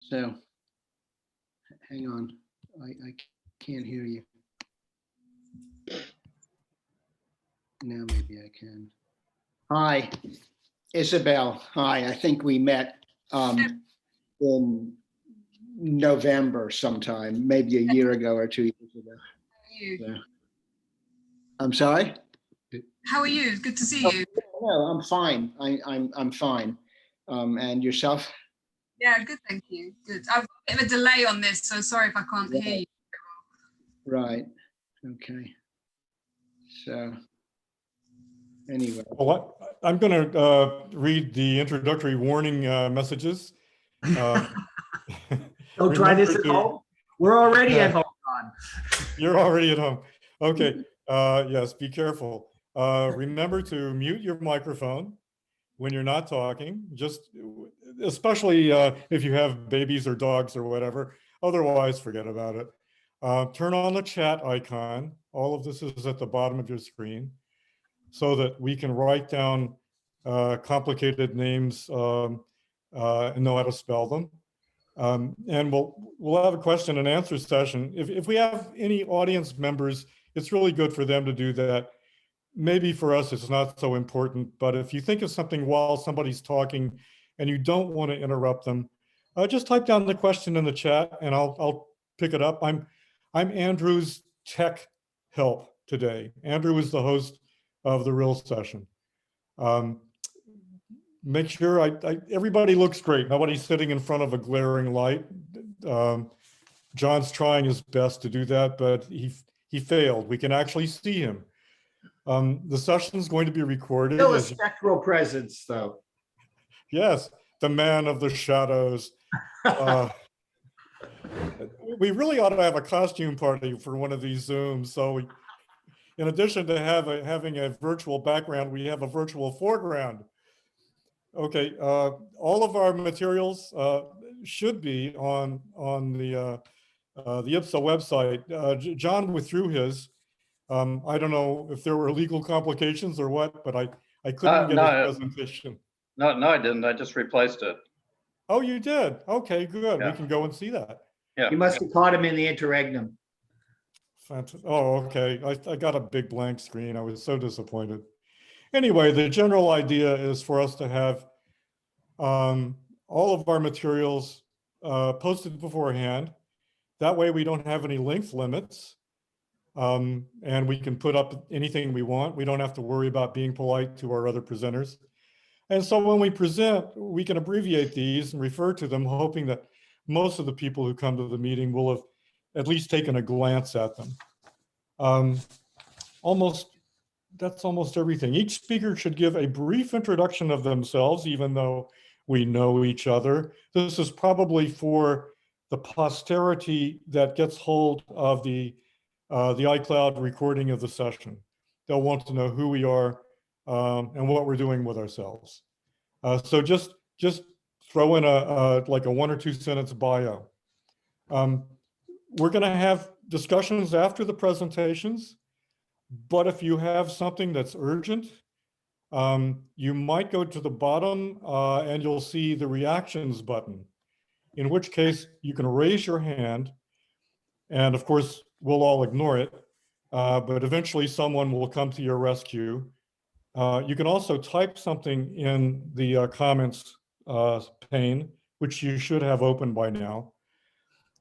So, hang on, I can't hear you. Now maybe I can. Hi, Isabel. Hi, I think we met in November sometime, maybe a year ago or 2 years ago. How are you? Yeah. I'm sorry? How are you? Good to see you. No, I'm fine. I'm fine. And yourself? Yeah, good, thank you. Good. I've got a bit of a delay on this, so sorry if I can't hear you. Right. Okay. So anyway. Well, I'm going to read the introductory warning messages. Don't try this at home. We're already at home, Don. You're already at home. Okay. Yes, be careful. Remember to mute your microphone when you're not talking, just especially if you have babies or dogs or whatever. Otherwise, forget about it. Turn on the chat icon. All of this is at the bottom of your screen so that we can write down complicated names and know how to spell them. And we'll have a question and answer session. If we have any audience members, it's really good for them to do that. Maybe for us, it's not so important, but if you think of something while somebody's talking and you don't want to interrupt them, just type down the question in the chat and I'll pick it up. I'm Andrew's tech help today. Andrew is the host of the real session. Make sure everybody looks great. Nobody's sitting in front of a glaring light. John's trying his best to do that, but he failed. We can actually see him. The session is going to be recorded. Still a spectral presence, though. Yes, the man of the shadows. We really ought to have a costume party for one of these Zooms. So in addition to having a virtual background, we have a virtual foreground. Okay, all of our materials should be on the IPSA website. John withdrew his. I don't know if there were legal complications or what, but I couldn't get his presentation. No, I didn't. I just replaced it. Oh, you did? Okay, good. Yeah. We can go and see that. Yeah. You must have caught him in the interregnum. Oh, okay. I got a big blank screen. I was so disappointed. Anyway, the general idea is for us to have all of our materials posted beforehand. That way we don't have any length limits. And we can put up anything we want. We don't have to worry about being polite to our other presenters. And so when we present, we can abbreviate these and refer to them, hoping that most of the people who come to the meeting will have at least taken a glance at them. That's almost everything. Each speaker should give a brief introduction of themselves, even though we know each other. This is probably for the posterity that gets hold of the iCloud recording of the session. They'll want to know who we are and what we're doing with ourselves. So just throw in like a 1 or 2 sentence bio. We're going to have discussions after the presentations, but if you have something that's urgent, you might go to the bottom and you'll see the reactions button, in which case you can raise your hand, and of course, we'll all ignore it, but eventually someone will come to your rescue. You can also type something in the comments pane, which you should have open by now.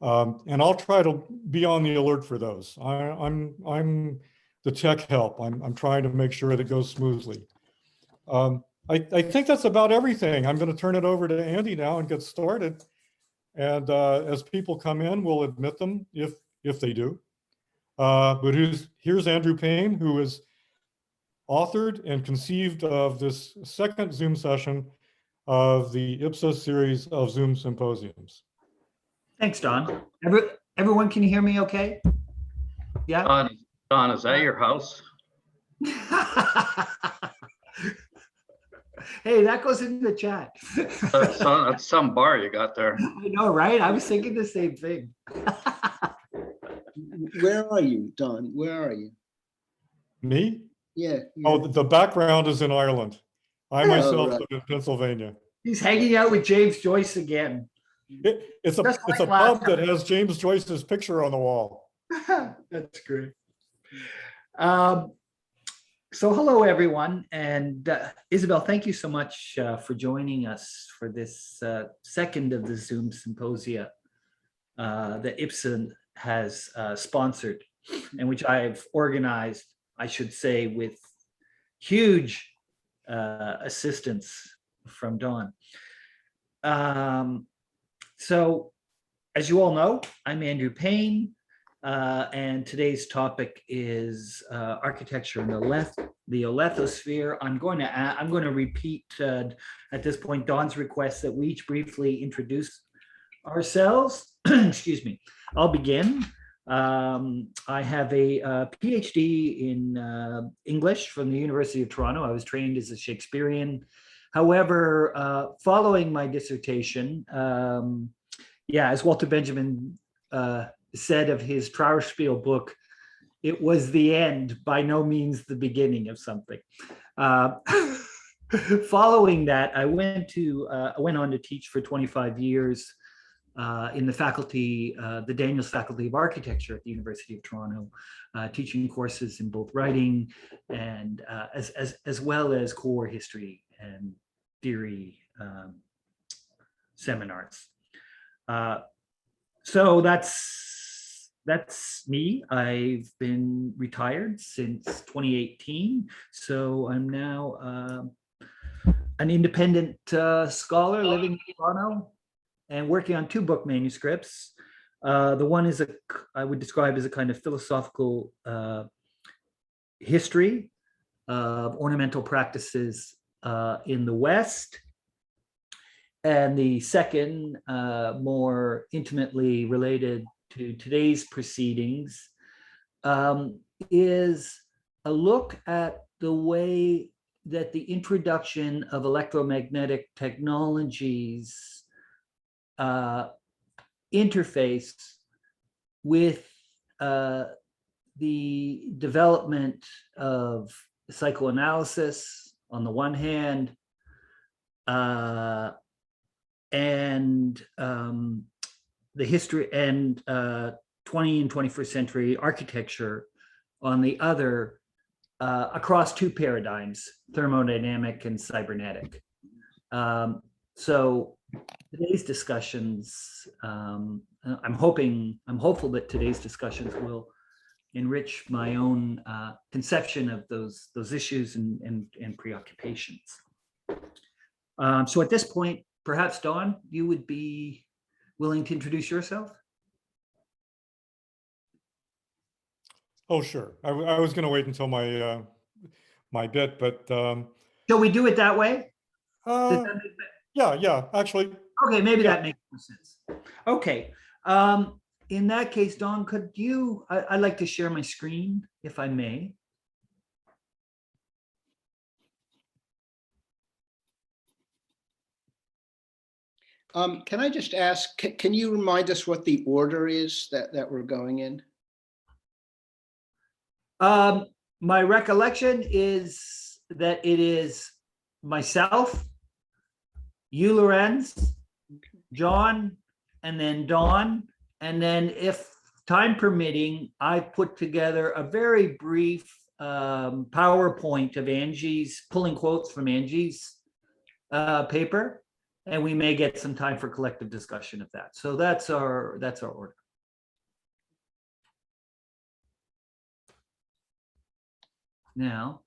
And I'll try to be on the alert for those. I'm the tech help. I'm trying to make sure that it goes smoothly. I think that's about everything. I'm going to turn it over to Andy now and get started. And as people come in, we'll admit them if they do. But here's Andrew Payne, who has authored and conceived of this second Zoom session of the IPSA series of Zoom symposiums. Thanks, Don. Everyone can hear me okay? Yeah? Don, is that your house? Hey, that goes in the chat. That's some bar you got there. I know, right? I was thinking the same thing. Where are you, Don? Where are you? Me? Yeah. Oh, the background is in Ireland. I myself right. live in Pennsylvania. He's hanging out with James Joyce again. It's a Just it's a like last pub that time. has James Joyce's picture on the wall. That's great. So hello, everyone. And Isabel, thank you so much for joining us for this second of the Zoom symposia that Ipsen has sponsored and which I've organized, I should say, with huge assistance from Dawn. So as you all know, I'm Andrew Payne, and today's topic is architecture in the Alethosphere. I'm going to repeat at this point Dawn's request that we each briefly introduce ourselves. Excuse me. I'll begin. I have a PhD in English from the University of Toronto. I was trained as a Shakespearean. However, following my dissertation, as Walter Benjamin said of his Trauerspiel book, it was the end, by no means the beginning of something. Following that, I went on to teach for 25 years in the faculty, the Daniels Faculty of Architecture at the University of Toronto, teaching courses in both writing and as well as core history and theory seminars. So that's me. I've been retired since 2018. So I'm now an independent scholar living in Toronto and working on two book manuscripts. The one is I would describe as a kind of philosophical history of ornamental practices in the West. And the second, more intimately related to today's proceedings, is a look at the way that the introduction of electromagnetic technologies interface with the development of psychoanalysis on the one hand, and the history and 20 and 21st century architecture on the other, across two paradigms, thermodynamic and cybernetic. So today's discussions, I'm hopeful that today's discussions will enrich my own conception of those issues and preoccupations. So at this point, perhaps Dawn, you would be willing to introduce yourself? Oh, sure. I was going to wait until my my bit, but Shall we do it that way? yeah, actually. Okay, maybe Yeah. that makes more sense. Okay. In that case, Dawn, could you, I'd like to share my screen, if I may. Can I just ask, can you remind us what the order is that we're going in? My recollection is that it is myself, you, Lorenz, John, and then Dawn. And then if time permitting, I put together a very brief PowerPoint of Angie's, pulling quotes from Angie's paper. And we may get some time for collective discussion of that. So that's our order. Now,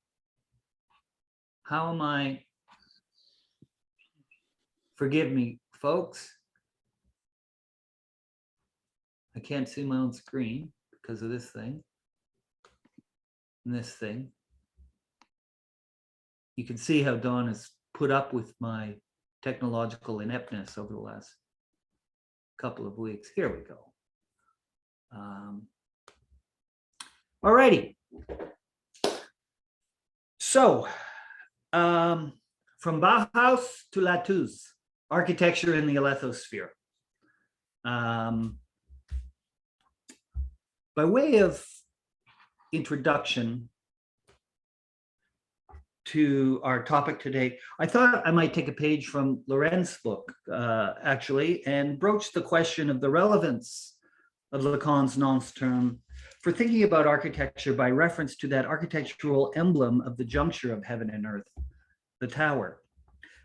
how am I? Forgive me, folks. I can't see my own screen because of this thing and this thing. You can see how Dawn has put up with my technological ineptness over the last couple of weeks. Here we go. All righty. So, from Bauhaus to Lathouse, architecture in the Alethosphere. By way of introduction to our topic today, I thought I might take a page from Lorenz's book, actually, and broach the question of the relevance of Lacan's nonce term for thinking about architecture by reference to that architectural emblem of the juncture of heaven and earth, the tower.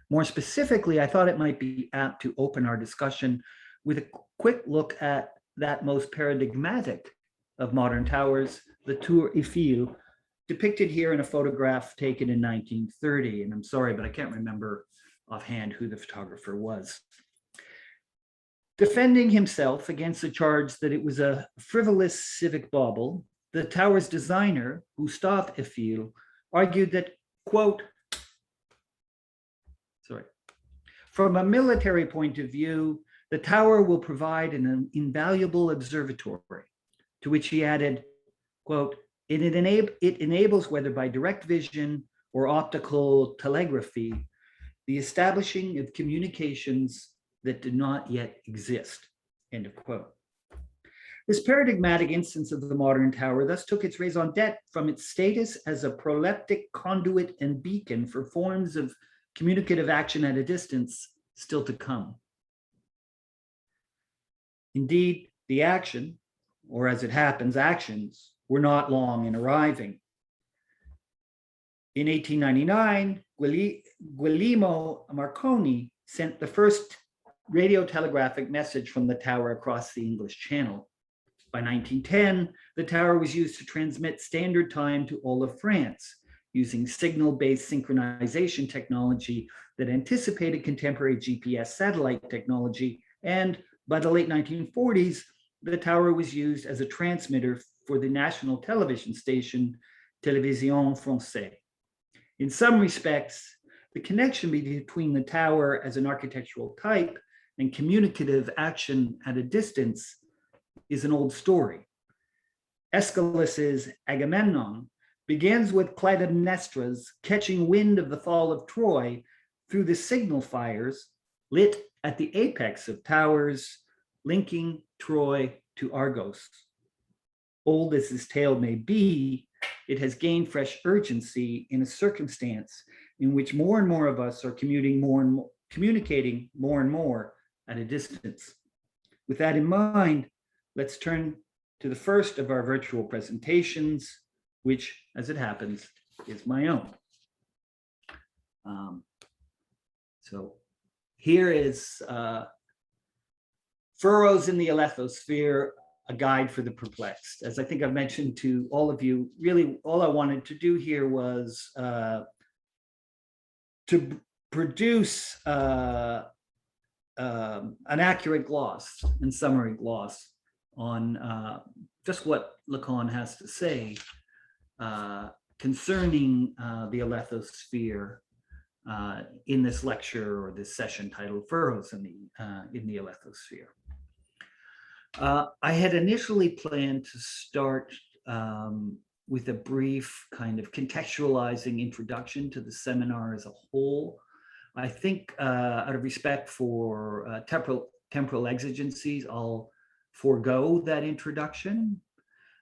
More specifically, I thought it might be apt to open our discussion with a quick look at that most paradigmatic of modern towers, the Tour Eiffel, depicted here in a photograph taken in 1930. And I'm sorry, but I can't remember offhand who the photographer was. Defending himself against the charge that it was a frivolous civic bauble, the tower's designer, Gustave Eiffel, argued that, quote, from a military point of view, the tower will provide an invaluable observatory, to which he added, quote, it enables, whether by direct vision or optical telegraphy, the establishing of communications that do not yet exist, end of quote. This paradigmatic instance of the modern tower thus took its raison d'etre from its status as a proleptic conduit and beacon for forms of communicative action at a distance still to come. Indeed, the action, or as it happens, actions, were not long in arriving. In 1899, Guglielmo Marconi sent the first radio telegraphic message from the tower across the English Channel. By 1910, the tower was used to transmit standard time to all of France, using signal-based synchronization technology that anticipated contemporary GPS satellite technology, and by the late 1940s, the tower was used as a transmitter for the national television station Télévision Française. In some respects, the connection between the tower as an architectural type and communicative action at a distance is an old story. Aeschylus's Agamemnon begins with Clytemnestra's catching wind of the fall of Troy through the signal fires lit at the apex of towers linking Troy to Argos. Old as this tale may be, it has gained fresh urgency in a circumstance in which more and more of us are communicating more and more at a distance. With that in mind, let's turn to the first of our virtual presentations, which, as it happens, is my own. So here is Furrows in the Alethosphere, a guide for the perplexed. As I think I've mentioned to all of you, really all I wanted to do here was to produce an accurate gloss and summary gloss on just what Lacan has to say concerning the Alethosphere in this lecture or this session titled Furrows in the Alethosphere. I had initially planned to start with a brief kind of contextualizing introduction to the seminar as a whole. I think out of respect for temporal exigencies, I'll forego that introduction.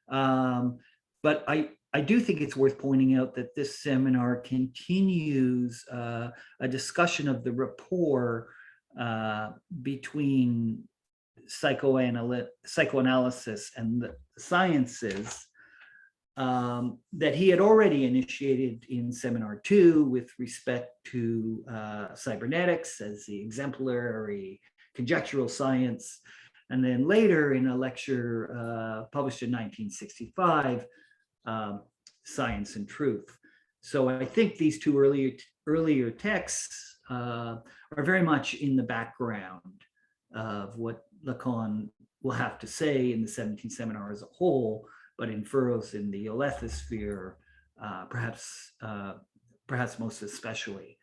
But I do think it's worth pointing out that this seminar continues a discussion of the rapport between psychoanalysis and the sciences that he had already initiated in seminar 2 with respect to cybernetics as the exemplary conjectural science, and then later in a lecture published in 1965, Science and Truth. So I think these two earlier texts are very much in the background of what Lacan will have to say in the 17th seminar as a whole, but in Furrows in the Alethosphere, perhaps most especially.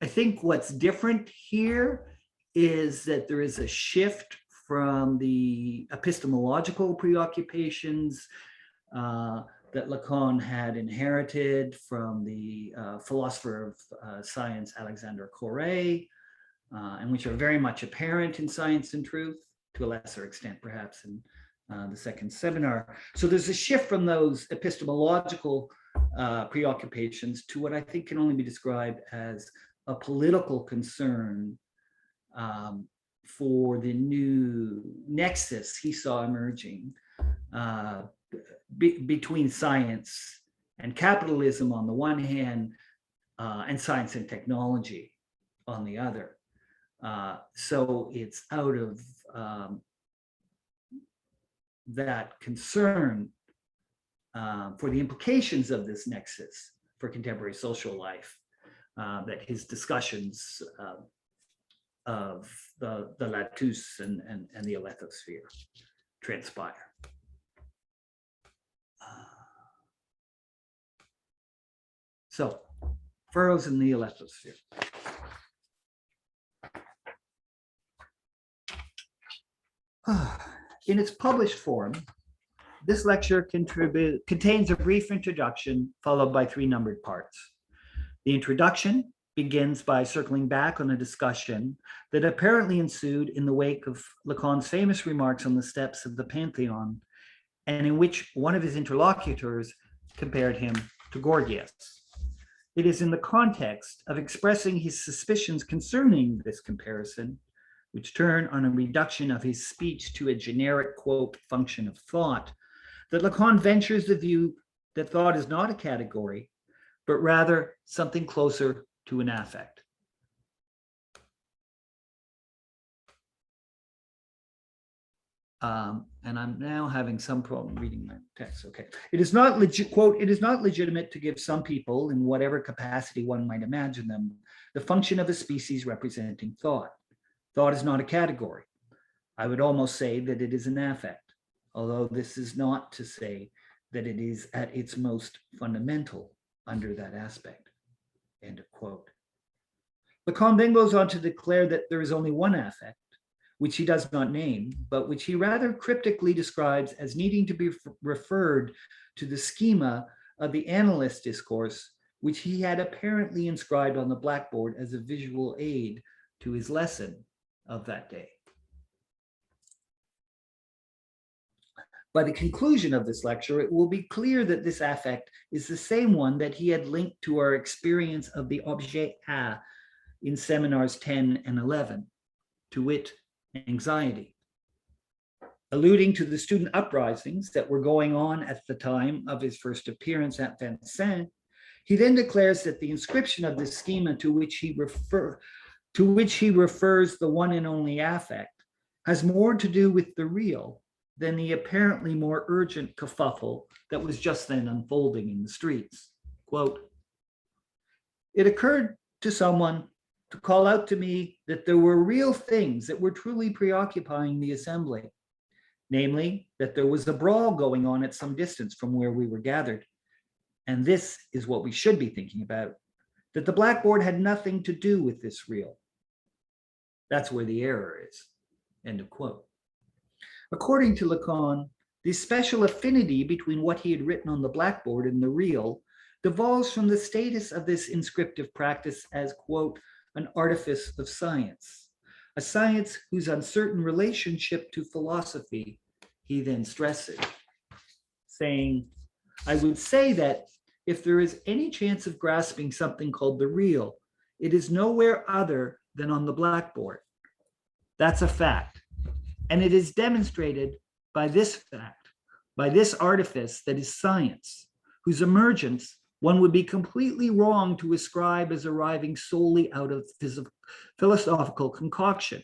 I think what's different here is that there is a shift from the epistemological preoccupations that Lacan had inherited from the philosopher of science, Alexander Corret, and which are very much apparent in Science and Truth, to a lesser extent, perhaps, in the second seminar. So there's a shift from those epistemological preoccupations to what I think can only be described as a political concern for the new nexus he saw emerging between science and capitalism on the one hand, and science and technology on the other. So it's out of that concern for the implications of this nexus for contemporary social life that his discussions of the Lathouse and the Alethosphere transpire. So, furrows in the Alethosphere. In its published form, this lecture contains a brief introduction followed by 3 numbered parts. The introduction begins by circling back on a discussion that apparently ensued in the wake of Lacan's famous remarks on the steps of the Pantheon, and in which one of his interlocutors compared him to Gorgias. It is in the context of expressing his suspicions concerning this comparison, which turn on a reduction of his speech to a generic, quote, function of thought, that Lacan ventures the view that thought is not a category, but rather something closer to an affect. And I'm now having some problem reading my text. Okay. It is not quote, it is not legitimate to give some people, in whatever capacity one might imagine them, the function of a species representing thought. Thought is not a category. I would almost say that it is an affect, although this is not to say that it is at its most fundamental under that aspect. End of quote. Lacan then goes on to declare that there is only one affect, which he does not name, but which he rather cryptically describes as needing to be referred to the schema of the analyst discourse, which he had apparently inscribed on the blackboard as a visual aid to his lesson of that day. By the conclusion of this lecture, it will be clear that this affect is the same one that he had linked to our experience of the objet A in seminars 10 and 11, to wit, anxiety. Alluding to the student uprisings that were going on at the time of his first appearance at Vincennes, he then declares that the inscription of this schema to which he refers the one and only affect has more to do with the real than the apparently more urgent kerfuffle that was just then unfolding in the streets. Quote, "It occurred to someone to call out to me that there were real things that were truly preoccupying the assembly, namely that there was a brawl going on at some distance from where we were gathered. And this is what we should be thinking about, that the blackboard had nothing to do with this real. That's where the error is." End of quote. According to Lacan, the special affinity between what he had written on the blackboard and the real devolves from the status of this inscriptive practice as, quote, an artifice of science, a science whose uncertain relationship to philosophy he then stresses, saying, "I would say that if there is any chance of grasping something called the real, it is nowhere other than on the blackboard. That's a fact. And it is demonstrated by this fact, by this artifice that is science, whose emergence one would be completely wrong to ascribe as arriving solely out of philosophical concoction,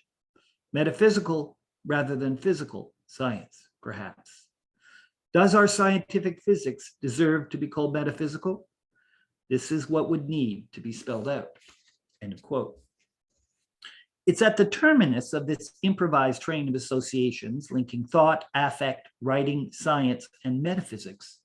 metaphysical rather than physical science, perhaps. Does our scientific physics deserve to be called metaphysical? This is what would need to be spelled out." End of quote. It's at the terminus of this improvised train of associations linking thought, affect, writing, science, and metaphysics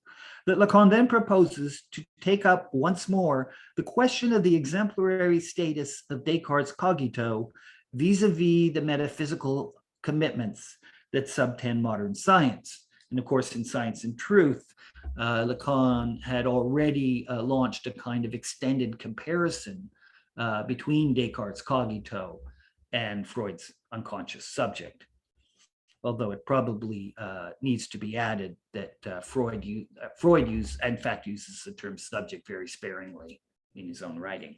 that Lacan then proposes to take up once more the question of the exemplary status of Descartes' Cogito vis-a-vis the metaphysical commitments that subtend modern science. And of course, in Science and Truth, Lacan had already launched a kind of extended comparison between Descartes' Cogito and Freud's unconscious subject. although it probably needs to be added that Freud in fact uses the term subject very sparingly in his own writing.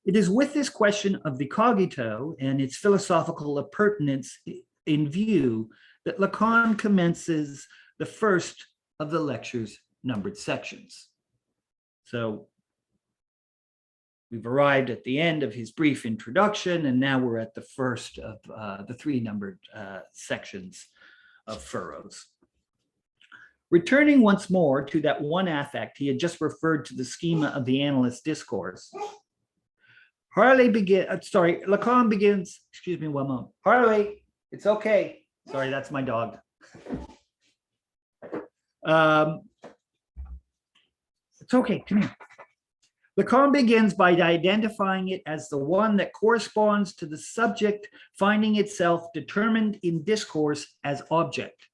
It is with this question of the cogito and its philosophical appurtenance in view that Lacan commences the first of the lecture's numbered sections. So we've arrived at the end of his brief introduction, and now we're at the first of the 3 numbered sections of furrows. Returning once more to that one affect he had just referred to the schema of the analyst's discourse, Lacan begins, excuse me one moment. Harley, it's okay. Sorry, that's my dog. It's okay, come here. Lacan begins by identifying it as the one that corresponds to the subject finding itself determined in discourse as object.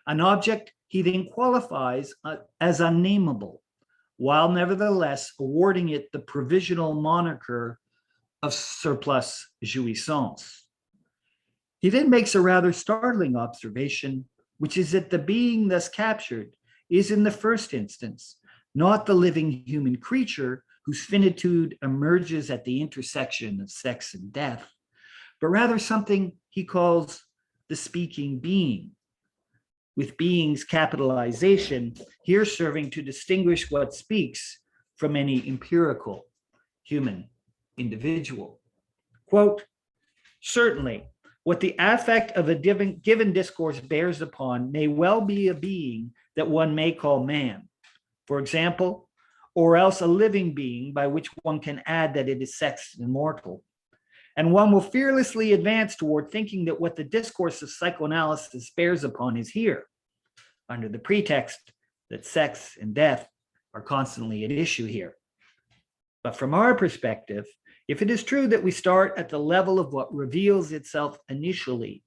An object he then qualifies as unnameable, while nevertheless awarding it the provisional moniker of surplus jouissance. He then makes a rather startling observation, which is that the being thus captured is in the first instance not the living human creature whose finitude emerges at the intersection of sex and death, but rather something he calls the speaking being, with being's capitalization here serving to distinguish what speaks from any empirical human individual. Quote, certainly, what the affect of a given discourse bears upon may well be a being that one may call man, for example, or else a living being by which one can add that it is sexed and mortal. And one will fearlessly advance toward thinking that what the discourse of psychoanalysis bears upon is here, under the pretext that sex and death are constantly at issue here. But from our perspective, if it is true that we start at the level of what reveals itself initially,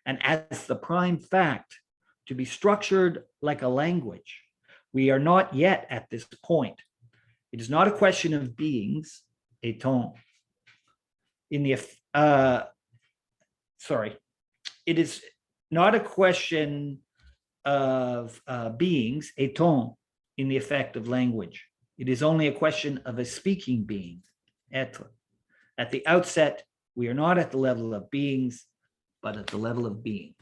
and as the prime fact to be structured like a language, we are not yet at this point. It is not a question of beings, étant, it is not a question of beings, étant, in the effect of language. It is only a question of a speaking being, être. At the outset, we are not at the level of beings, but at the level of being.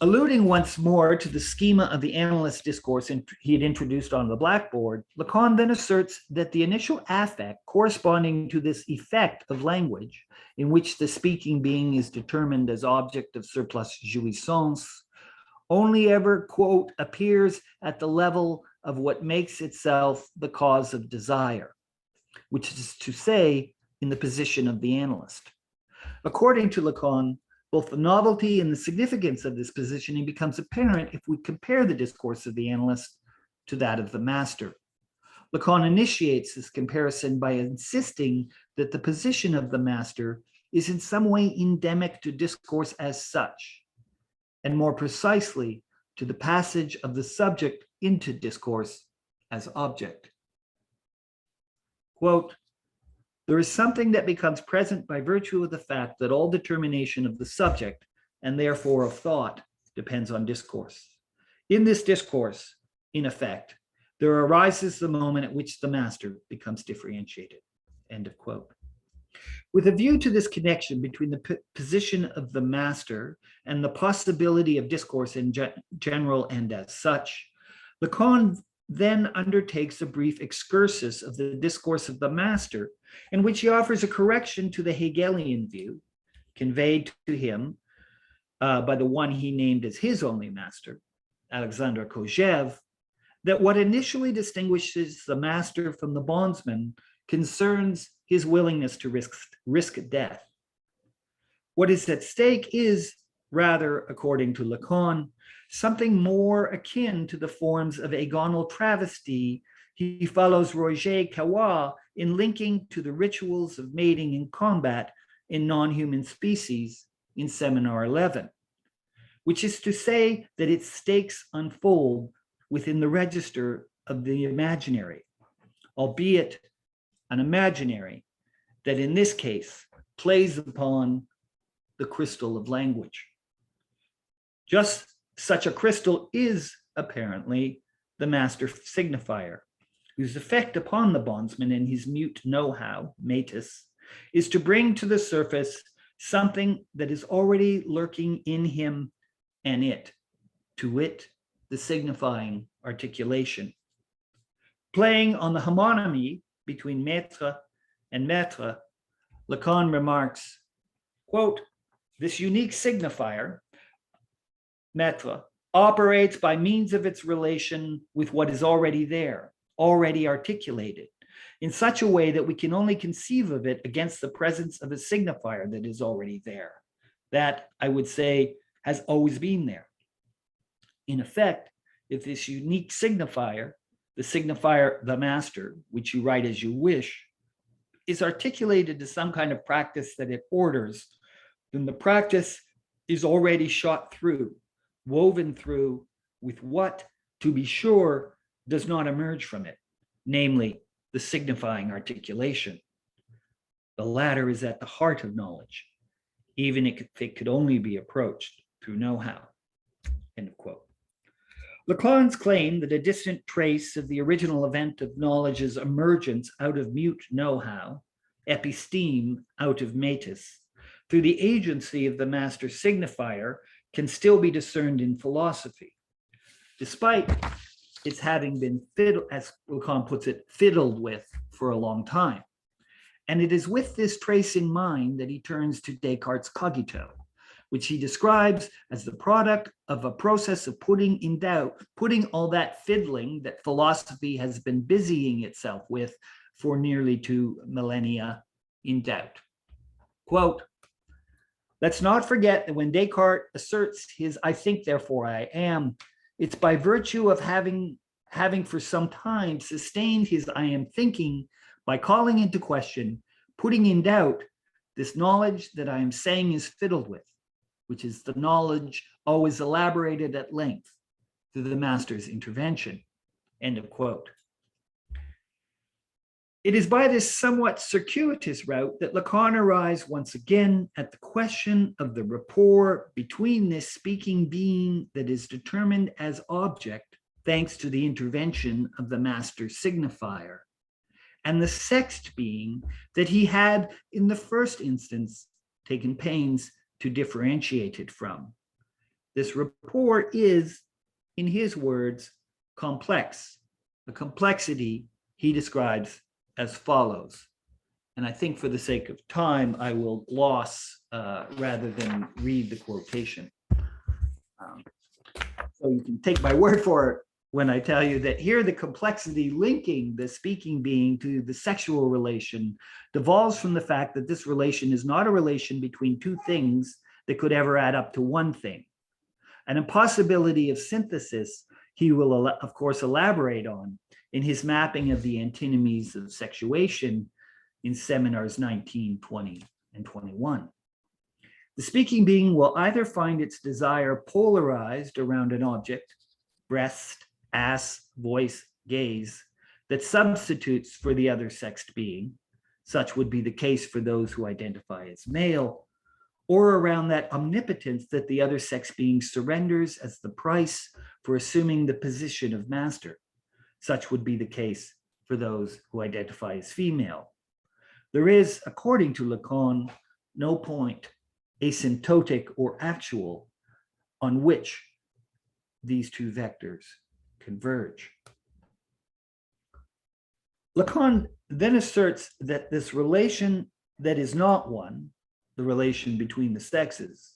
Alluding once more to the schema of the analyst's discourse he had introduced on the blackboard, Lacan then asserts that the initial affect corresponding to this effect of language, in which the speaking being is determined as object of surplus jouissance, only ever, quote, appears at the level of what makes itself the cause of desire, which is to say, in the position of the analyst. According to Lacan, both the novelty and the significance of this positioning becomes apparent if we compare the discourse of the analyst to that of the master. Lacan initiates this comparison by insisting that the position of the master is in some way endemic to discourse as such, and more precisely to the passage of the subject into discourse as object. Quote, there is something that becomes present by virtue of the fact that all determination of the subject, and therefore of thought, depends on discourse. In this discourse, in effect, there arises the moment at which the master becomes differentiated. End of quote. With a view to this connection between the position of the master and the possibility of discourse in general and as such, Lacan then undertakes a brief excursus of the discourse of the master, in which he offers a correction to the Hegelian view, conveyed to him by the one he named as his only master, Alexander Kojève, that what initially distinguishes the master from the bondsman concerns his willingness to risk death. What is at stake is, rather, according to Lacan, something more akin to the forms of agonal travesty he follows Roger Caillois in linking to the rituals of mating and combat in non-human species in Seminar 11, which is to say that its stakes unfold within the register of the imaginary, albeit an imaginary, that in this case plays upon the crystal of language. Just such a crystal is apparently the master signifier, whose effect upon the bondsman and his mute know-how, metis, is to bring to the surface something that is already lurking in him and it, to wit, the signifying articulation. Playing on the homonymy between maître and maître, Lacan remarks, quote, this unique signifier, maître, operates by means of its relation with what is already there, already articulated, in such a way that we can only conceive of it against the presence of a signifier that is already there, that, I would say, has always been there. In effect, if this unique signifier, the master, which you write as you wish, is articulated to some kind of practice that it orders, then the practice is already shot through, woven through with what, to be sure, does not emerge from it, namely the signifying articulation. The latter is at the heart of knowledge, even if it could only be approached through know-how. End of quote. Lacan's claim that a distant trace of the original event of knowledge's emergence out of mute know-how, episteme out of metis, through the agency of the master signifier, can still be discerned in philosophy, despite its having been, as Lacan puts it, fiddled with for a long time. And it is with this trace in mind that he turns to Descartes' Cogito, which he describes as the product of a process of putting in doubt, putting all that fiddling that philosophy has been busying itself with for nearly 2 millennia in doubt. Quote, let's not forget that when Descartes asserts his I think, therefore I am, it's by virtue of having for some time sustained his I am thinking by calling into question, putting in doubt this knowledge that I am saying is fiddled with, which is the knowledge always elaborated at length through the master's intervention. End of quote. It is by this somewhat circuitous route that Lacan arrives once again at the question of the rapport between this speaking being that is determined as object, thanks to the intervention of the master signifier, and the sexed being that he had in the first instance taken pains to differentiate it from. This rapport is, in his words, complex, a complexity he describes as follows. And I think for the sake of time, I will gloss rather than read the quotation. So you can take my word for it when I tell you that here the complexity linking the speaking being to the sexual relation devolves from the fact that this relation is not a relation between two things that could ever add up to one thing. An impossibility of synthesis he will, of course, elaborate on in his mapping of the antinomies of sexuation in seminars 19, 20, and 21. The speaking being will either find its desire polarized around an object, breast, ass, voice, gaze, that substitutes for the other sexed being, such would be the case for those who identify as male, or around that omnipotence that the other sex being surrenders as the price for assuming the position of master. Such would be the case for those who identify as female. There is, according to Lacan, no point, asymptotic or actual, on which these two vectors converge. Lacan then asserts that this relation that is not one, the relation between the sexes,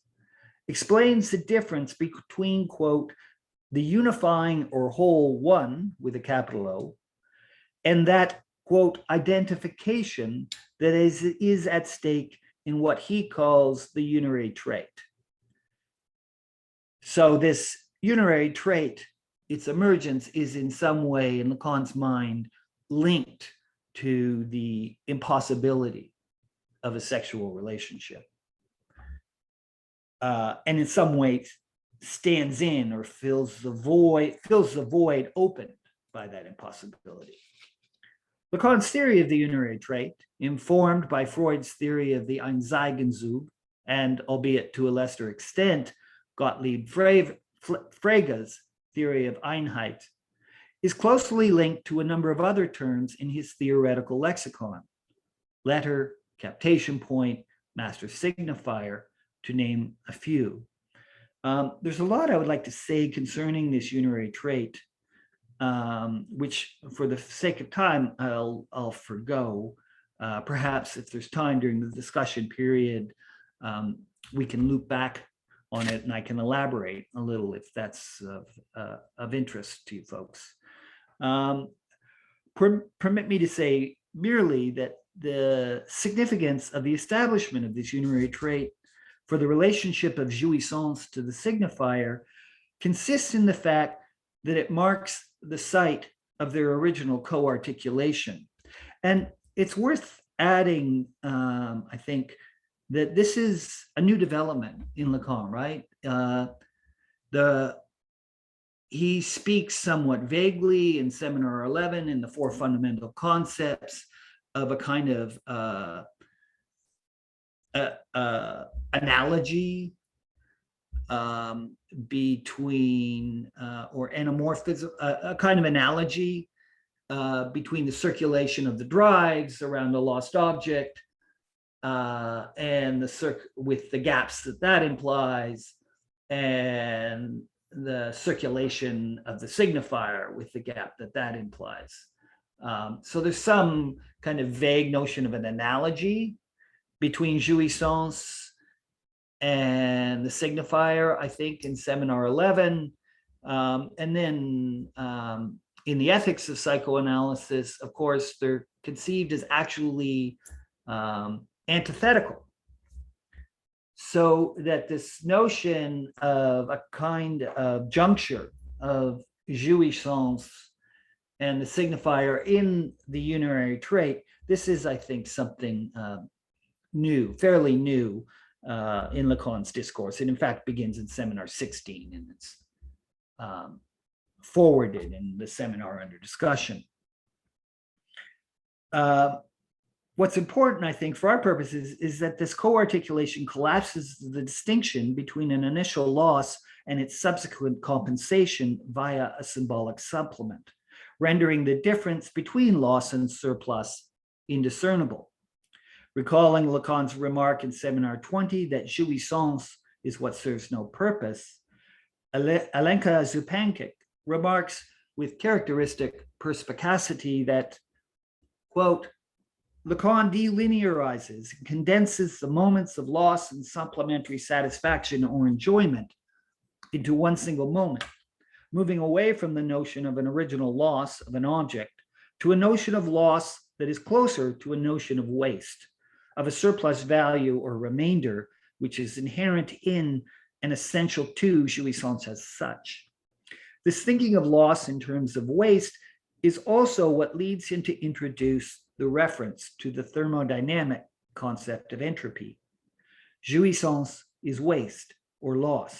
explains the difference between, quote, the unifying or whole one with a capital O, and that, quote, identification that is at stake in what he calls the unary trait. So this unary trait, its emergence is in some way, in Lacan's mind, linked to the impossibility of a sexual relationship. And in some ways stands in or fills the void opened by that impossibility. Lacan's theory of the unary trait, informed by Freud's theory of the Einseigenzug, and albeit to a lesser extent, Gottlieb Frege's theory of Einheit, is closely linked to a number of other terms in his theoretical lexicon: letter, captation point, master signifier, to name a few. There's a lot I would like to say concerning this unary trait, which for the sake of time, I'll forgo. Perhaps if there's time during the discussion period, we can loop back on it and I can elaborate a little if that's of interest to you folks. Permit me to say merely that the significance of the establishment of this unary trait for the relationship of jouissance to the signifier consists in the fact that it marks the site of their original co-articulation. And it's worth adding, I think, that this is a new development in Lacan, right? He speaks somewhat vaguely in Seminar 11 in the four fundamental concepts of a kind of analogy between, or anamorphism, a kind of analogy between the circulation of the drives around the lost object and with the gaps that implies, and the circulation of the signifier with the gap that implies. So there's some kind of vague notion of an analogy between jouissance and the signifier, I think, in Seminar 11. And then in the ethics of psychoanalysis, of course, they're conceived as actually antithetical. So that this notion of a kind of juncture of jouissance and the signifier in the unary trait, this is, I think, something new, fairly new in Lacan's discourse. It in fact begins in Seminar 16 and it's forwarded in the seminar under discussion. What's important, I think, for our purposes is that this co-articulation collapses the distinction between an initial loss and its subsequent compensation via a symbolic supplement, rendering the difference between loss and surplus indiscernible. Recalling Lacan's remark in Seminar 20 that jouissance is what serves no purpose, Alenka Zupancic remarks with characteristic perspicacity that, quote, Lacan delinearizes and condenses the moments of loss and supplementary satisfaction or enjoyment into one single moment, moving away from the notion of an original loss of an object to a notion of loss that is closer to a notion of waste, of a surplus value or remainder, which is inherent in and essential to jouissance as such. This thinking of loss in terms of waste is also what leads him to introduce the reference to the thermodynamic concept of entropy. Jouissance is waste or loss.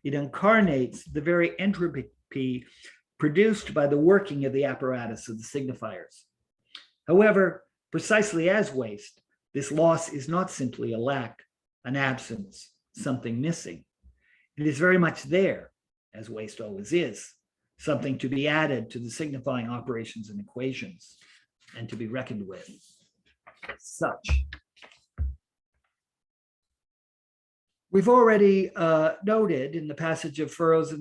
It incarnates the very entropy produced by the working of the apparatus of the signifiers. However, precisely as waste, this loss is not simply a lack, an absence, something missing. It is very much there, as waste always is, something to be added to the signifying operations and equations, and to be reckoned with. Such. We've already noted in the passage of Furrows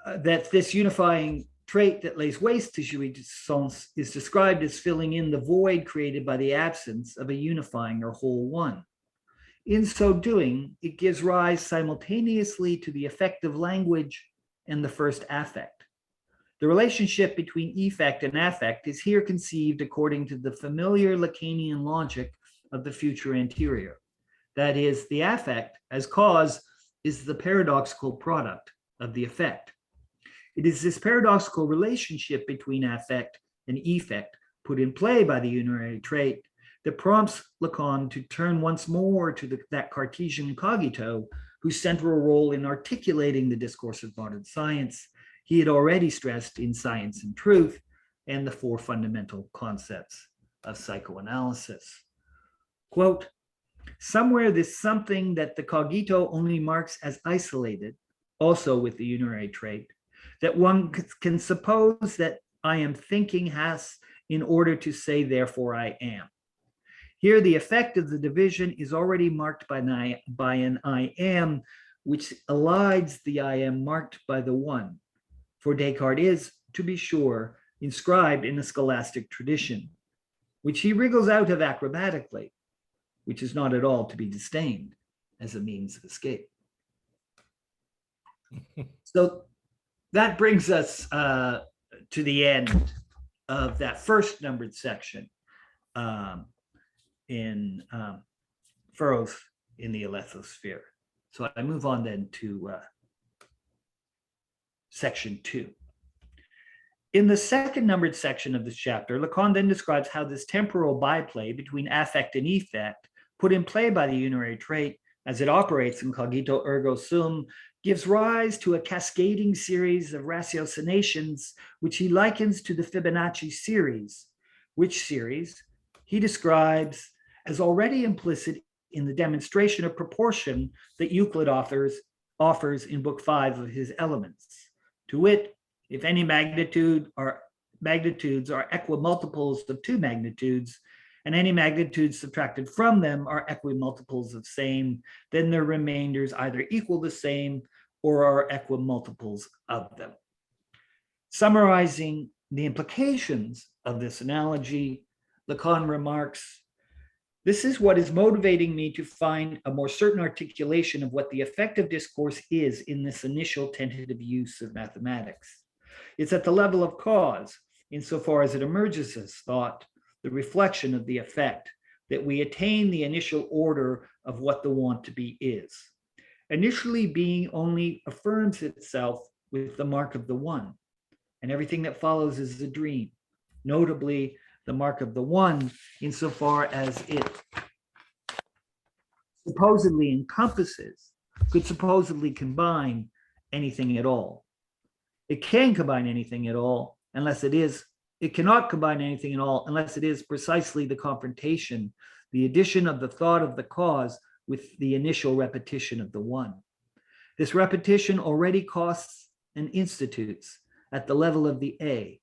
that this unifying trait that lays waste to jouissance is described as filling in the void created by the absence of a unifying or whole one. In so doing, it gives rise simultaneously to the effective language and the first affect. The relationship between effect and affect is here conceived according to the familiar Lacanian logic of the future anterior. That is, the affect as cause is the paradoxical product of the effect. It is this paradoxical relationship between affect and effect put in play by the unary trait that prompts Lacan to turn once more to that Cartesian Cogito whose central role in articulating the discourse of modern science he had already stressed in Science and Truth, and the four fundamental concepts of psychoanalysis. Quote, somewhere this something that the cogito only marks as isolated, also with the unary trait, that one can suppose that I am thinking has in order to say, therefore I am. Here, the effect of the division is already marked by an I am, which elides the I am marked by the one. For Descartes is, to be sure, inscribed in a scholastic tradition, which he wriggles out of acrobatically, which is not at all to be disdained as a means of escape. So that brings us to the end of that first numbered section in Furrows in the Alethosphere. So I move on then to section 2. In the second numbered section of this chapter, Lacan then describes how this temporal byplay between affect and effect, put in play by the unary trait as it operates in cogito ergo sum, gives rise to a cascading series of ratiocinations, which he likens to the Fibonacci series, which series he describes as already implicit in the demonstration of proportion that Euclid offers in Book 5 of his Elements. To wit, if any magnitudes are equimultiples of two magnitudes, and any magnitudes subtracted from them are equimultiples of same, then their remainders either equal the same or are equimultiples of them. Summarizing the implications of this analogy, Lacan remarks, this is what is motivating me to find a more certain articulation of what the effect of discourse is in this initial tentative use of mathematics. It's at the level of cause, insofar as it emerges as thought, the reflection of the effect, that we attain the initial order of what the want to be is. Initially, being only affirms itself with the mark of the one, and everything that follows is a dream, notably the mark of the one, insofar as it supposedly encompasses, could supposedly combine anything at all. It can combine anything at all unless it cannot combine anything at all unless it is precisely the confrontation, the addition of the thought of the cause with the initial repetition of the one. This repetition already costs and institutes at the level of the A,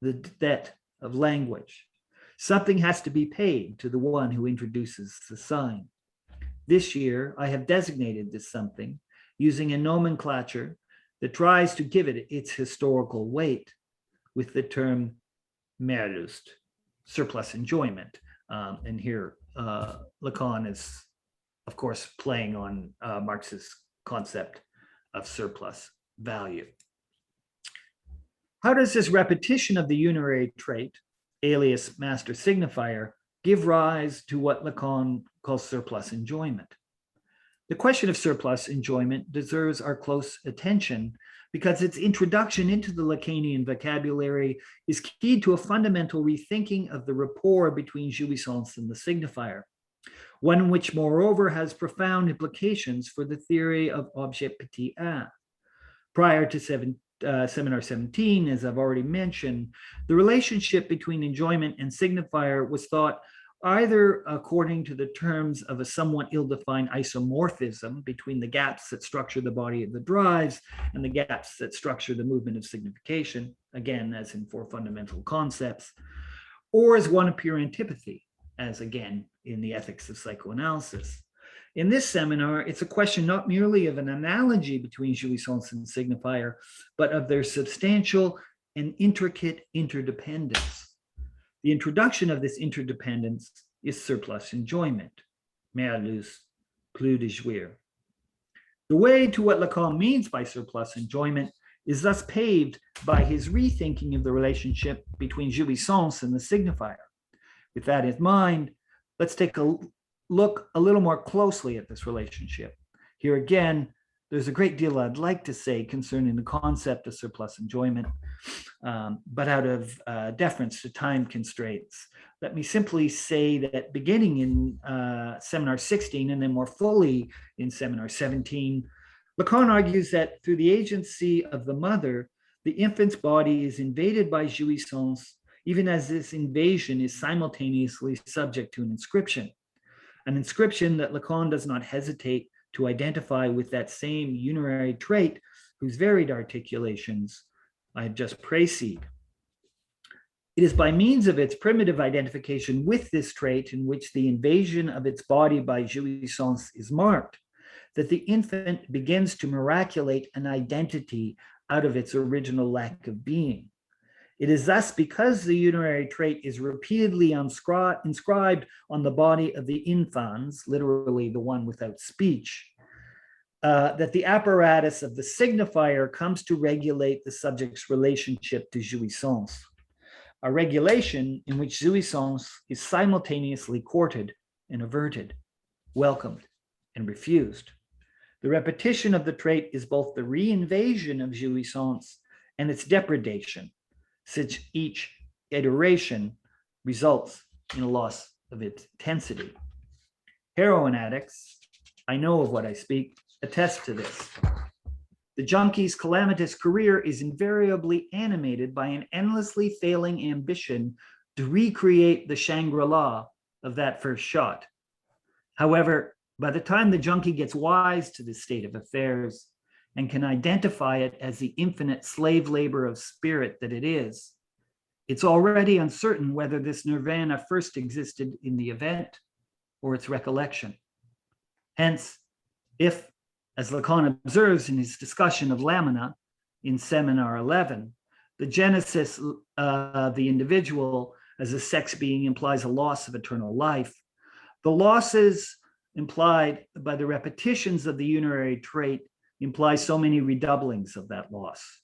the debt of language. Something has to be paid to the one who introduces the sign. This year, I have designated this something using a nomenclature that tries to give it its historical weight with the term Mehrlust, surplus enjoyment. And here, Lacan is, of course, playing on Marx's concept of surplus value. How does this repetition of the unary trait, alias master signifier, give rise to what Lacan calls surplus enjoyment? The question of surplus enjoyment deserves our close attention because its introduction into the Lacanian vocabulary is key to a fundamental rethinking of the rapport between jouissance and the signifier, one which moreover has profound implications for the theory of objet petit a. Prior to Seminar 17, as I've already mentioned, the relationship between enjoyment and signifier was thought either according to the terms of a somewhat ill-defined isomorphism between the gaps that structure the body of the drives and the gaps that structure the movement of signification, again, as in four fundamental concepts, or as one of pure antipathy, as again in the ethics of psychoanalysis. In this seminar, it's a question not merely of an analogy between jouissance and signifier, but of their substantial and intricate interdependence. The introduction of this interdependence is surplus enjoyment, Mehrlust, plus de jouir. The way to what Lacan means by surplus enjoyment is thus paved by his rethinking of the relationship between jouissance and the signifier. With that in mind, let's take a look a little more closely at this relationship. Here again, there's a great deal I'd like to say concerning the concept of surplus enjoyment, but out of deference to time constraints, let me simply say that beginning in Seminar 16 and then more fully in Seminar 17, Lacan argues that through the agency of the mother, the infant's body is invaded by jouissance even as this invasion is simultaneously subject to an inscription that Lacan does not hesitate to identify with that same unary trait whose varied articulations I have just précised. It is by means of its primitive identification with this trait in which the invasion of its body by jouissance is marked, that the infant begins to miraculate an identity out of its original lack of being. It is thus because the unary trait is repeatedly inscribed on the body of the infans, literally the one without speech, that the apparatus of the signifier comes to regulate the subject's relationship to jouissance, a regulation in which jouissance is simultaneously courted and averted, welcomed and refused. The repetition of the trait is both the re-invasion of jouissance and its depredation, since each iteration results in a loss of its intensity. Heroin addicts, I know of what I speak, attest to this. The junkie's calamitous career is invariably animated by an endlessly failing ambition to recreate the Shangri-La of that first shot. However, by the time the junkie gets wise to this state of affairs and can identify it as the infinite slave labor of spirit that it is, it's already uncertain whether this nirvana first existed in the event or its recollection. Hence, if, as Lacan observes in his discussion of lamina in Seminar 11, the genesis of the individual as a sex being implies a loss of eternal life, the losses implied by the repetitions of the unary trait imply so many redoublings of that loss,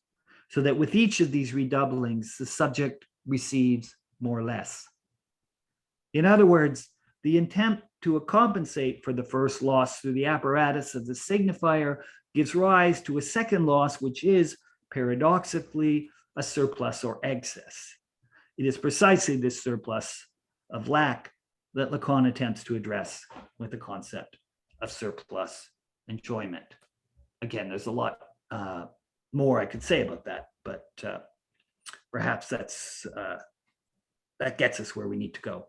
so that with each of these redoublings, the subject receives more or less. In other words, the attempt to compensate for the first loss through the apparatus of the signifier gives rise to a second loss, which is paradoxically a surplus or excess. It is precisely this surplus of lack that Lacan attempts to address with the concept of surplus enjoyment. Again, there's a lot more I could say about that, but perhaps that gets us where we need to go.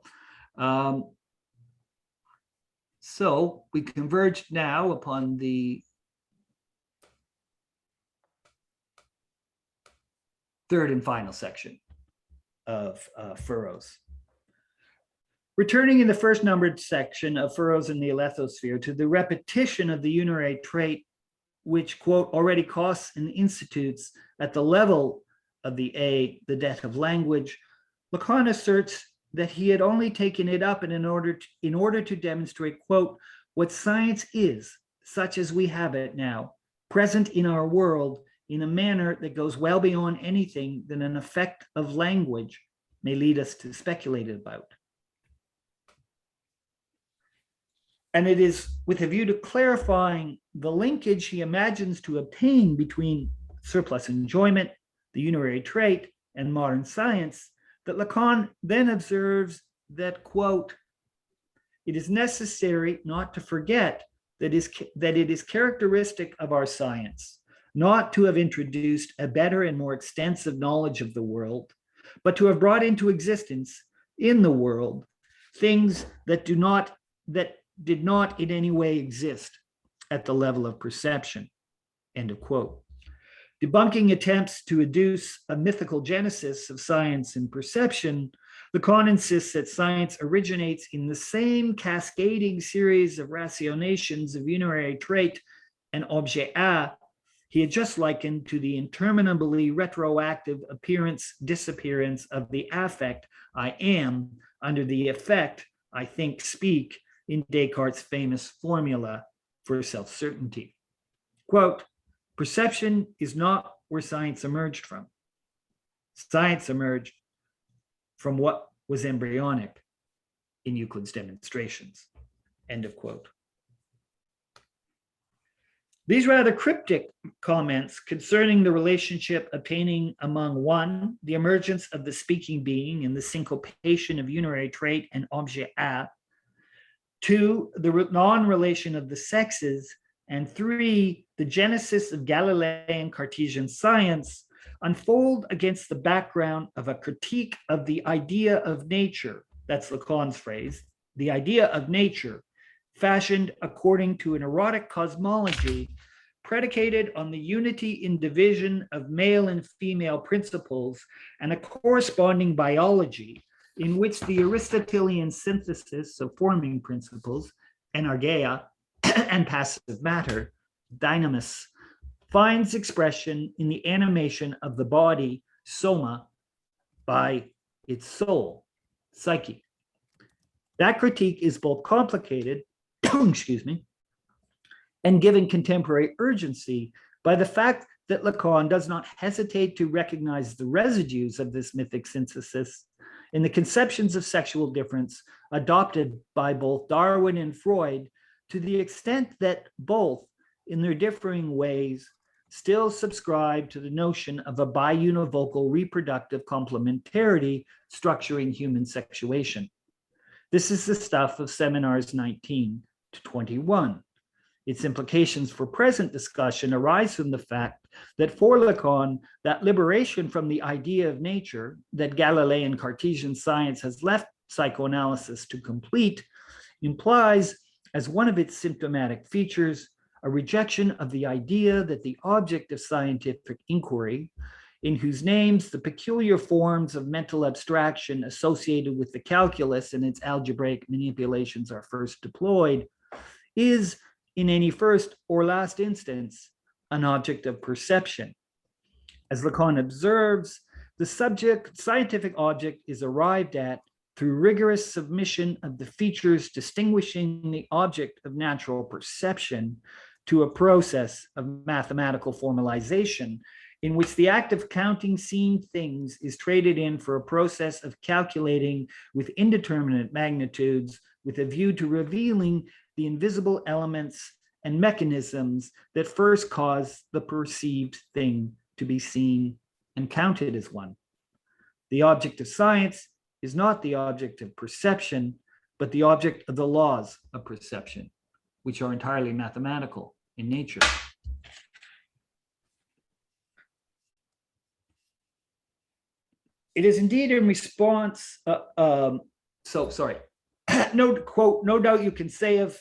So we converge now upon the third and final section of Furrows. Returning in the first numbered section of Furrows in the Alethosphere to the repetition of the unary trait, which, quote, already costs and institutes at the level of the debt of language, Lacan asserts that he had only taken it up in order to demonstrate, quote, what science is, such as we have it now, present in our world in a manner that goes well beyond anything that an effect of language may lead us to speculate about. And it is with a view to clarifying the linkage he imagines to obtain between surplus enjoyment, the unary trait, and modern science, that Lacan then observes that, quote, it is necessary not to forget that it is characteristic of our science not to have introduced a better and more extensive knowledge of the world, but to have brought into existence in the world things that did not in any way exist at the level of perception, end of quote. Debunking attempts to adduce a mythical genesis of science and perception, Lacan insists that science originates in the same cascading series of rationations of unary trait and objet A he had just likened to the interminably retroactive appearance-disappearance of the affect I am under the effect I think speak in Descartes' famous formula for self-certainty. Quote, perception is not where science emerged from. Science emerged from what was embryonic in Euclid's demonstrations, end of quote. These rather cryptic comments concerning the relationship obtaining among one, the emergence of the speaking being and the syncopation of unary trait and objet A, two, the non-relation of the sexes, and three, the genesis of Galilean Cartesian science, unfold against the background of a critique of the idea of nature, that's Lacan's phrase, the idea of nature, fashioned according to an erotic cosmology predicated on the unity in division of male and female principles and a corresponding biology in which the Aristotelian synthesis of forming principles, energeia, and passive matter, dynamis, finds expression in the animation of the body, soma, by its soul, psyche. That critique is both complicated, excuse me, and given contemporary urgency by the fact that Lacan does not hesitate to recognize the residues of this mythic synthesis in the conceptions of sexual difference adopted by both Darwin and Freud, to the extent that both, in their differing ways, still subscribe to the notion of a biunivocal reproductive complementarity structuring human sexuation. This is the stuff of seminars 19 to 21. Its implications for present discussion arise from the fact that for Lacan, that liberation from the idea of nature that Galilean Cartesian science has left psychoanalysis to complete implies, as one of its symptomatic features, a rejection of the idea that the object of scientific inquiry, in whose names the peculiar forms of mental abstraction associated with the calculus and its algebraic manipulations are first deployed, is, in any first or last instance, an object of perception. As Lacan observes, the scientific object is arrived at through rigorous submission of the features distinguishing the object of natural perception to a process of mathematical formalization, in which the act of counting seen things is traded in for a process of calculating with indeterminate magnitudes with a view to revealing the invisible elements and mechanisms that first cause the perceived thing to be seen and counted as one. The object of science is not the object of perception, but the object of the laws of perception, which are entirely mathematical in nature. It is indeed in response, no doubt you can say of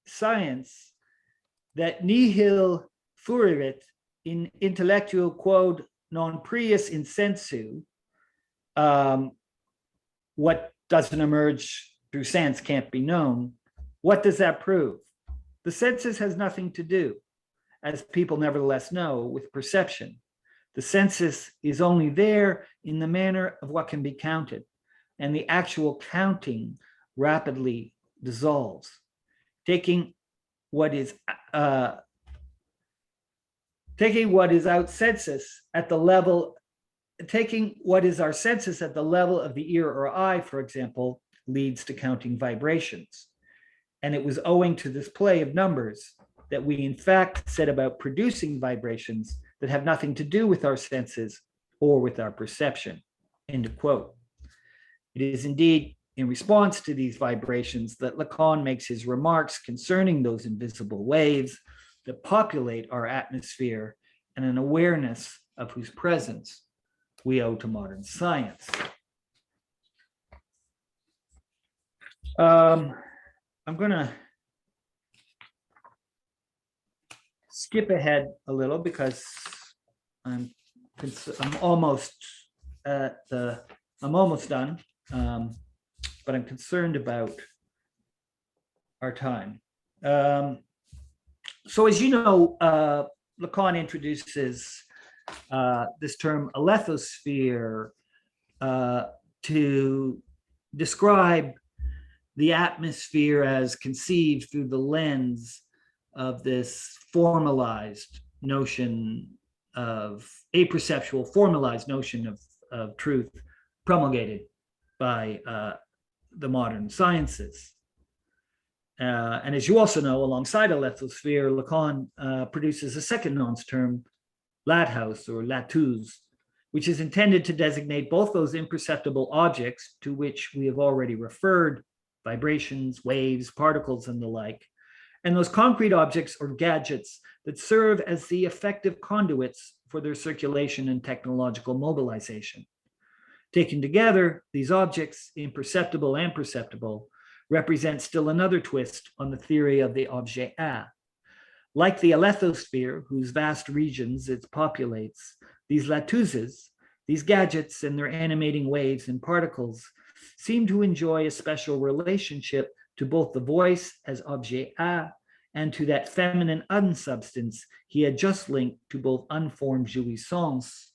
science that nihil fuerit in intellectual quod non prius in sensu. What doesn't emerge through sense can't be known. What does that prove? The senses has nothing to do, as people nevertheless know, with perception. The senses is only there in the manner of what can be counted, and the actual counting rapidly dissolves. Taking what is out sensus at the level, taking what is our sensus at the level of the ear or eye, for example, leads to counting vibrations. And it was owing to this play of numbers that we in fact set about producing vibrations that have nothing to do with our senses or with our perception. End of quote. It is indeed in response to these vibrations that Lacan makes his remarks concerning those invisible waves that populate our atmosphere and an awareness of whose presence we owe to modern science. I'm going to skip ahead a little because I'm almost done, but I'm concerned about our time. So as you know, Lacan introduces this term Alethosphere to describe the atmosphere as conceived through the lens of this formalized notion of aperceptual, formalized notion of truth promulgated by the modern sciences. And as you also know, alongside Alethosphere, Lacan produces a second nonce term, Lathouse or Lathouse, which is intended to designate both those imperceptible objects to which we have already referred, vibrations, waves, particles, and the like, and those concrete objects or gadgets that serve as the effective conduits for their circulation and technological mobilization. Taken together, these objects, imperceptible and perceptible, represent still another twist on the theory of the objet A. Like the Alethosphere, whose vast regions it populates, these Lathouses, these gadgets and their animating waves and particles, seem to enjoy a special relationship to both the voice as objet A and to that feminine unsubstance he had just linked to both unformed jouissance,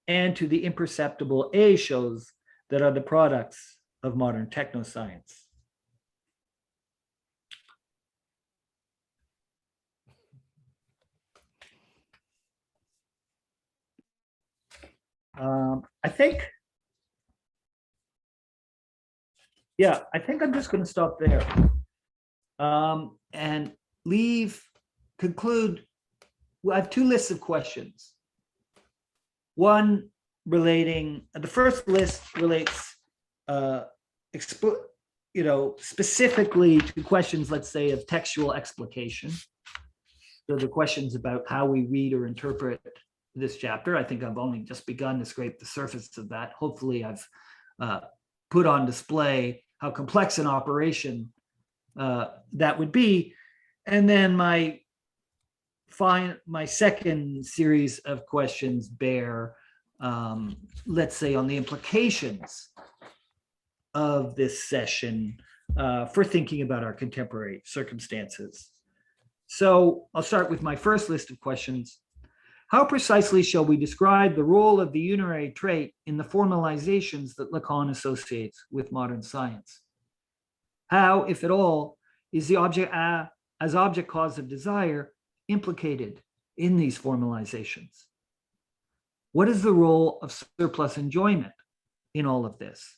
and to the imperceptible A shows that are the products of modern technoscience. I think I'm just going to stop there and conclude. I have two lists of questions. One relating, the first list relates, specifically to questions, let's say, of textual explication. So the questions about how we read or interpret this chapter. I think I've only just begun to scrape the surface of that. Hopefully I've put on display how complex an operation that would be. And then my second series of questions bear, let's say, on the implications of this session for thinking about our contemporary circumstances. So I'll start with my first list of questions. How precisely shall we describe the role of the unary trait in the formalizations that Lacan associates with modern science? How, if at all, is the object A as object cause of desire implicated in these formalizations? What is the role of surplus enjoyment in all of this?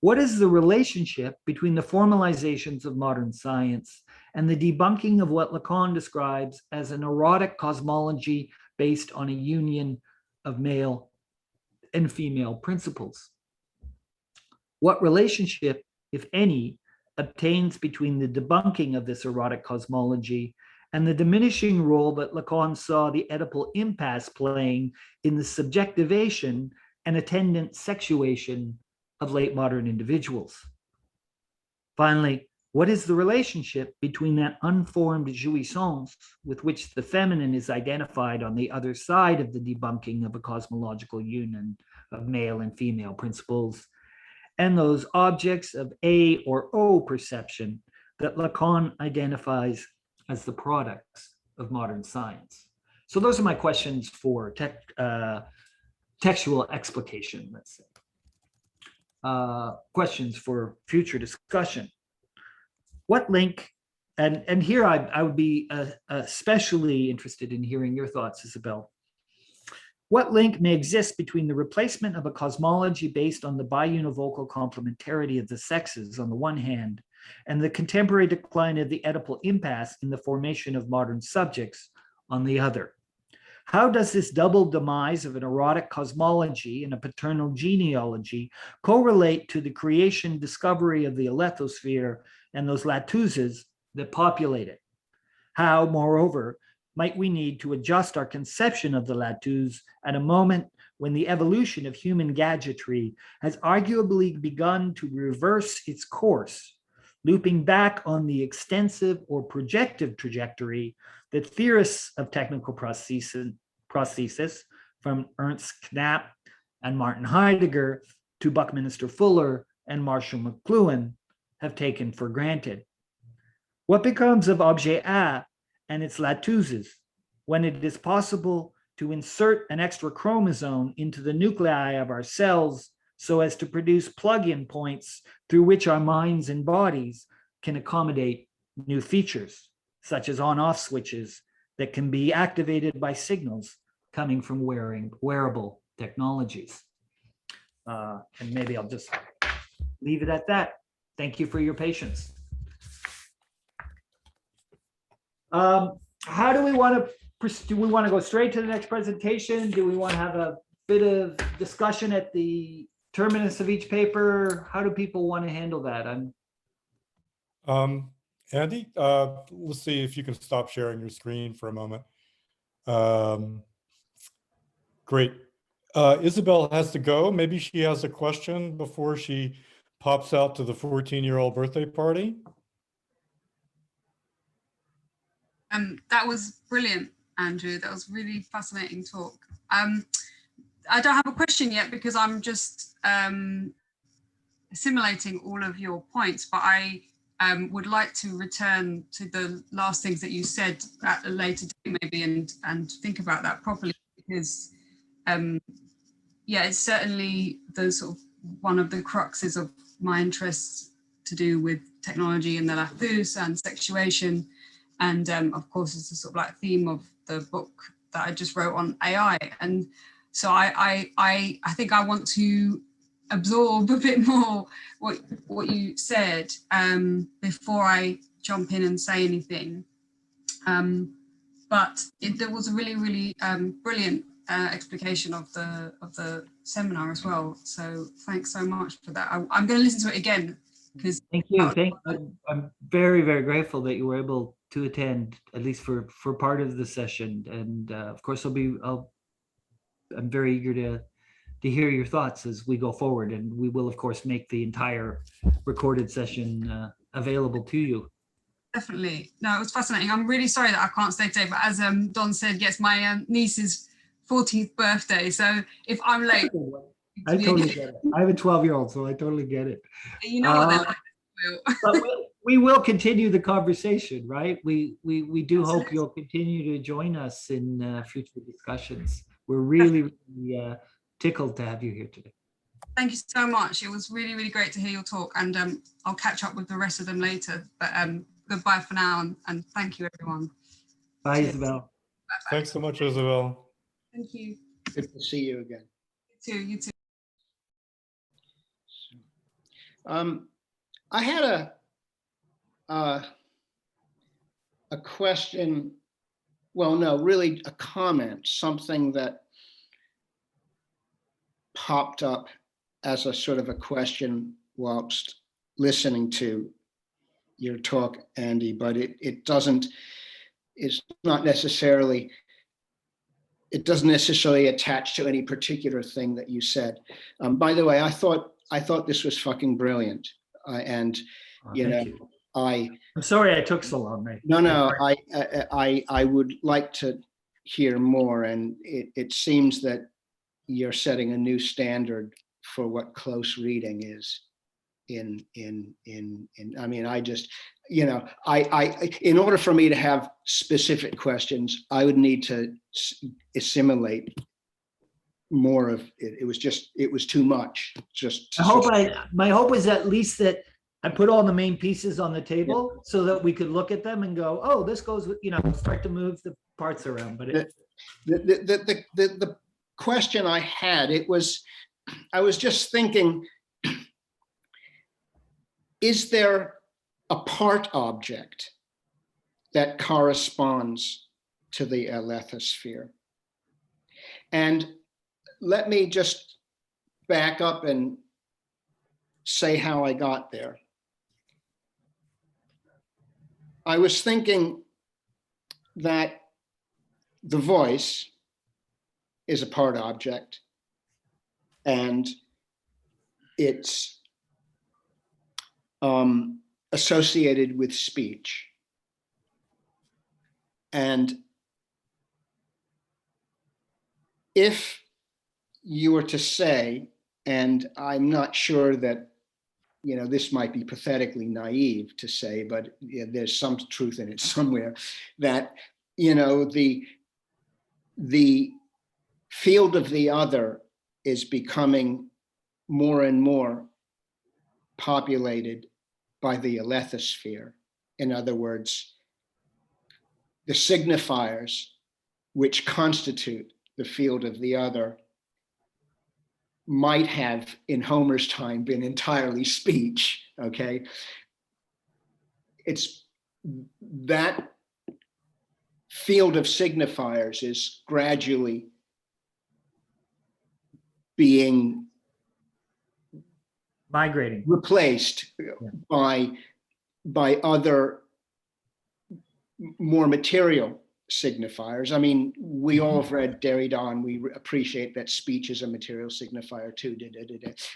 What is the relationship between the formalizations of modern science and the debunking of what Lacan describes as an erotic cosmology based on a union of male and female principles? What relationship, if any, obtains between the debunking of this erotic cosmology and the diminishing role that Lacan saw the Oedipal impasse playing in the subjectivation and attendant sexuation of late modern individuals? Finally, what is the relationship between that unformed jouissance with which the feminine is identified on the other side of the debunking of a cosmological union of male and female principles and those objects of A or O perception that Lacan identifies as the products of modern science? So those are my questions for textual explication, let's say. Questions for future discussion. What link, and here I would be especially interested in hearing your thoughts, Isabel. What link may exist between the replacement of a cosmology based on the biunivocal complementarity of the sexes on the one hand, and the contemporary decline of the Oedipal impasse in the formation of modern subjects on the other? How does this double demise of an erotic cosmology and a paternal genealogy correlate to the creation discovery of the Alethosphere and those Lathouses that populate it? How, moreover, might we need to adjust our conception of the Lathouse at a moment when the evolution of human gadgetry has arguably begun to reverse its course, looping back on the extensive or projective trajectory that theorists of technical prosthesis, from Ernst Knapp and Martin Heidegger to Buckminster Fuller and Marshall McLuhan, have taken for granted? What becomes of objet A and its Lathouses when it is possible to insert an extra chromosome into the nuclei of our cells so as to produce plug-in points through which our minds and bodies can accommodate new features, such as on-off switches that can be activated by signals coming from wearable technologies? And maybe I'll just leave it at that. Thank you for your patience. How do we want to proceed? Do we want to go straight to the next presentation? Do we want to have a bit of discussion at the terminus of each paper? How do people want to handle that? Andy, let's see if you can stop sharing your screen for a moment. Great. Isabel has to go. Maybe she has a question before she pops out to the 14-year-old birthday party. That was brilliant, Andrew. That was really fascinating talk. I don't have a question yet because I'm just assimilating all of your points, but I would like to return to the last things that you said at a later date maybe and think about that properly, because yeah, it's certainly the sort of one of the cruxes of my interests to do with technology and the Lathouse and sexuation. And of course, it's the sort of like theme of the book that I just wrote on AI. And so I think I want to absorb a bit more what you said before I jump in and say anything. But there was a really, really brilliant explication of the seminar as well. So thanks so much for that. I'm going to listen to it again because Thank you. I'm very, very grateful that you were able to attend, at least for part of the session. And of course, I'm very eager to hear your thoughts as we go forward. And we will, of course, make the entire recorded session available to you. Definitely. No, it was fascinating. I'm really sorry that I can't stay today, but as Don said, yes, my niece's 14th birthday. So if I'm late, I totally get it. I have a 12-year-old, so I totally get it. You know what they're like. But we will continue the conversation, right? We do hope you'll continue to join us in future discussions. We're really, really tickled to have you here today. Thank you so much. It was really, really great to hear your talk, and I'll catch up with the rest of them later. But goodbye for now, and thank you, everyone. Bye, Cheers. Isabel. Bye-bye. Thanks so much, Isabel. Thank you. Good to see you again. You too. You too. I had a question, well, no, really a comment, something that popped up as a sort of a question whilst listening to your talk, Andy, but it doesn't necessarily attach to any particular thing that you said. By the way, I thought this was fucking brilliant. You know, I'm sorry I took so long, mate. No, I would like to hear more, and it seems that you're setting a new standard for what close reading is. I mean, I just, you know, in order for me to have specific questions, I would need to assimilate more of it. It was too much. My hope is at least that I put all the main pieces on the table so that we could look at them and go, oh, this goes with, you know, start to move the parts around. But the question I had, I was just thinking, is there a part object that corresponds to the Alethosphere? And let me just back up and say how I got there. I was thinking that the voice is a part object, and it's associated with speech. And if you were to say, and I'm not sure that, you know, this might be pathetically naive to say, but there's some truth in it somewhere, that, you know, the field of the other is becoming more and more populated by the Alethosphere. In other words, the signifiers which constitute the field of the other might have in Homer's time been entirely speech, okay? It's that field of signifiers is gradually being migrating, replaced by other more material signifiers. I mean, we all have read Derrida, and we appreciate that speech is a material signifier too.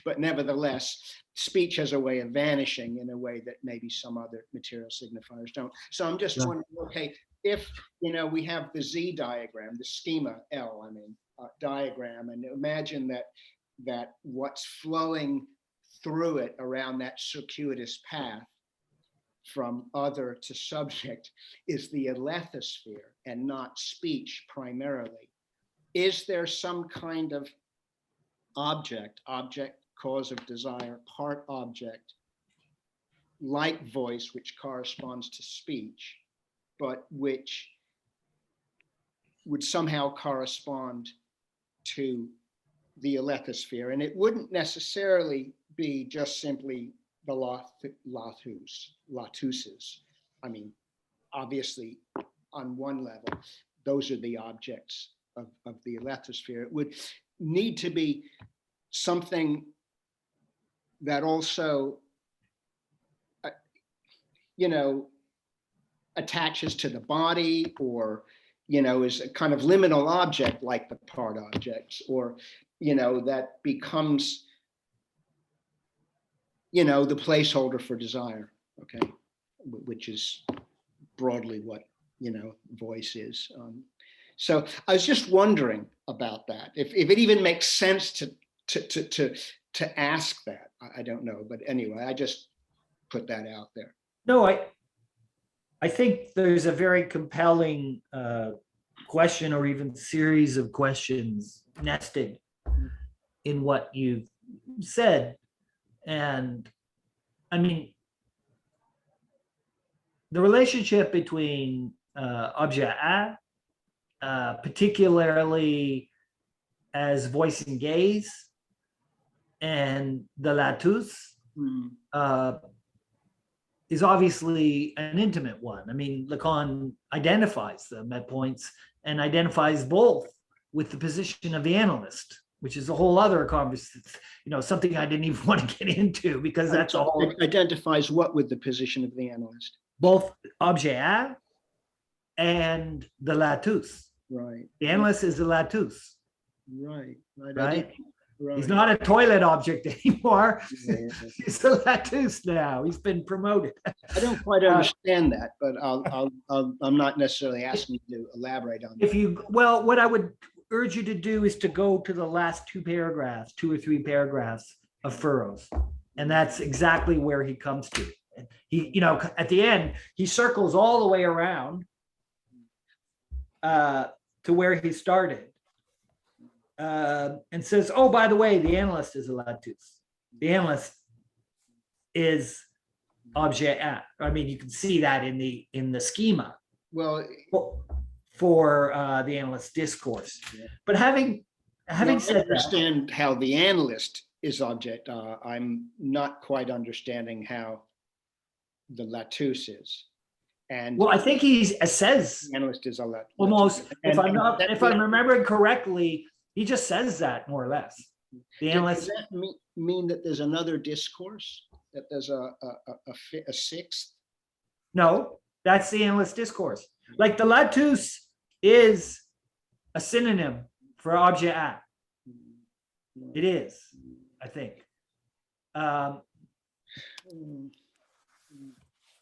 But nevertheless, speech has a way of vanishing in a way that maybe some other material signifiers don't. So I'm just wondering, okay, if we have the Z diagram, the schema L, diagram, and imagine that what's flowing through it around that circuitous path from other to subject is the alethosphere and not speech primarily. Is there some kind of object, cause of desire, part object, like voice, which corresponds to speech, but which would somehow correspond to the alethosphere? And it wouldn't necessarily be just simply the Lathouses. I mean, obviously, on one level, those are the objects of the alethosphere. It would need to be something that also, attaches to the body, or, is a kind of liminal object like the part objects, or, that becomes the placeholder for desire, okay, which is broadly what, voice is. So I was just wondering about that, if it even makes sense to ask that. I don't know, but anyway, I just put that out there. No, I think there's a very compelling question, or even series of questions nested in what you've said. And I mean, the relationship between objet A, particularly as voice and gaze, and the Lathouse is obviously an intimate one. I mean, Lacan identifies them at points and identifies both with the position of the analyst, which is a whole other conversation, something I didn't even want to get into, because that's a whole. It identifies what with the position of the analyst? Both objet and the Lathouse. Right. The analyst is the Lathouse. Right. Right. He's not a toilet object anymore. Yeah. He's a Lathouse now. He's been promoted. I don't quite understand that, but I'm not necessarily asking you to elaborate on that. What I would urge you to do is to go to the last two or three paragraphs of Furrows, and that's exactly where he comes to. He, at the end, he circles all the way around to where he started. And says, oh, by the way, the analyst is a Lathouse. The analyst is objet A. I mean, you can see that in the schema. Well, for the analyst's discourse. Yeah. But having said that, I understand how the analyst is object. I'm not quite understanding how the Lathouse is. And well, I think he says the analyst is a Lathouse. Almost. If I'm remembering correctly, he just says that more or less. The analyst. Does that mean that there's another discourse? That there's a sixth? No, that's the analyst discourse. Like the Lathouse is a synonym for objet A. It is, I think.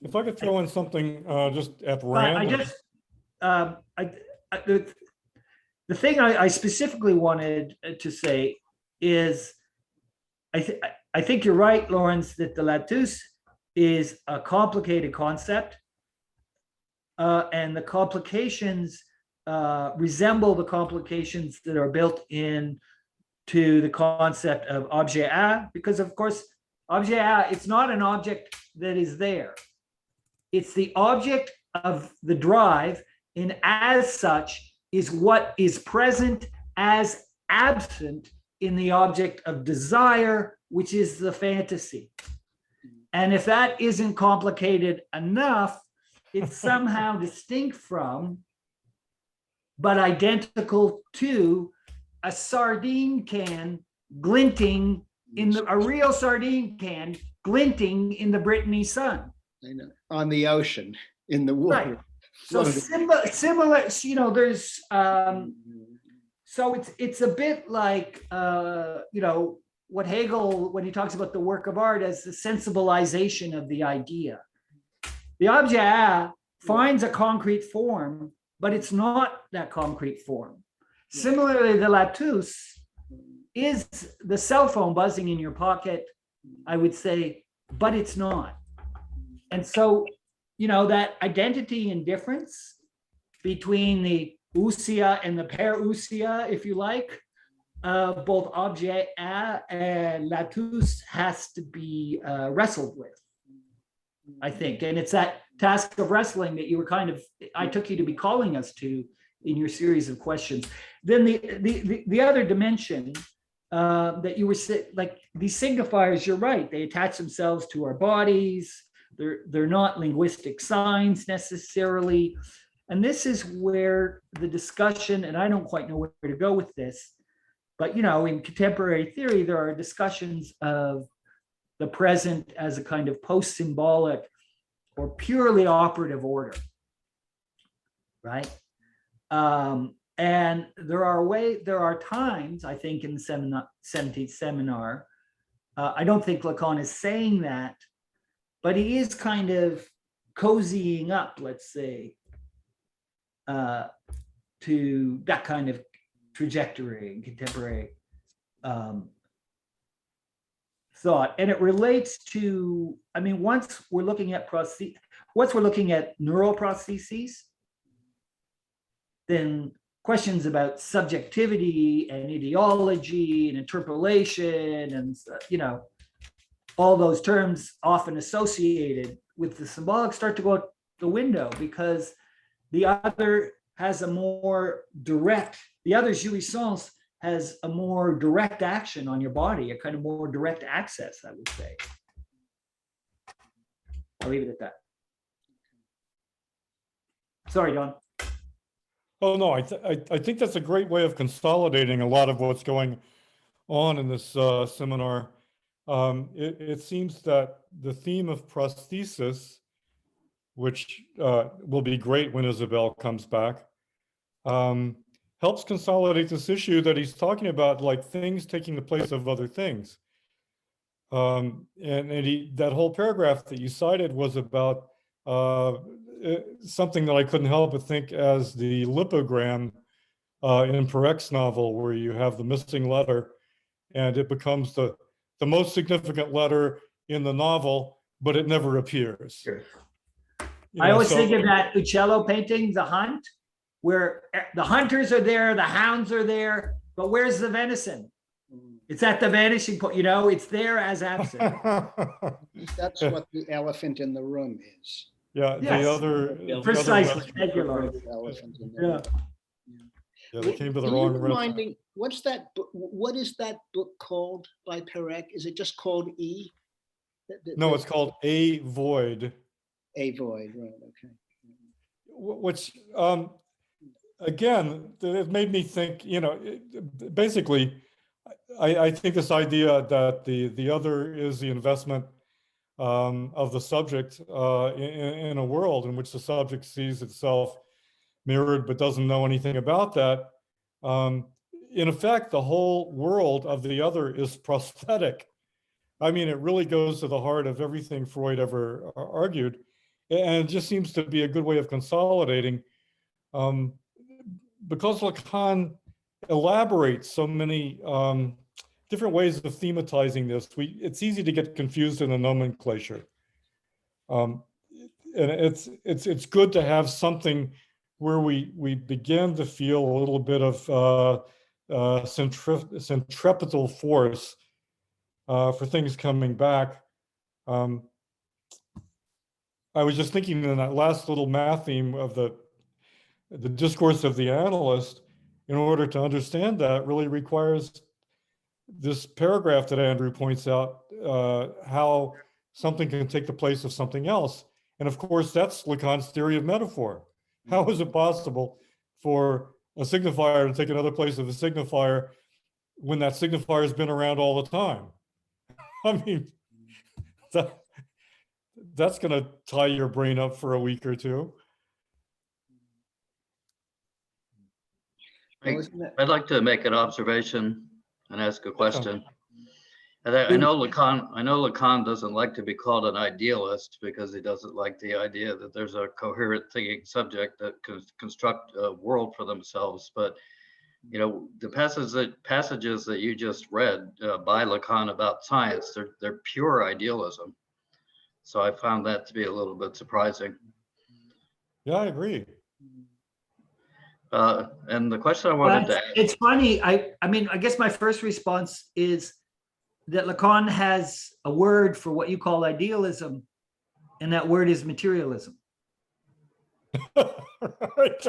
If I could throw in something just at random. The thing I specifically wanted to say is, I think you're right, Lawrence, that the Lathouse is a complicated concept, and the complications resemble the complications that are built in to the concept of objet A, because of course, objet A, it's not an object that is there. It's the object of the drive, and as such, is what is present as absent in the object of desire, which is the fantasy. And if that isn't complicated enough, it's somehow distinct from, but identical to, a sardine can glinting a real sardine can glinting in the Brittany sun. I know. On the ocean, in the water. Right. So similar, you know, there's, so it's a bit like, you know, what Hegel, when he talks about the work of art as the sensibilization of the idea. The objet finds a concrete form, but it's not that concrete form. Similarly, the Lathouse is the cell phone buzzing in your pocket, I would say, but it's not. And so, you know, that identity and difference between the ousia and the parousia, if you like, both objet and Lathouse has to be wrestled with, I think. And it's that task of wrestling that you were kind of, I took you to be calling us to in your series of questions. Then the other dimension that you were like, these signifiers, you're right, they attach themselves to our bodies. They're not linguistic signs necessarily. And this is where the discussion, and I don't quite know where to go with this, but, you know, in contemporary theory, there are discussions of the present as a kind of post-symbolic or purely operative order, right? And there are times, I think, in the 17th seminar, I don't think Lacan is saying that, but he is kind of cozying up, let's say, to that kind of trajectory in contemporary thought. And it relates to, I mean, once we're looking at neural prostheses, then questions about subjectivity and ideology and interpolation and, you know, all those terms often associated with the symbolic start to go out the window, because the other has a more direct, the other jouissance has a more direct action on your body, a kind of more direct access, I would say. I'll leave it at that. Sorry, Don. Oh, no, I think that's a great way of consolidating a lot of what's going on in this seminar. It seems that the theme of prosthesis, which will be great when Isabel comes back, helps consolidate this issue that he's talking about, like things taking the place of other things. And that whole paragraph that you cited was about something that I couldn't help but think as the lipogram in Parek's novel, where you have the missing letter and it becomes the most significant letter in the novel, but it never appears. Sure. You I know, always so- think of that Uccello painting, The Hunt, where the hunters are there, the hounds are there, but where's the venison? It's at the vanishing point, you know, it's there as absent. That's what the elephant in the room is. Yeah, Yes. the other Precisely. restaurant- Thank you, Lord. The elephant in the Yeah. room. Yeah, they came to the Can you wrong remind restaurant. me, what's that book? What is that book called by Perec? Is it just called E? No, it's called A Void, A Void, right, okay. which, again, it made me think, you know, basically, I think this idea that the other is the investment of the subject in a world in which the subject sees itself mirrored but doesn't know anything about that. In effect, the whole world of the other is prosthetic. I mean, it really goes to the heart of everything Freud ever argued. And it just seems to be a good way of consolidating, because Lacan elaborates so many different ways of thematizing this. It's easy to get confused in the nomenclature. And it's good to have something where we begin to feel a little bit of centripetal force for things coming back. I was just thinking in that last little math theme of the discourse of the analyst, in order to understand that, really requires this paragraph that Andrew points out, how something can take the place of something else. And of course, that's Lacan's theory of metaphor. How is it possible for a signifier to take another place of a signifier when that signifier has been around all the time? I mean, that's going to tie your brain up for a week or two. Well, isn't that- I'd like to make an observation and ask a question. I know Lacan doesn't like to be called an idealist because he doesn't like the idea that there's a coherent thinking subject that can construct a world for themselves. But the passages that you just read by Lacan about science, they're pure idealism. So I found that to be a little bit surprising. Yeah, I agree. And the question I wanted to ask. It's funny. I mean, I guess my first response is that Lacan has a word for what you call idealism, and that word is materialism. Right.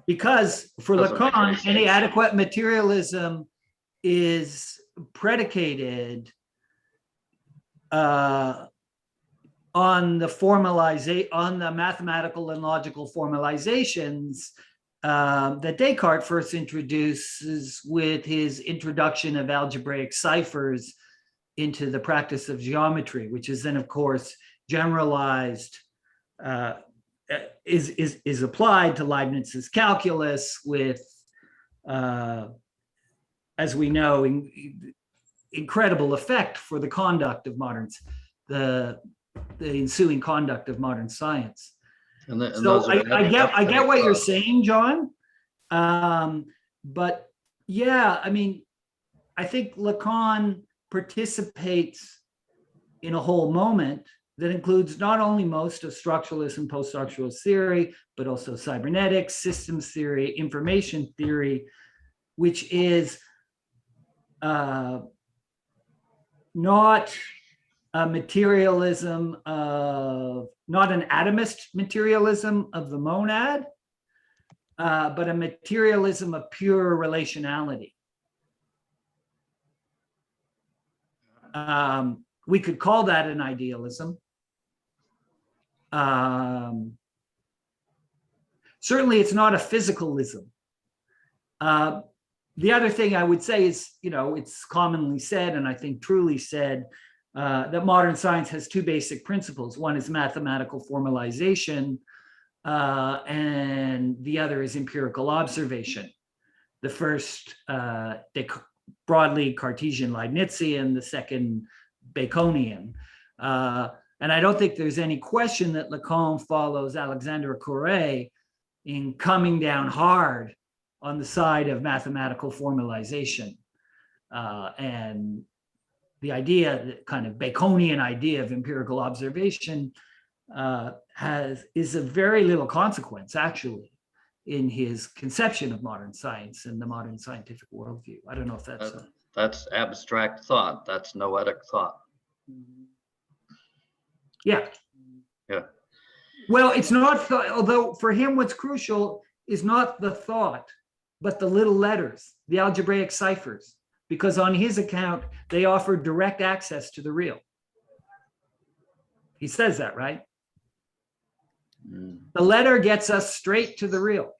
Because for Doesn't make any Lacan, any sense. adequate materialism is predicated on the mathematical and logical formalizations that Descartes first introduces with his introduction of algebraic ciphers into the practice of geometry, which is then, of course, generalized, is applied to Leibniz's calculus with, as we know, incredible effect for the conduct of the ensuing conduct of modern science. So I get what you're saying, John. But yeah, I mean, I think Lacan participates in a whole moment that includes not only most of structuralist and post-structuralist theory, but also cybernetics, systems theory, information theory, which is not a materialism of, not an atomist materialism of the monad, but a materialism of pure relationality. We could call that an idealism. Certainly it's not a physicalism. The other thing I would say is, it's commonly said, and I think truly said, that modern science has two basic principles. One is mathematical formalization, and the other is empirical observation. The first, broadly Cartesian Leibnizian, the second Baconian. And I don't think there's any question that Lacan follows Alexandre Corret in coming down hard on the side of mathematical formalization. And the idea, the kind of Baconian idea of empirical observation is of very little consequence, actually, in his conception of modern science and the modern scientific worldview. I don't know if that's abstract thought. That's noetic thought. Yeah. Yeah. Well, it's not, although for him, what's crucial is not the thought, but the little letters, the algebraic ciphers, because on his account, they offer direct access to the real. He says that, right? The letter gets us straight to the real.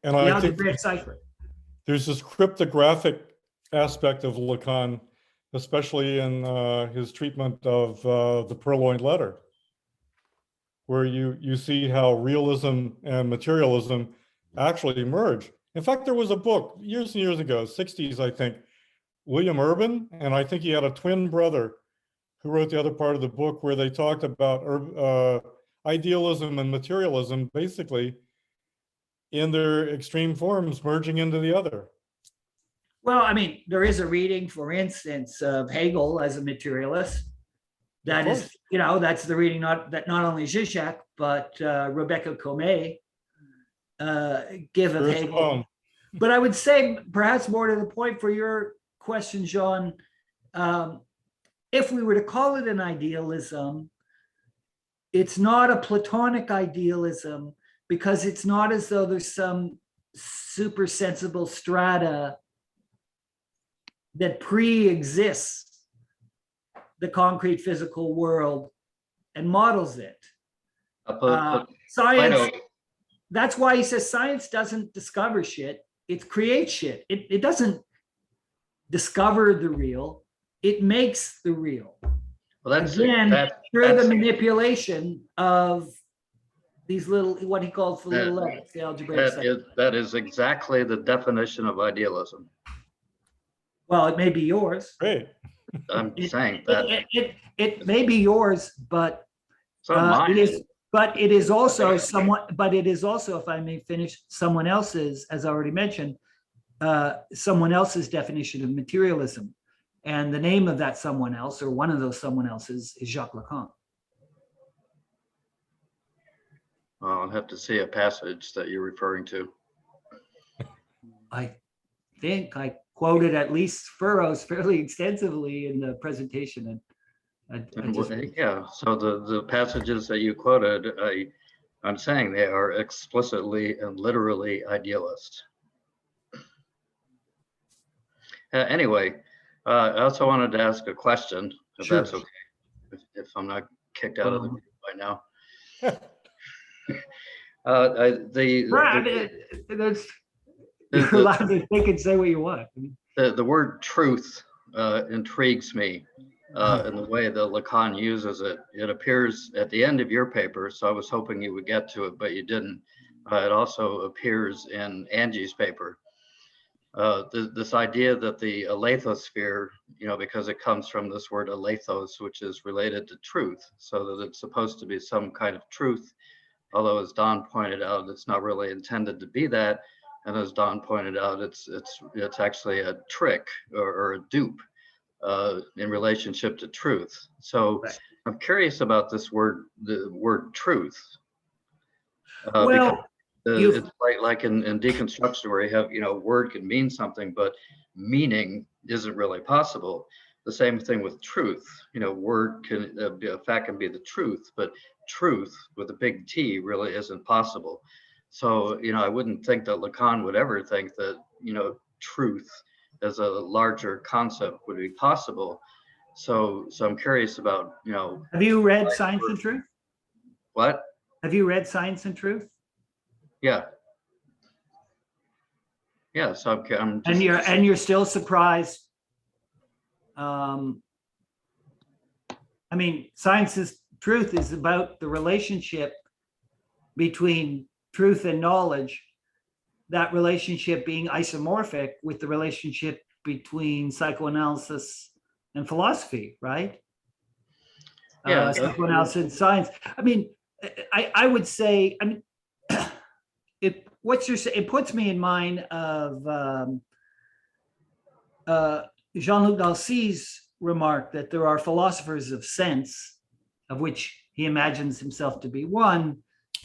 And The I think algebraic cipher. there's this cryptographic aspect of Lacan, especially in his treatment of the purloined letter, where you see how realism and materialism actually merge. In fact, there was a book years and years ago, 60s, I think, William Urban, and I think he had a twin brother who wrote the other part of the book, where they talked about idealism and materialism basically in their extreme forms merging into the other. Well, I mean, there is a reading, for instance, of Hegel as a materialist. That is, that's the reading not only Zizek, but Rebecca Comey give of Hegel. But I would say, perhaps more to the point for your question, John, if we were to call it an idealism, it's not a Platonic idealism, because it's not as though there's some super sensible strata that pre-exists the concrete physical world and models it. Science, that's why he says science doesn't discover shit, it creates shit. It doesn't discover the real, it makes the real. Well, that's Again, through the manipulation of these little, what he calls the little letters, the algebraic set. That is exactly the definition of idealism. Well, it may be yours. Great. I'm saying that. It may be yours, but It's not it mine. is. But it is also somewhat. But it is also, if I may finish, someone else's, as I already mentioned, someone else's definition of materialism, and the name of that someone else, or one of those someone else's, is Jacques Lacan. Well, I'll have to see a passage that you're referring to. I think I quoted at least Furrows fairly extensively in the presentation, and Yeah, so the passages that you quoted, I'm saying they are explicitly and literally idealist. Anyway, I also wanted to ask a question, if Sure. that's okay, if I'm not kicked out of the group by now. You're allowed to think and say what you want. The word truth intrigues me in the way that Lacan uses it. It appears at the end of your paper, so I was hoping you would get to it, but you didn't. It also appears in Angie's paper. This idea that the Alethosphere, because it comes from this word alethos, which is related to truth, so that it's supposed to be some kind of truth, although as Don pointed out, it's not really intended to be that. And as Don pointed out, it's actually a trick or a dupe in relationship to truth. So Right. I'm curious about this word, the word truth. Well, It's like in deconstruction where you have, word can mean something, but meaning isn't really possible. The same thing with truth. Word can, a fact can be the truth, but truth with a big T really isn't possible. So, I wouldn't think that Lacan would ever think that, truth as a larger concept would be possible. So I'm curious about, have you read Science and Truth? What? Have you read Science and Truth? Yeah. Yeah, so I'm And just, you're still surprised. Science is Truth is about the relationship between truth and knowledge, that relationship being isomorphic with the relationship between psychoanalysis and philosophy, right? Yeah, Psychoanalysis and science. I would say, it puts me in mind of Jean-Luc Nancy's remark that there are philosophers of sense, of which he imagines himself to be one,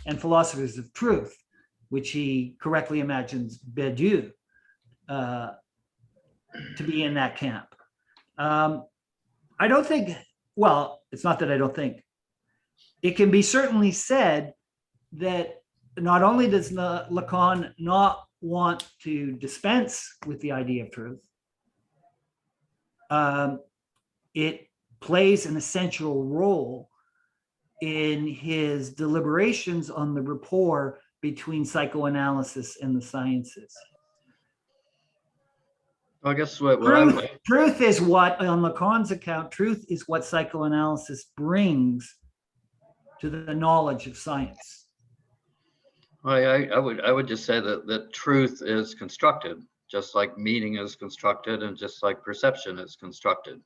and philosophers of truth, which he correctly imagines Badiou to be in that camp. I don't think, well, it's not that I don't think, it can be certainly said that not only does Lacan not want to dispense with the idea of truth, it plays an essential role in his deliberations on the rapport between psychoanalysis and the sciences. I guess what Truth is what, on Lacan's account, truth is what psychoanalysis brings to the knowledge of science. I would just say that truth is constructed, just like meaning is constructed and just like perception is constructed.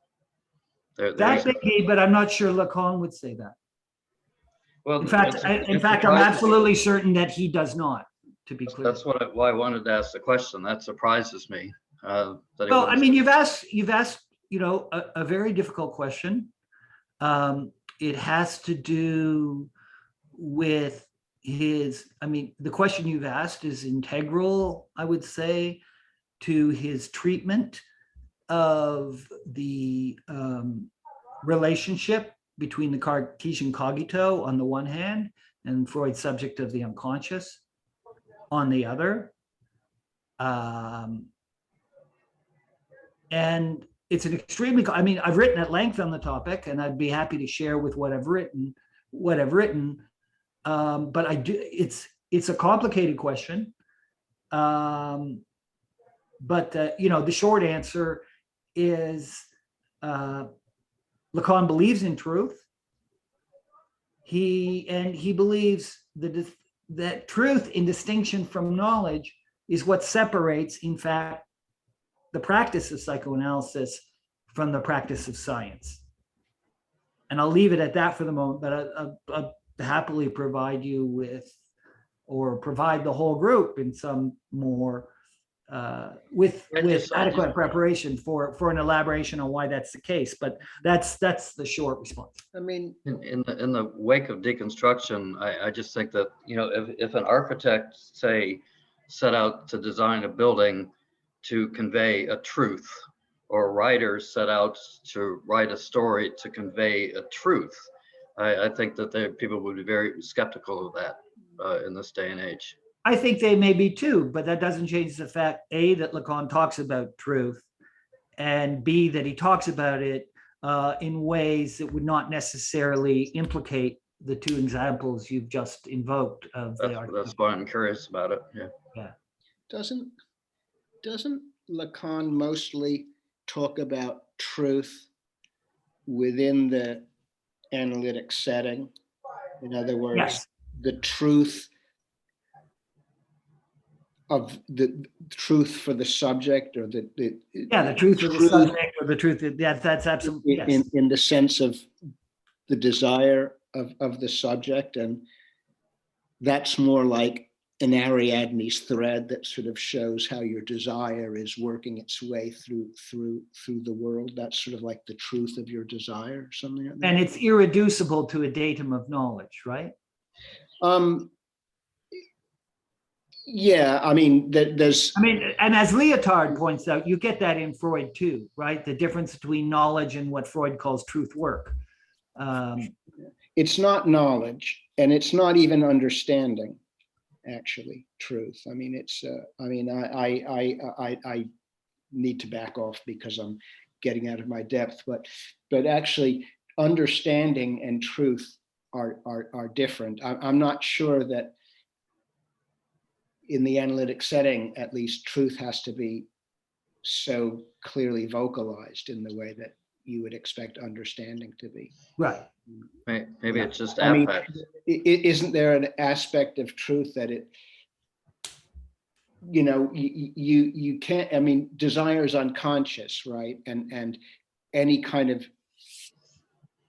That may be, but I'm not sure Lacan would say that. Well, In fact, I'm absolutely certain that he does not, to be clear. That's why I wanted to ask the question. That surprises me. Well, you've asked, a very difficult question. It has to do with the question you've asked is integral, I would say, to his treatment of the relationship between the Cartesian cogito on the one hand and Freud's subject of the unconscious on the other. And it's an extremely, I've written at length on the topic, and I'd be happy to share with what I've written. But it's a complicated question. But the short answer is Lacan believes in truth. He believes that truth in distinction from knowledge is what separates, in fact, the practice of psychoanalysis from the practice of science. And I'll leave it at that for the moment, but I'll happily provide you with, or provide the whole group in some more, with adequate preparation for an elaboration on why that's the case. But that's the short response. I mean, In the wake of deconstruction, I just think that, you know, if an architect, say, set out to design a building to convey a truth, or writers set out to write a story to convey a truth, I think that people would be very skeptical of that in this day and age. I think they may be too, but that doesn't change the fact, A, that Lacan talks about truth, and B, that he talks about it in ways that would not necessarily implicate the two examples you've just invoked of That's why I'm curious about it. Yeah. doesn't Lacan mostly talk about truth within the analytic setting? In other words, Yes. The truth of the truth for the subject, or the truth of the subject, or the truth that's absolutely, yes. in the sense of the desire of the subject, and that's more like an Ariadne's thread that sort of shows how your desire is working its way through the world. That's sort of like the truth of your desire, or something like that. And it's irreducible to a datum of knowledge, right? Yeah, I mean, there's. I mean, and as Lyotard points out, you get that in Freud too, right? The difference between knowledge and what Freud calls truth work. It's not knowledge, and it's not even understanding, actually, truth. I mean, it's. I mean, I need to back off because I'm getting out of my depth, but actually, understanding and truth are different. I'm not sure that in the analytic setting, at least, truth has to be so clearly vocalized in the way that you would expect understanding to be. Right. Maybe it's just I mean, affect. isn't there an aspect of truth that it, you know, you can't, I mean, desire is unconscious, right? And any kind of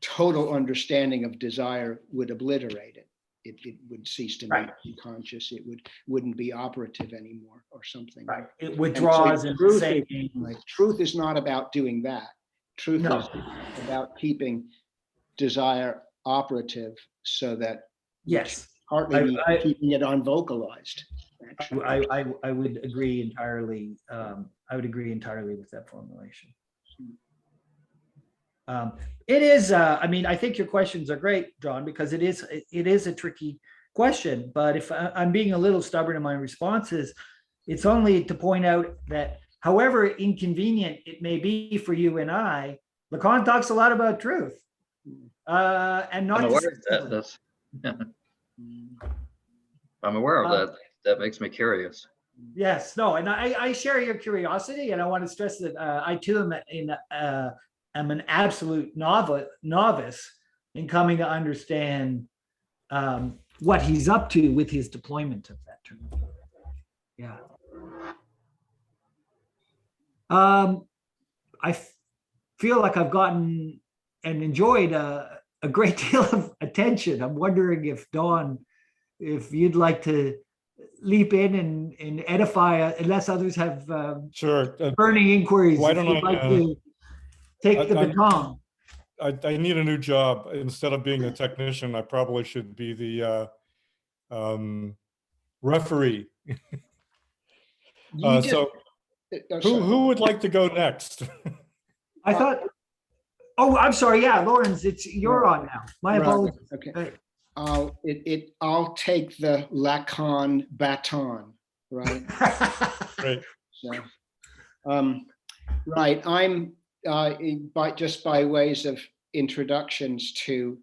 total understanding of desire would obliterate it. It would cease to be conscious. It wouldn't be operative anymore, or something. Right. It withdraws and truth is not about doing that. Truth is about keeping desire operative, so that partly keeping it unvocalized. I would agree entirely. I would agree entirely with that formulation. It is, I mean, I think your questions are great, John, because it is a tricky question, but if I'm being a little stubborn in my responses, it's only to point out that however inconvenient it may be for you and I, Lacan talks a lot about truth. And not I'm aware of that. I'm aware of that. That makes me curious. Yes, no, and I share your curiosity, and I want to stress that I too am an absolute novice in coming to understand what he's up to with his deployment of that term. Yeah. I feel like I've gotten and enjoyed a great deal of attention. I'm wondering if Dawn, if you'd like to leap in and edify, unless others have sure burning inquiries. Why don't I like to take the baton? I need a new job. Instead of being a technician, I probably should be the referee. So who would like to go next? I thought, oh, I'm sorry. Yeah, Lawrence, you're on now. My apologies. Okay. I'll take the Lacan baton, right? Right. So, right. I'm just by ways of introductions to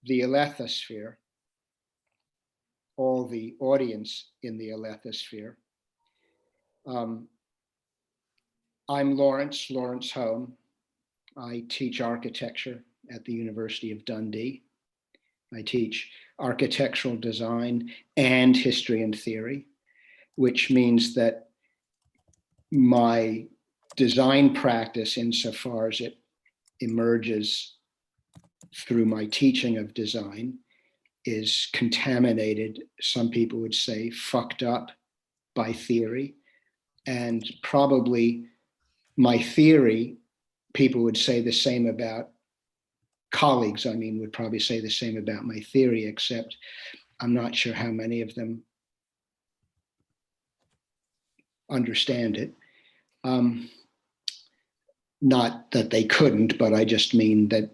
the Alethosphere, all the audience in the Alethosphere. I'm Lawrence Home. I teach architecture at the University of Dundee. I teach architectural design and history and theory, which means that my design practice, insofar as it emerges through my teaching of design, is contaminated, some people would say fucked up, by theory. And probably my theory, people would say the same about, colleagues, I mean, would probably say the same about my theory, except I'm not sure how many of them understand it. Not that they couldn't, but I just mean that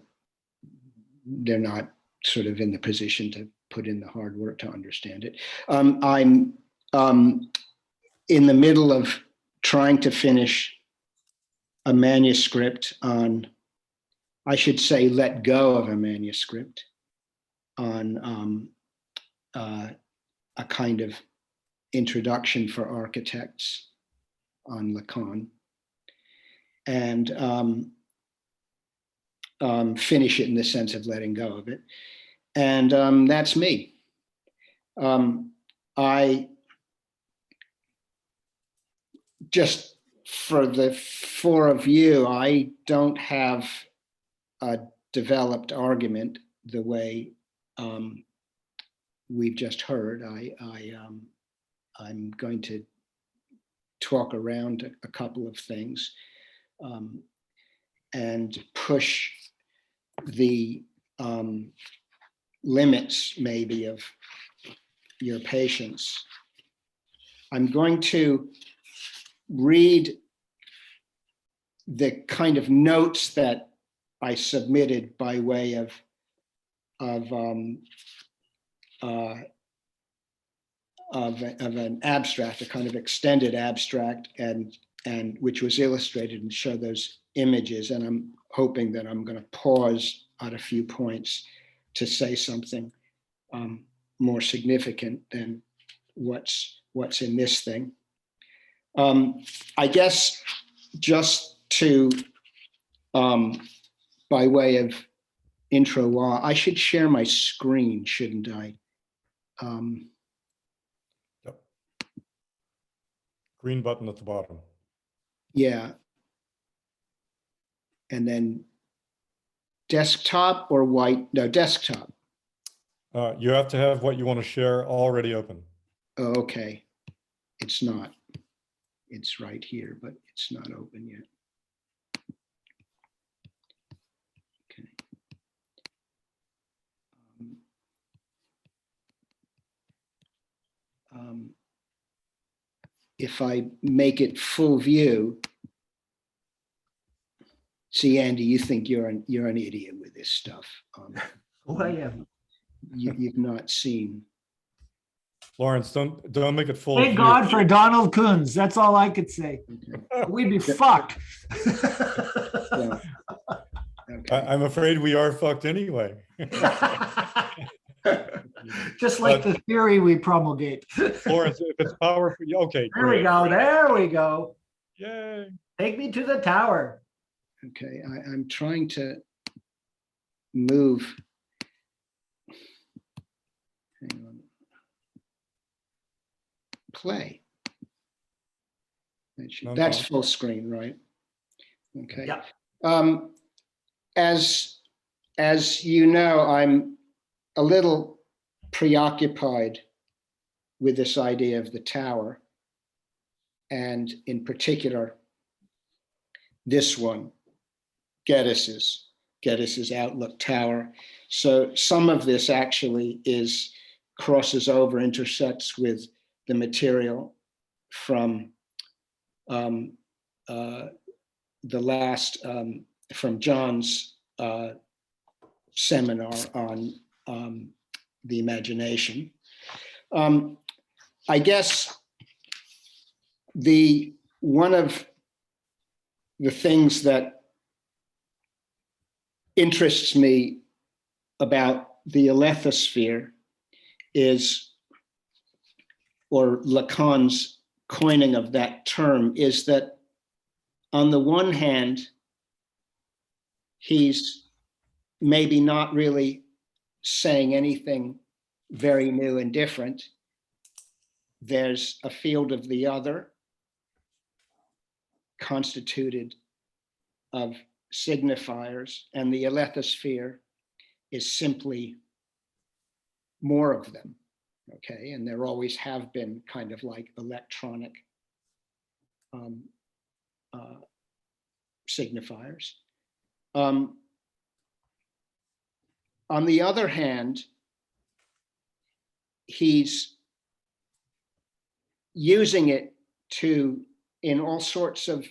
they're not sort of in the position to put in the hard work to understand it. I'm in the middle of trying to finish a manuscript on, I should say, let go of a manuscript on a kind of introduction for architects on Lacan, and finish it in the sense of letting go of it. And that's me. I just, for the four of you, I don't have a developed argument the way we've just heard. I'm going to talk around a couple of things and push the limits maybe of your patience. I'm going to read the kind of notes that I submitted by way of an abstract, a kind of extended abstract, and which was illustrated, and show those images. And I'm hoping that I'm going to pause at a few points to say something more significant than what's in this thing. I guess just to, by way of intro, I should share my screen, shouldn't I? Yep. Green button at the bottom. Yeah. And then desktop or white? No, desktop. You have to have what you want to share already open. Oh, okay. It's not. It's right here, but it's not open yet. Okay. If I make it full view, see, Andy, you think you're an idiot with this stuff. Oh, I am. You've not seen. Lawrence, don't make it full. Thank view. God for Donald Coons. That's all I could say. Okay. We'd be fucked. Yeah. Okay. I'm afraid we are fucked anyway. Just like the theory we promulgate. Lawrence, if it's powerful, okay. There we go. There we go. Yay. Take me to the tower. Okay, I'm trying to move. Hang on. Play. That's full screen, right? Okay. Yeah. As you know, I'm a little preoccupied with this idea of the tower, and in particular, this one, Geddes' Outlook Tower. So some of this actually crosses over, intersects with the material from the last, from John's seminar on the imagination. I guess one of the things that interests me about the Alethosphere is, or Lacan's coining of that term, is that on the one hand, he's maybe not really saying anything very new and different. There's a field of the other constituted of signifiers, and the Alethosphere is simply more of them, okay? And there always have been kind of like electronic signifiers. On the other hand, he's using it to, in all sorts of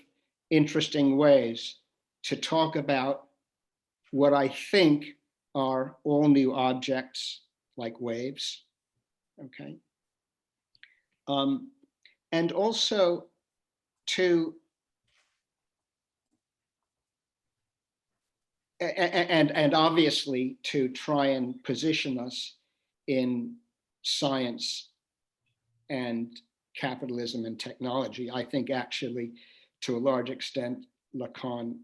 interesting ways, to talk about what I think are all new objects like waves, okay? And also to, and obviously to try and position us in science and capitalism and technology. I think actually, to a large extent, Lacan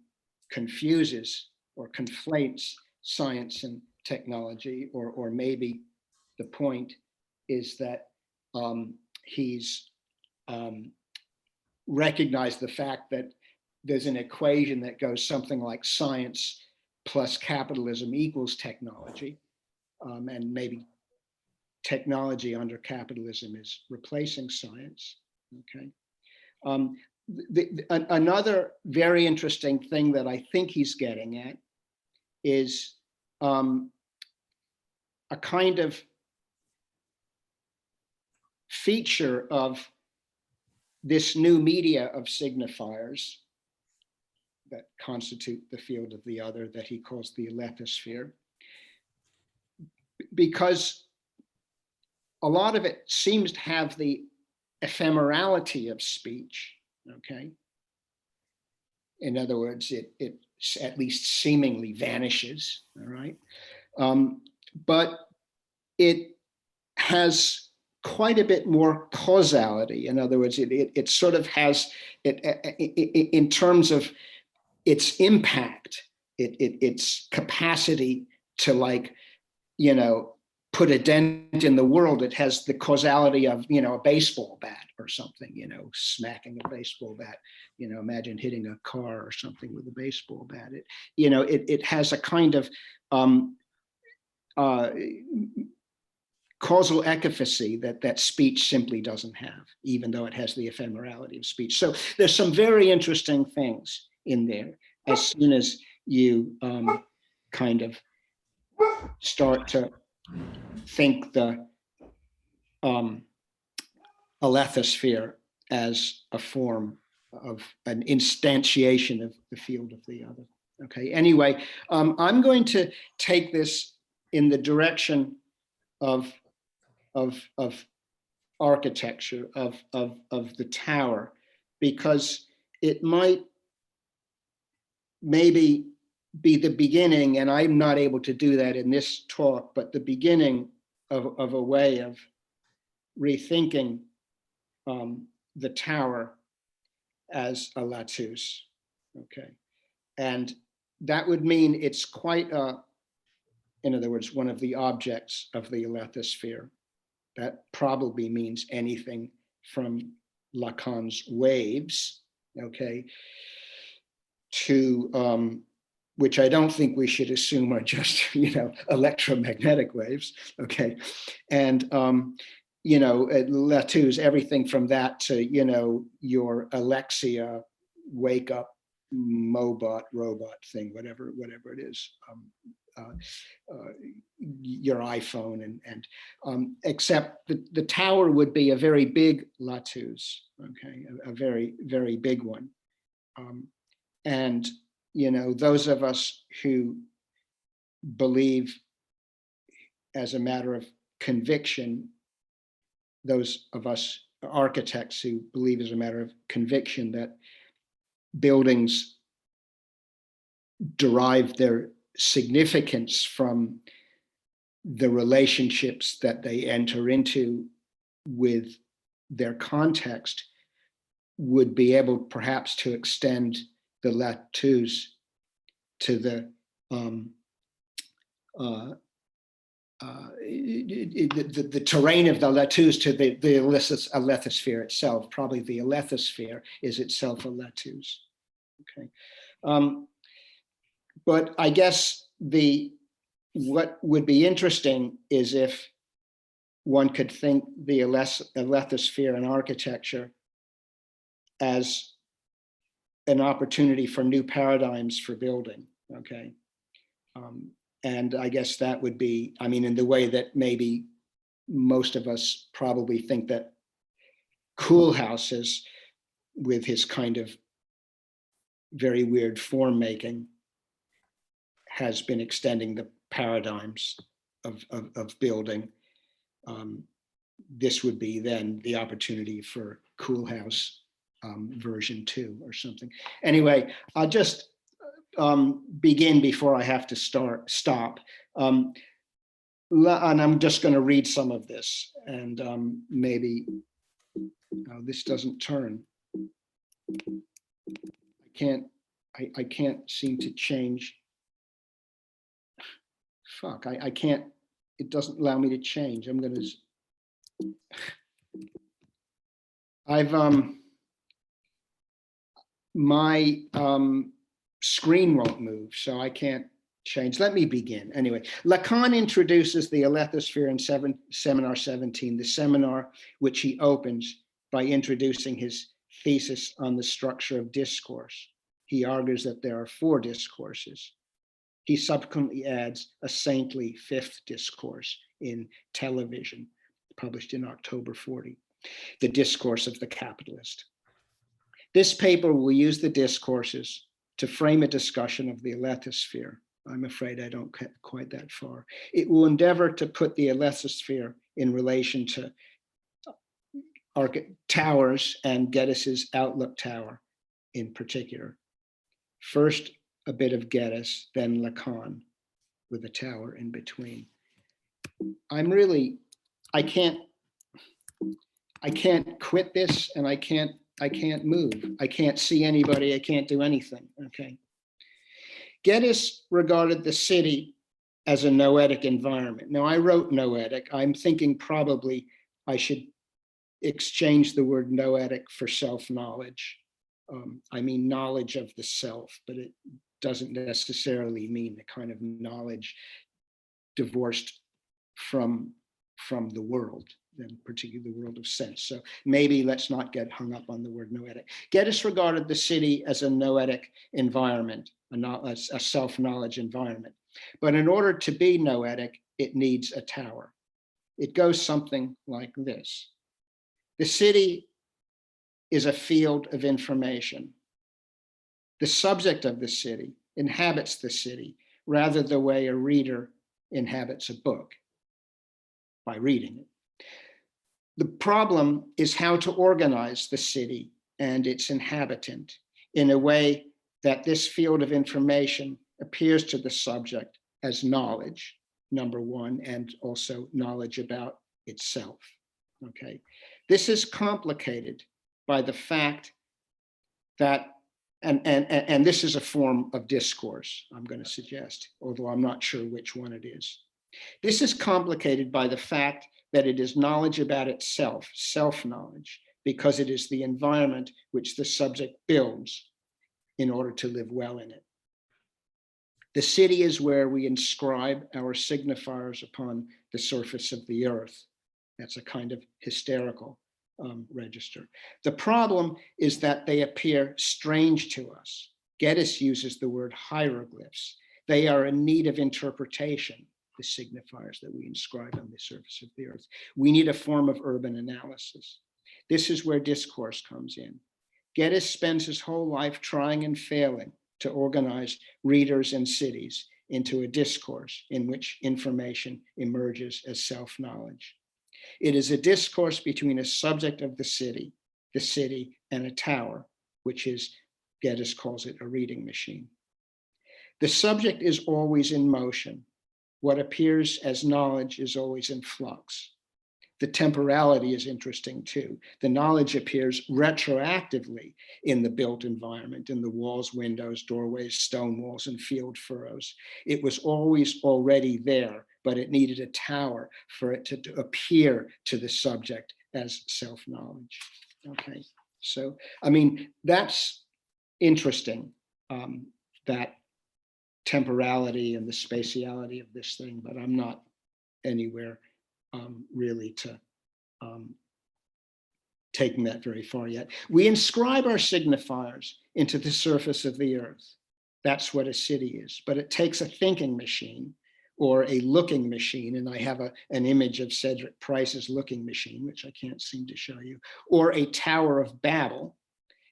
confuses or conflates science and technology, or maybe the point is that he's recognized the fact that there's an equation that goes something like science plus capitalism equals technology, and maybe technology under capitalism is replacing science, okay? Another very interesting thing that I think he's getting at is a kind of feature of this new media of signifiers that constitute the field of the other that he calls the Alethosphere, because a lot of it seems to have the ephemerality of speech, okay? In other words, it at least seemingly vanishes, all right? But it has quite a bit more causality. In other words, it sort of has, in terms of its impact, its capacity to, like, you know, put a dent in the world. It has the causality of, you know, a baseball bat or something, you know, smacking a baseball bat, you know, imagine hitting a car or something with a baseball bat. It has a kind of causal efficacy that speech simply doesn't have, even though it has the ephemerality of speech. So there's some very interesting things in there as soon as you kind of start to think the Alethosphere as a form of an instantiation of the field of the other. Okay, anyway, I'm going to take this in the direction of architecture, of the tower, because it might maybe be the beginning, and I'm not able to do that in this talk, but the beginning of a way of rethinking the tower as a lattice, okay? And that would mean it's quite in other words, one of the objects of the Alethosphere. That probably means anything from Lacan's waves, okay, to which I don't think we should assume are just, you know, electromagnetic waves, okay, and you know, Lathouse, everything from that to, you know, your Alexia wake up Mobot robot thing, whatever it is. Your iPhone and except the tower would be a very big lattice, okay, a very, very big one. And, you know, those of us who believe as a matter of conviction, those of us architects who believe as a matter of conviction that buildings derive their significance from the relationships that they enter into with their context, would be able perhaps to extend the lattice to the the terrain of the Lathouse to the Alethosphere itself. Probably the Alethosphere is itself a Lathouse. Okay, but I guess what would be interesting is if one could think the Alethosphere in architecture as an opportunity for new paradigms for building. Okay. And I guess that would be, I mean, in the way that maybe most of us probably think that Koolhaas, with his kind of very weird form making, has been extending the paradigms of building. This would be then the opportunity for Koolhaas version 2 or something. Anyway, I'll just begin before I have to stop. And I'm just going to read some of this, and maybe this doesn't turn. I can't seem to change. Fuck, I can't, it doesn't allow me to change. I'm going to, my screen won't move, so I can't change. Let me begin. Anyway, Lacan introduces the Alethosphere in seminar 17, the seminar which he opens by introducing his thesis on the structure of discourse. He argues that there are 4 discourses. He subsequently adds a saintly 5th discourse in Television, published in October 40, the Discourse of the Capitalist. This paper will use the discourses to frame a discussion of the Alethosphere. I'm afraid I don't get quite that far. It will endeavor to put the Alethosphere in relation to towers and Geddes' Outlook Tower in particular. First, a bit of Geddes, then Lacan, with a tower in between. I can't quit this, and I can't move. I can't see anybody, I can't do anything, okay? Geddes regarded the city as a noetic environment. Now, I wrote noetic. I'm thinking probably I should exchange the word noetic for self-knowledge. I mean knowledge of the self, but it doesn't necessarily mean the kind of knowledge divorced from the world, and particularly the world of sense. So maybe let's not get hung up on the word noetic. Geddes regarded the city as a noetic environment, a self-knowledge environment. But in order to be noetic, it needs a tower. It goes something like this. The city is a field of information. The subject of the city inhabits the city, rather the way a reader inhabits a book, by reading it. The problem is how to organize the city and its inhabitant in a way that this field of information appears to the subject as knowledge, number one, and also knowledge about itself, okay? This is complicated by the fact that, and this is a form of discourse, I'm going to suggest, although I'm not sure which one it is. This is complicated by the fact that it is knowledge about itself, self-knowledge, because it is the environment which the subject builds in order to live well in it. The city is where we inscribe our signifiers upon the surface of the earth. That's a kind of hysterical register. The problem is that they appear strange to us. Geddes uses the word hieroglyphs. They are in need of interpretation, the signifiers that we inscribe on the surface of the earth. We need a form of urban analysis. This is where discourse comes in. Geddes spends his whole life trying and failing to organize readers and cities into a discourse in which information emerges as self-knowledge. It is a discourse between a subject of the city, and a tower, which is, Geddes calls it, a reading machine. The subject is always in motion. What appears as knowledge is always in flux. The temporality is interesting too. The knowledge appears retroactively in the built environment, in the walls, windows, doorways, stone walls, and field furrows. It was always already there but it needed a tower for it to appear to the subject as self-knowledge. Okay, so, I mean, that's interesting, that temporality and the spatiality of this thing, but I'm not anywhere really to taking that very far yet. We inscribe our signifiers into the surface of the earth. That's what a city is, but it takes a thinking machine or a looking machine, and I have an image of Cedric Price's looking machine, which I can't seem to show you, or a Tower of Babel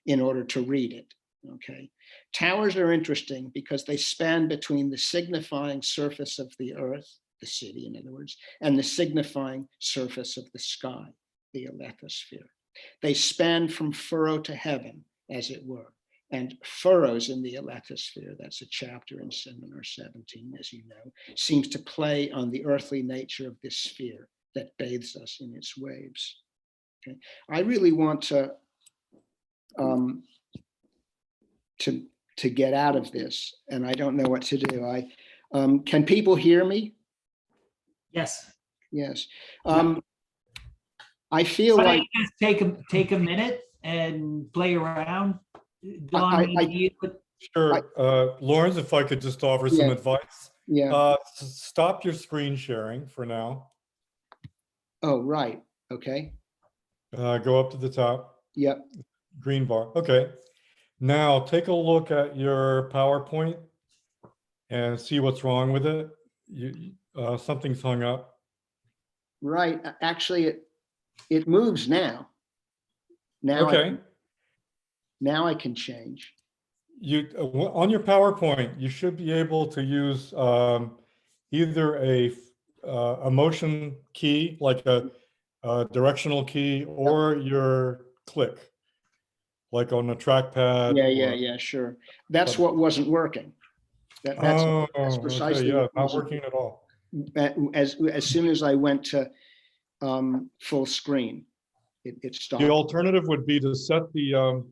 in order to read it. Okay, towers are interesting because they span between the signifying surface of the earth, the city in other words, and the signifying surface of the sky, the Alethosphere. They span from furrow to heaven, as it were, and furrows in the Alethosphere, that's a chapter in Seminar 17, as you know, seems to play on the earthly nature of this sphere that bathes us in its waves. Okay, I really want to get out of this, and I don't know what to do. Can people hear me? Yes. Yes. I feel Why don't like you just take a minute and play around? Don, I- maybe you could- Sure. Lawrence, if I could just offer some Yeah. advice. yeah. Stop your screen sharing for now. Oh, right. Okay. Go up to the top, Yep. green bar. Okay. Now take a look at your PowerPoint and see what's wrong with it. Something's hung up. Right. Actually, it moves now. Now, Okay. now I can change. On your PowerPoint, you should be able to use either a motion key, like a directional key, or your click, like on a trackpad. Yeah, sure. That's what wasn't working. That's Okay, precisely yeah, what not wasn't- working at all. As soon as I went to full screen, it stopped. The alternative would be to set the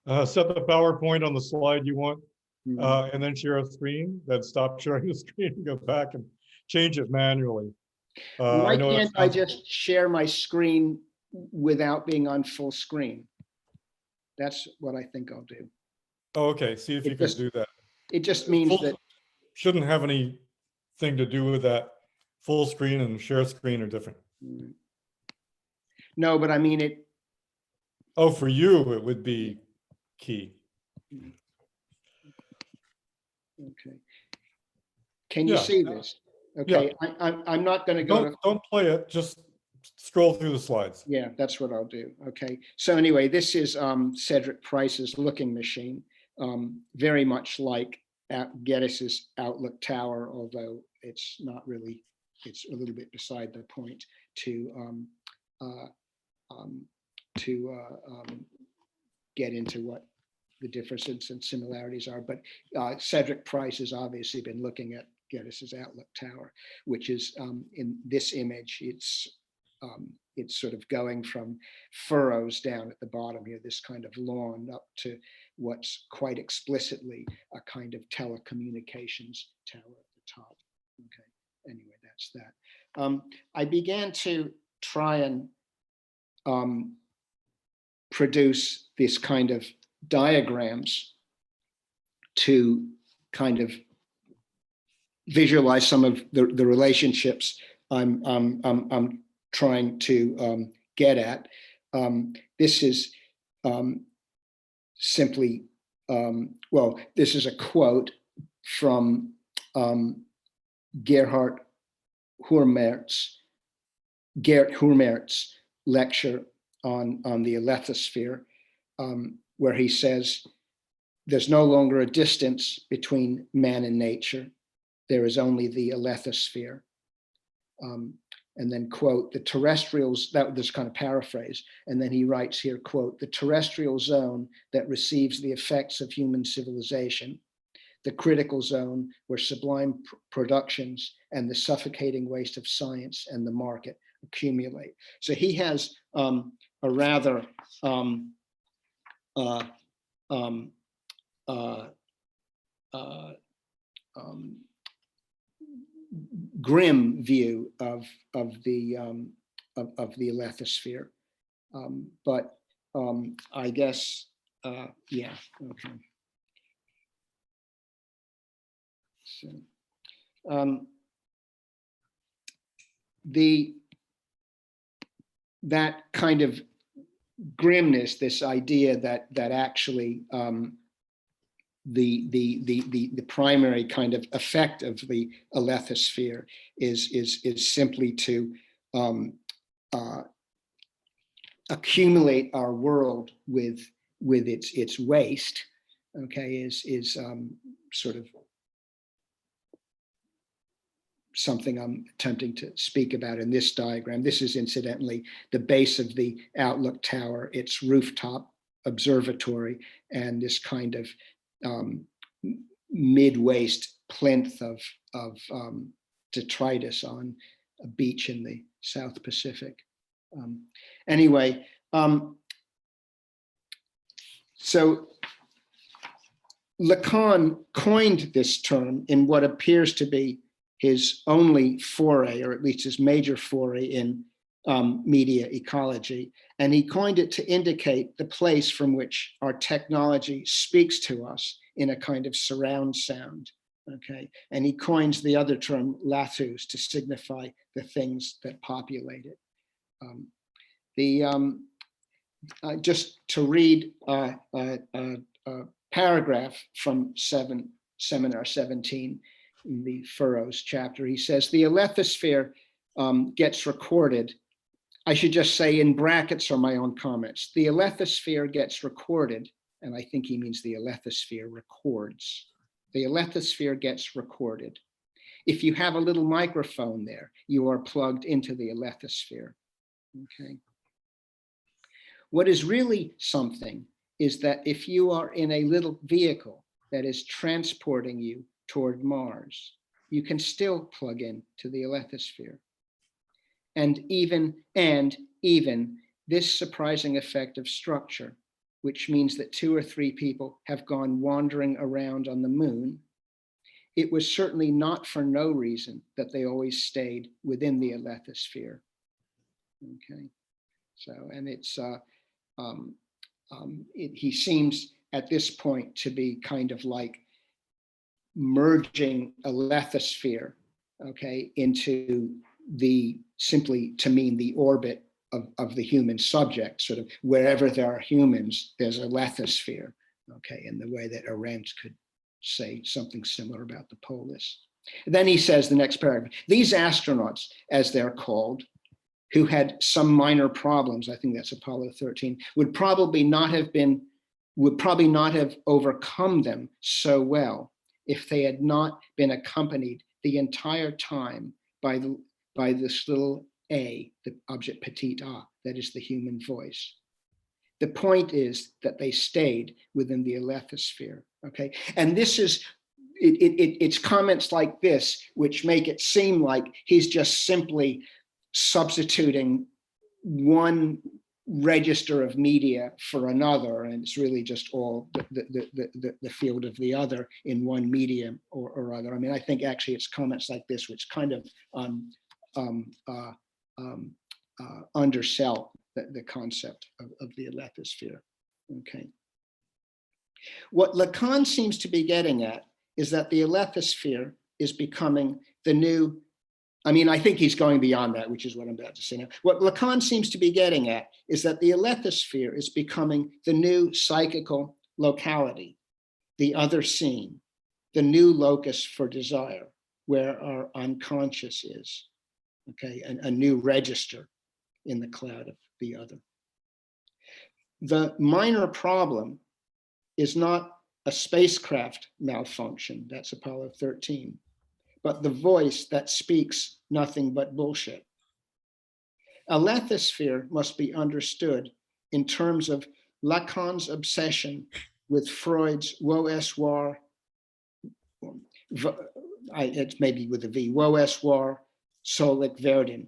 PowerPoint on the slide you want, Mhm. and then share a screen, then stop sharing the screen and go back and change it manually. Why I know can't I just share my screen without being on full screen? That's what I think I'll do. Oh, okay, see if you can do that. It just means that, Shouldn't have anything to do with that. Full screen and share screen are different. no, but I mean it. Oh, for you, it would be key. Okay. Can you Yeah. see this? Okay, I'm not going to go to. Don't play it, just scroll through the slides. Yeah, that's what I'll do. Okay. So anyway, this is Cedric Price's looking machine, very much like Geddes' Outlook Tower, although it's not really, it's a little bit beside the point to get into what the differences and similarities are. But Cedric Price has obviously been looking at Geddes' Outlook Tower, which is in this image, it's sort of going from furrows down at the bottom here, this kind of lawn, up to what's quite explicitly a kind of telecommunications tower at the top. Okay, anyway, that's that. I began to try and produce this kind of diagrams to kind of visualize some of the relationships I'm trying to get at. This is simply, well, this is a quote from Gerd Hurmert's lecture on the Alethosphere, where he says, there's no longer a distance between man and nature. There is only the Alethosphere. And then quote, the terrestrials, that this kind of paraphrase, and then he writes here, quote, the terrestrial zone that receives the effects of human civilization, the critical zone where sublime productions and the suffocating waste of science and the market accumulate. So he has a rather grim view of the Alethosphere. But I guess, yeah, okay. So, that kind of grimness, this idea that actually the primary kind of effect of the Alethosphere is simply to accumulate our world with its waste, okay, is sort of something I'm attempting to speak about in this diagram. This is incidentally the base of the Outlook Tower, its rooftop observatory, and this kind of mid-waist plinth of detritus on a beach in the South Pacific. Anyway, so Lacan coined this term in what appears to be his only foray, or at least his major foray in media ecology. And he coined it to indicate the place from which our technology speaks to us in a kind of surround sound, okay? And he coins the other term, Lathouse, to signify the things that populate it. Just to read a paragraph from Seminar 17, in the Furrows chapter, he says, the Alethosphere gets recorded. I should just say in brackets are my own comments. The Alethosphere gets recorded, and I think he means the Alethosphere records. The Alethosphere gets recorded. If you have a little microphone there, you are plugged into the Alethosphere, okay? What is really something is that if you are in a little vehicle that is transporting you toward Mars, you can still plug in to the Alethosphere. And even this surprising effect of structure, which means that 2 or 3 people have gone wandering around on the moon, it was certainly not for no reason that they always stayed within the Alethosphere. Okay, so, and it's, he seems at this point to be kind of like merging Alethosphere, okay, into the, simply to mean the orbit of the human subject, sort of wherever there are humans, there's a Alethosphere, okay, in the way that Arendt could say something similar about the polis. And then he says, the next paragraph, these astronauts, as they're called, who had some minor problems, I think that's Apollo 13, would probably not have overcome them so well if they had not been accompanied the entire time by this little a, the object petit a, that is the human voice. The point is that they stayed within the Alethosphere, okay? And this is, it's comments like this which make it seem like he's just simply substituting one register of media for another, and it's really just all the field of the other in one medium or other. I mean, I think actually it's comments like this which kind of undersell the concept of the Alethosphere. Okay. What Lacan seems to be getting at is that the Alethosphere is becoming the new, I mean, I think he's going beyond that, which is what I'm about to say now. What Lacan seems to be getting at is that the Alethosphere is becoming the new psychical locality, the other scene, the new locus for desire, where our unconscious is, okay, a new register in the cloud of the other. The minor problem is not a spacecraft malfunction, that's Apollo 13, but the voice that speaks nothing but bullshit. Alethosphere must be understood in terms of Lacan's obsession with Freud's woe espoir, it's maybe with a V, woe espoir, solic verdin.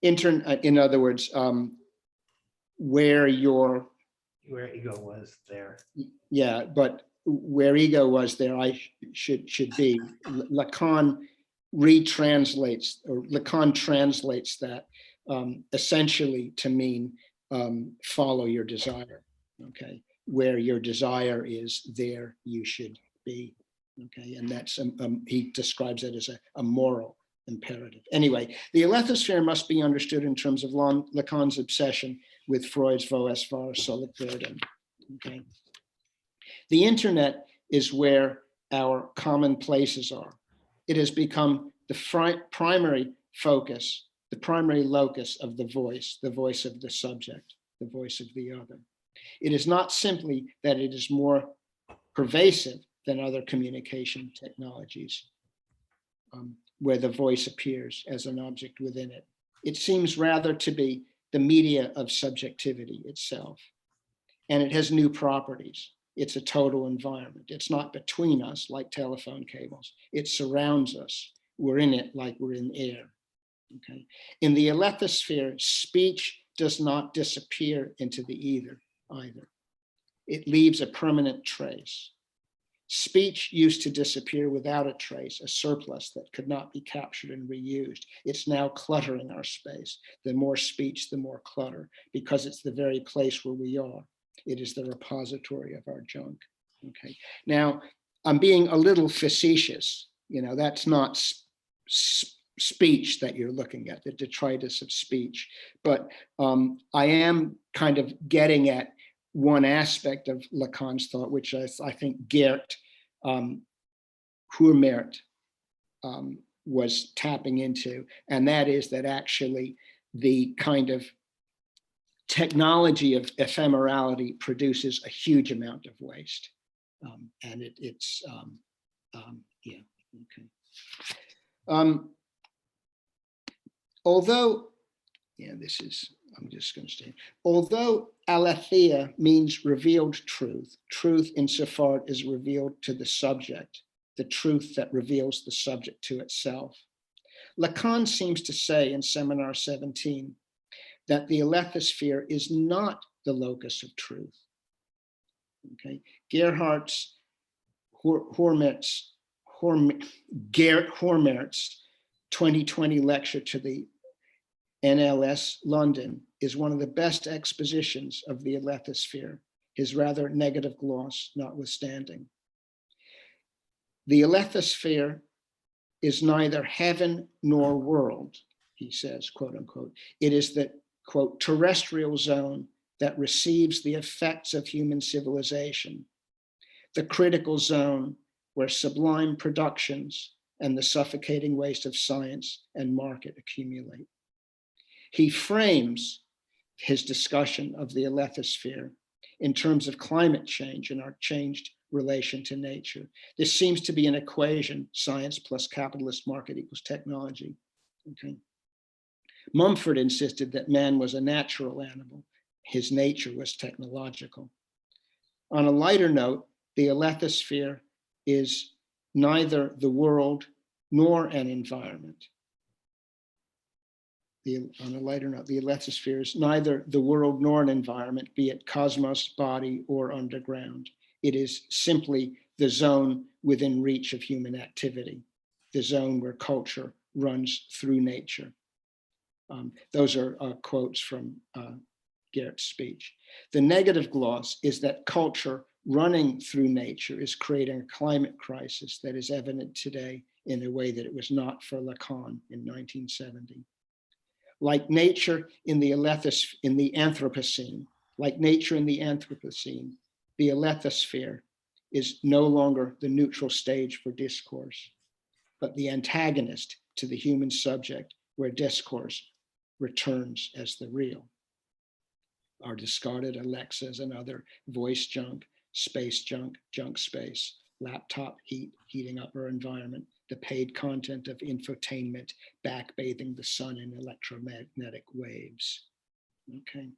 In other words, where your Where ego was there. Yeah, but where ego was, there I should be. Lacan retranslates, or Lacan translates that essentially to mean follow your desire, okay? Where your desire is, there you should be, okay? And that's, he describes it as a moral imperative. Anyway, the Alethosphere must be understood in terms of Lacan's obsession with Freud's Voes var Solitudem, okay? The internet is where our common places are. It has become the primary focus, the primary locus of the voice of the subject, the voice of the other. It is not simply that it is more pervasive than other communication technologies, where the voice appears as an object within it. It seems rather to be the media of subjectivity itself. And it has new properties. It's a total environment. It's not between us like telephone cables. It surrounds us. We're in it like we're in air, okay? In the Alethosphere, speech does not disappear into the either either. It leaves a permanent trace. Speech used to disappear without a trace, a surplus that could not be captured and reused. It's now cluttering our space. The more speech, the more clutter, because it's the very place where we are. It is the repository of our junk, okay? Now, I'm being a little facetious, you know, that's not speech that you're looking at, the detritus of speech, but I am kind of getting at one aspect of Lacan's thought, which I think Geert Hurmert was tapping into, and that is that actually the kind of technology of ephemerality produces a huge amount of waste, and it's yeah, okay. Although, yeah, this is, I'm just going to stay. Although aletheia means revealed truth, truth insofar as revealed to the subject, the truth that reveals the subject to itself. Lacan seems to say in Seminar 17 that the Alethosphere is not the locus of truth. Okay, Gerhardt's Hurmert's 2020 lecture to the NLS London is one of the best expositions of the Alethosphere, his rather negative gloss notwithstanding. The Alethosphere is neither heaven nor world, he says, quote unquote. It is the, quote, terrestrial zone that receives the effects of human civilization, the critical zone where sublime productions and the suffocating waste of science and market accumulate. He frames his discussion of the Alethosphere in terms of climate change and our changed relation to nature. This seems to be an equation, science plus capitalist market equals technology, okay? Mumford insisted that man was a natural animal. His nature was technological. On a lighter note, the Alethosphere is neither the world nor an environment. On a lighter note, the Alethosphere is neither the world nor an environment, be it cosmos, body, or underground. It is simply the zone within reach of human activity, the zone where culture runs through nature. Those are quotes from Geert's speech. The negative gloss is that culture running through nature is creating a climate crisis that is evident today in a way that it was not for Lacan in 1970. Like nature in the Anthropocene, the Alethosphere is no longer the neutral stage for discourse, but the antagonist to the human subject where discourse returns as the real. Our discarded Alexas and other voice junk, space junk, junk space, laptop heat, heating up our environment, the paid content of infotainment, backbathing the sun in electromagnetic waves. Okay.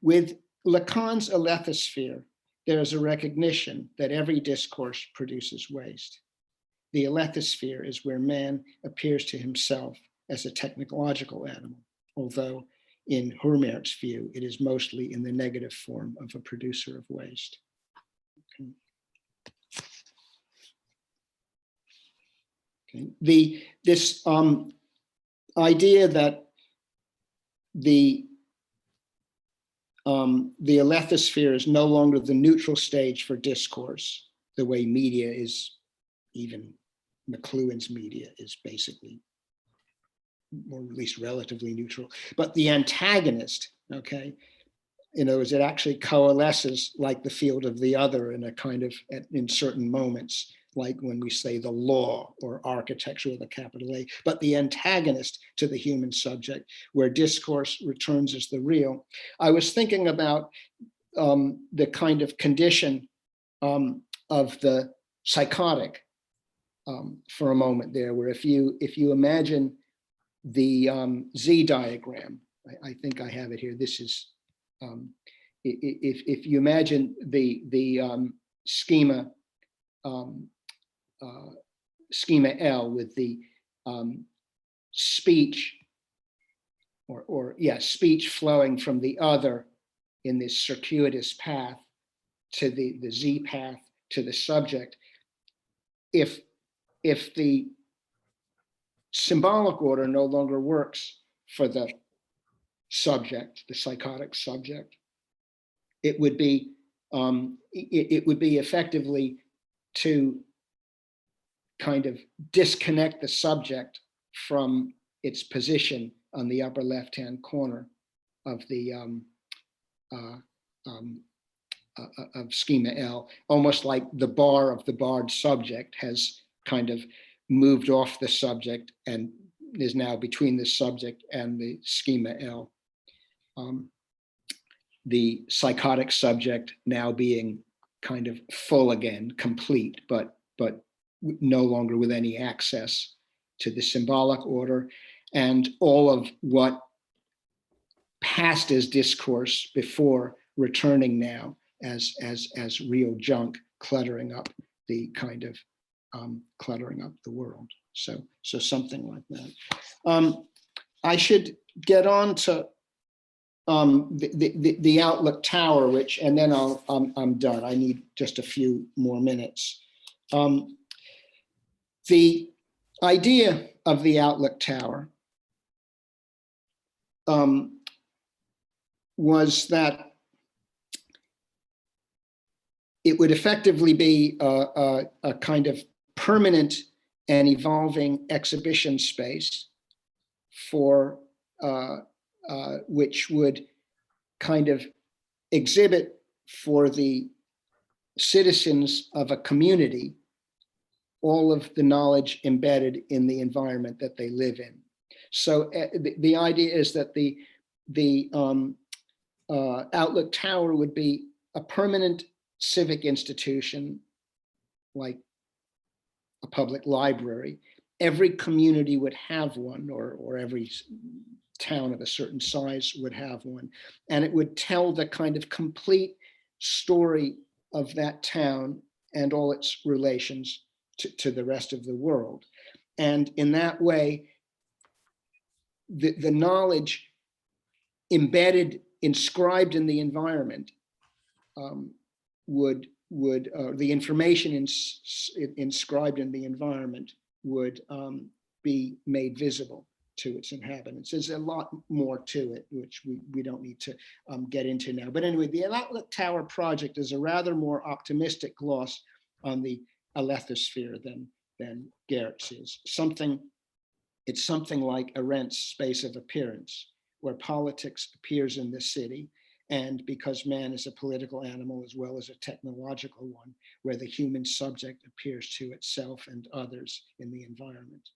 With Lacan's Alethosphere, there is a recognition that every discourse produces waste. The Alethosphere is where man appears to himself as a technological animal, although in Hurmert's view, it is mostly in the negative form of a producer of waste. Okay. Okay. This idea that the Alethosphere is no longer the neutral stage for discourse, the way media is, even McLuhan's media is basically, or at least relatively neutral, but the antagonist, okay, in other words, it actually coalesces like the field of the other in a kind of, in certain moments, like when we say the law or architecture with a capital A, but the antagonist to the human subject, where discourse returns as the real. I was thinking about the kind of condition of the psychotic for a moment there, where if you imagine the Z diagram, I think I have it here. This is, if you imagine the schema, schema L with the speech, speech flowing from the other in this circuitous path to the Z path to the subject. If the symbolic order no longer works for the subject, the psychotic subject, it would be effectively to kind of disconnect the subject from its position on the upper left-hand corner of the of schema L, almost like the bar of the barred subject has kind of moved off the subject and is now between the subject and the schema L. The psychotic subject now being kind of full again, complete, but no longer with any access to the symbolic order, and all of what passed as discourse before returning now as real junk, cluttering up the kind of cluttering up the world. So something like that. I should get on to the Outlook Tower, which, and then I'm done. I need just a few more minutes. The idea of the Outlook Tower was that it would effectively be a kind of permanent and evolving exhibition space for which would kind of exhibit for the citizens of a community all of the knowledge embedded in the environment that they live in. So the idea is that the Outlook Tower would be a permanent civic institution, like a public library. Every community would have one, or every town of a certain size would have one, and it would tell the kind of complete story of that town and all its relations to the rest of the world. And in that way, the knowledge embedded, inscribed in the environment the information inscribed in the environment would be made visible to its inhabitants. There's a lot more to it, which we don't need to get into now. But anyway, the Outlook Tower project is a rather more optimistic gloss on the Alethosphere than Gerrit's is. It's something like Arendt's space of appearance, where politics appears in the city, and because man is a political animal as well as a technological one, where the human subject appears to itself and others in the environment.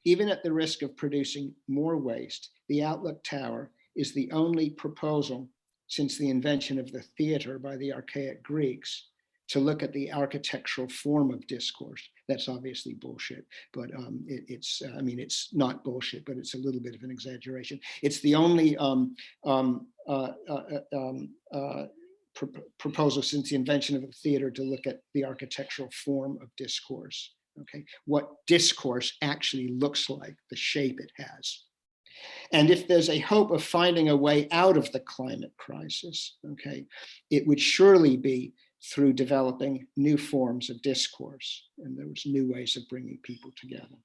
Even at the risk of producing more waste, the Outlook Tower is the only proposal since the invention of the theater by the archaic Greeks to look at the architectural form of discourse. That's obviously bullshit, but it's not bullshit, but it's a little bit of an exaggeration. It's the only proposal since the invention of the theater to look at the architectural form of discourse. Okay, what discourse actually looks like, the shape it has. And if there's a hope of finding a way out of the climate crisis, okay, it would surely be through developing new forms of discourse, and there was new ways of bringing people together.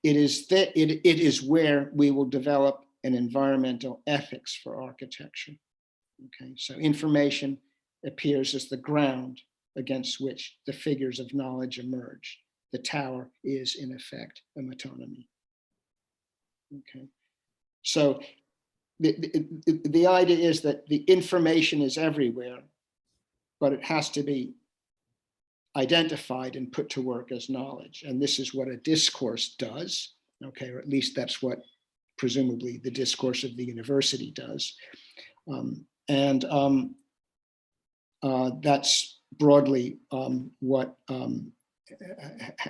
It is where we will develop an environmental ethics for architecture. Okay, so information appears as the ground against which the figures of knowledge emerge. The tower is, in effect, a metonymy. Okay, so the idea is that the information is everywhere, but it has to be identified and put to work as knowledge. And this is what a discourse does, okay, or at least that's what presumably the discourse of the university does. That's broadly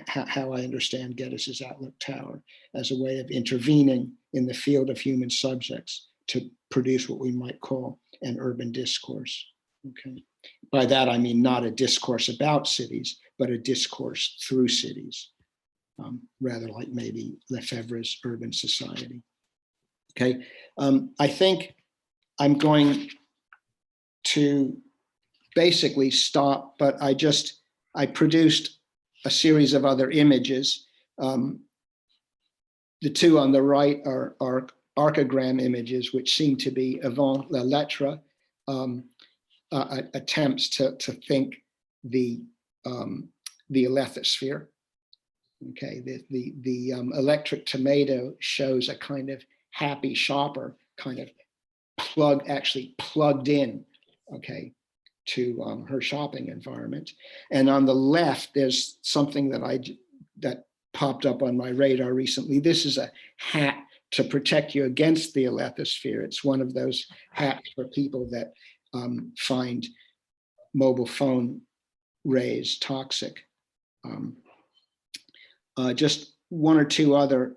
how I understand Geddes' Outlook Tower, as a way of intervening in the field of human subjects to produce what we might call an urban discourse. Okay. By that, I mean not a discourse about cities, but a discourse through cities, rather like maybe Lefebvre's urban society. Okay. I think I'm going to basically stop, but I produced a series of other images. The two on the right are archigram images, which seem to be avant la lettre, attempts to think the Alethosphere. Okay, the electric tomato shows a kind of happy shopper, kind of actually plugged in, okay, to her shopping environment. And on the left, there's something that popped up on my radar recently. This is a hat to protect you against the Alethosphere. It's one of those hats for people that find mobile phone rays toxic. Just one or two other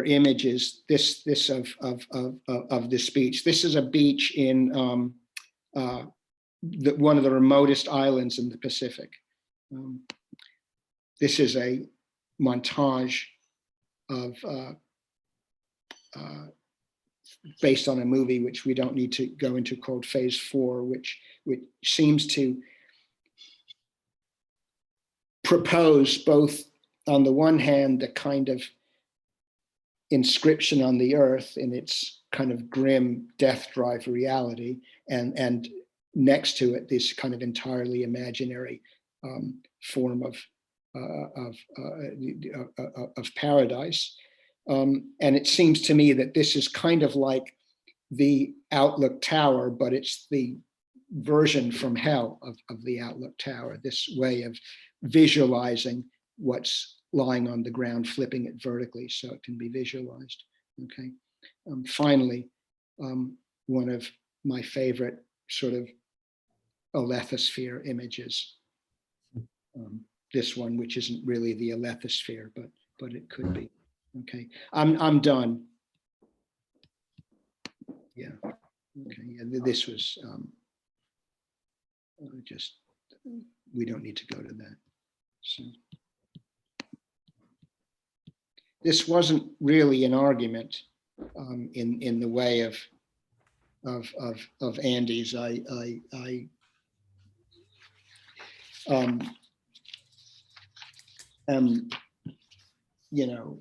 images. This of this beach. This is a beach in one of the remotest islands in the Pacific. This is a montage of based on a movie which we don't need to go into, called Phase 4, which seems to propose both, on the one hand, the kind of inscription on the earth in its kind of grim death drive reality, and next to it, this kind of entirely imaginary form of paradise. And it seems to me that this is kind of like the Outlook Tower, but it's the version from hell of the Outlook Tower, this way of visualizing what's lying on the ground, flipping it vertically so it can be visualized. Okay. Finally, one of my favorite sort of Alethosphere images. This one, which isn't really the Alethosphere, but it could be. Okay, I'm done. Yeah. Okay. Yeah, this was just, we don't need to go to that. So this wasn't really an argument in the way of Andy's. You know,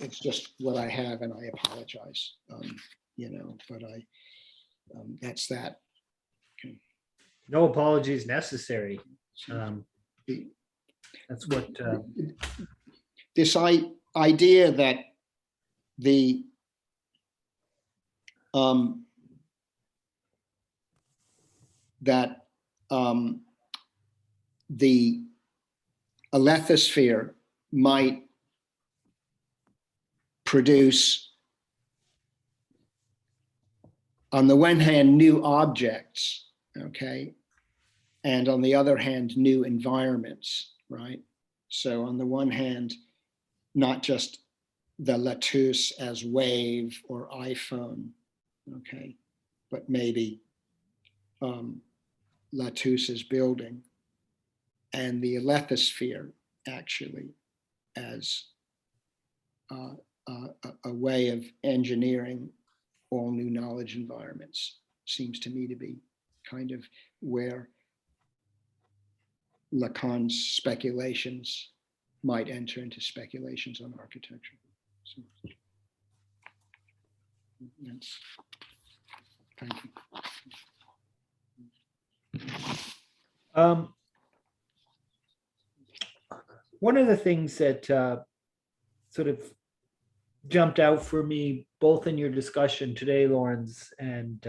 it's just what I have, and I apologize. You know, but that's that. Okay. No apologies necessary. That's what this idea that the the Alethosphere might produce, on the one hand, new objects, okay, and on the other hand, new environments, right? So on the one hand, not just the Lathouse as wave or iPhone, okay, but maybe Lathouse as building, and the Alethosphere actually as a way of engineering all new knowledge environments. Seems to me to be kind of where Lacan's speculations might enter into speculations on architecture. So, that's, thank you. One of the things that sort of jumped out for me, both in your discussion today, Lawrence, and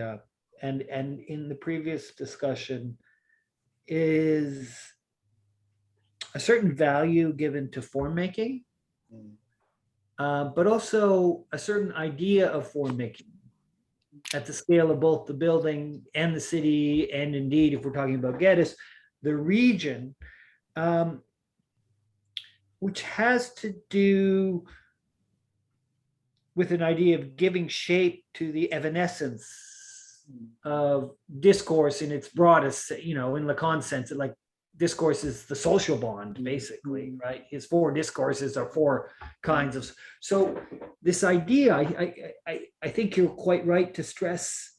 in the previous discussion, is a certain value given to form making, but also a certain idea of form making at the scale of both the building and the city, and indeed, if we're talking about Geddes, the region, which has to do with an idea of giving shape to the evanescence of discourse in its broadest, in Lacan's sense, like discourse is the social bond, basically, right? His four discourses are four kinds of. So this idea, I think you're quite right to stress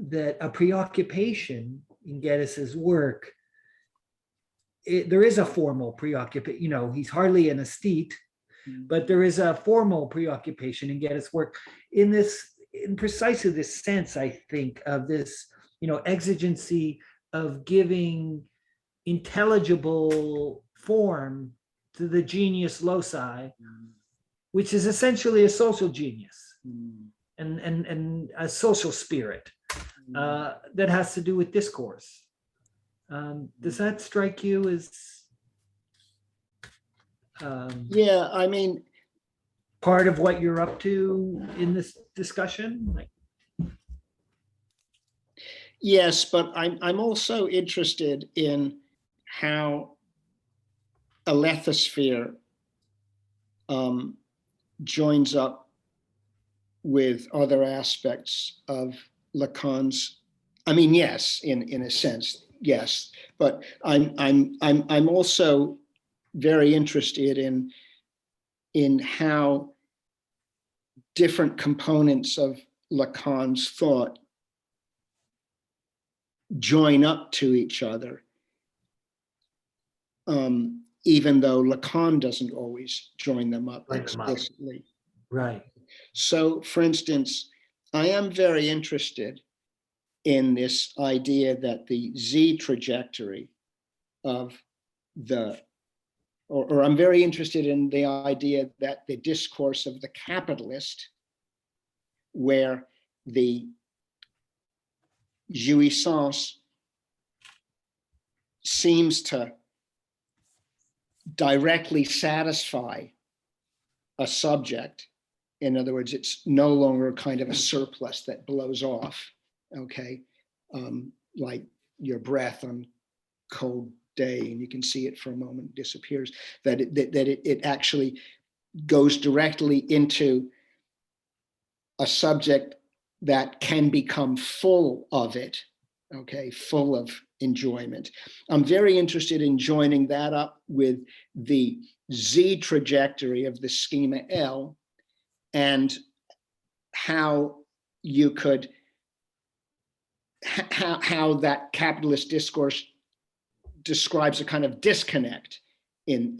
that a preoccupation in Geddes's work, there is a formal preoccupation. He's hardly an aesthete, but there is a formal preoccupation in Geddes' work in precisely this sense, I think, of this, exigency of giving intelligible form to the genius loci, which is essentially a social genius and a social spirit that has to do with discourse. Does that strike you as Yeah, I mean, part of what you're up to in this discussion? yes, but I'm also interested in how Alethosphere joins up with other aspects of Lacan's. I mean, yes, in a sense, yes, but I'm also very interested in how different components of Lacan's thought join up to each other, even though Lacan doesn't always join them up explicitly. Right. So, for instance, I am very interested in this idea that the Z trajectory of or I'm very interested in the idea that the discourse of the capitalist, where the jouissance seems to directly satisfy a subject. In other words, it's no longer kind of a surplus that blows off, okay? Like your breath on cold day, and you can see it for a moment, disappears, that it actually goes directly into a subject that can become full of it, okay, full of enjoyment. I'm very interested in joining that up with the Z trajectory of the schema L, and how you could, how that capitalist discourse describes a kind of disconnect in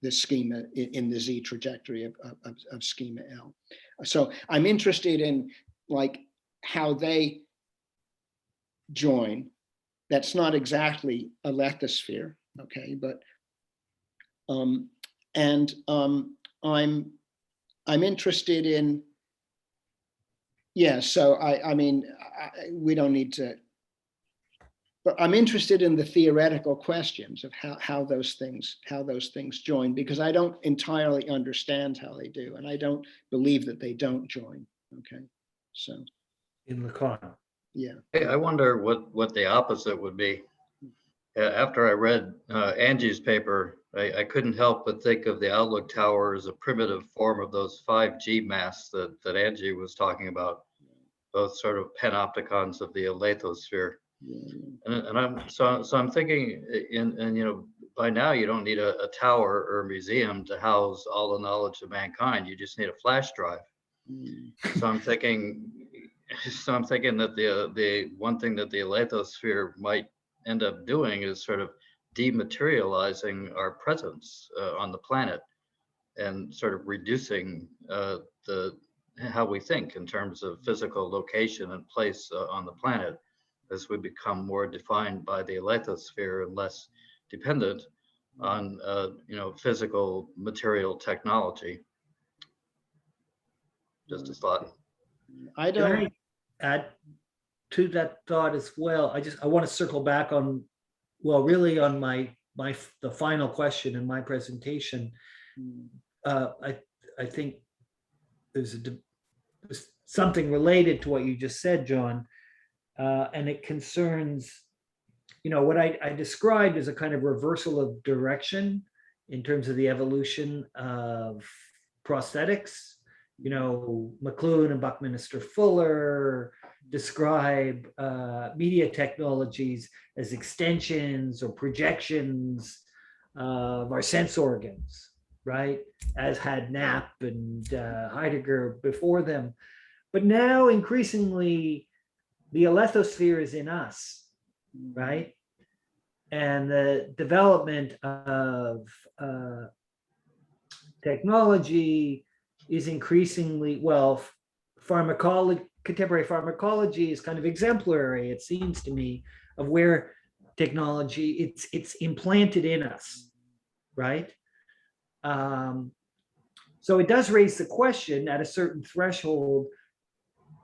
the schema, in the Z trajectory of schema L. So I'm interested in like how they join. That's not exactly a Alethosphere, okay, but I'm interested in, yeah, so I mean, we don't need to, but I'm interested in the theoretical questions of how those things join, because I don't entirely understand how they do, and I don't believe that they don't join, okay, so. In Lacan. Yeah. Hey, I wonder what the opposite would be. After I read Angie's paper, I couldn't help but think of the Outlook Tower as a primitive form of those 5G masks that Angie was talking about, both sort of panopticons of the Alethosphere. And I'm thinking, and by now you don't need a tower or a museum to house all the knowledge of mankind. You just need a flash drive. So I'm thinking that the one thing that the Alethosphere might end up doing is sort of dematerializing our presence on the planet and sort of reducing how we think in terms of physical location and place on the planet as we become more defined by the Alethosphere and less dependent on physical material technology. Just a thought. I Can don't, I add to that thought as well? I want to circle back on, well, really on the final question in my presentation. I think there's something related to what you just said, John, and it concerns, what I described as a kind of reversal of direction in terms of the evolution of prosthetics. McLuhan and Buckminster Fuller describe media technologies as extensions or projections of our sense organs, right? As had Knapp and Heidegger before them. But now increasingly, the Alethosphere is in us, right? And the development of technology is increasingly, well, contemporary pharmacology is kind of exemplary, it seems to me, of where technology, it's implanted in us, right? So it does raise the question at a certain threshold,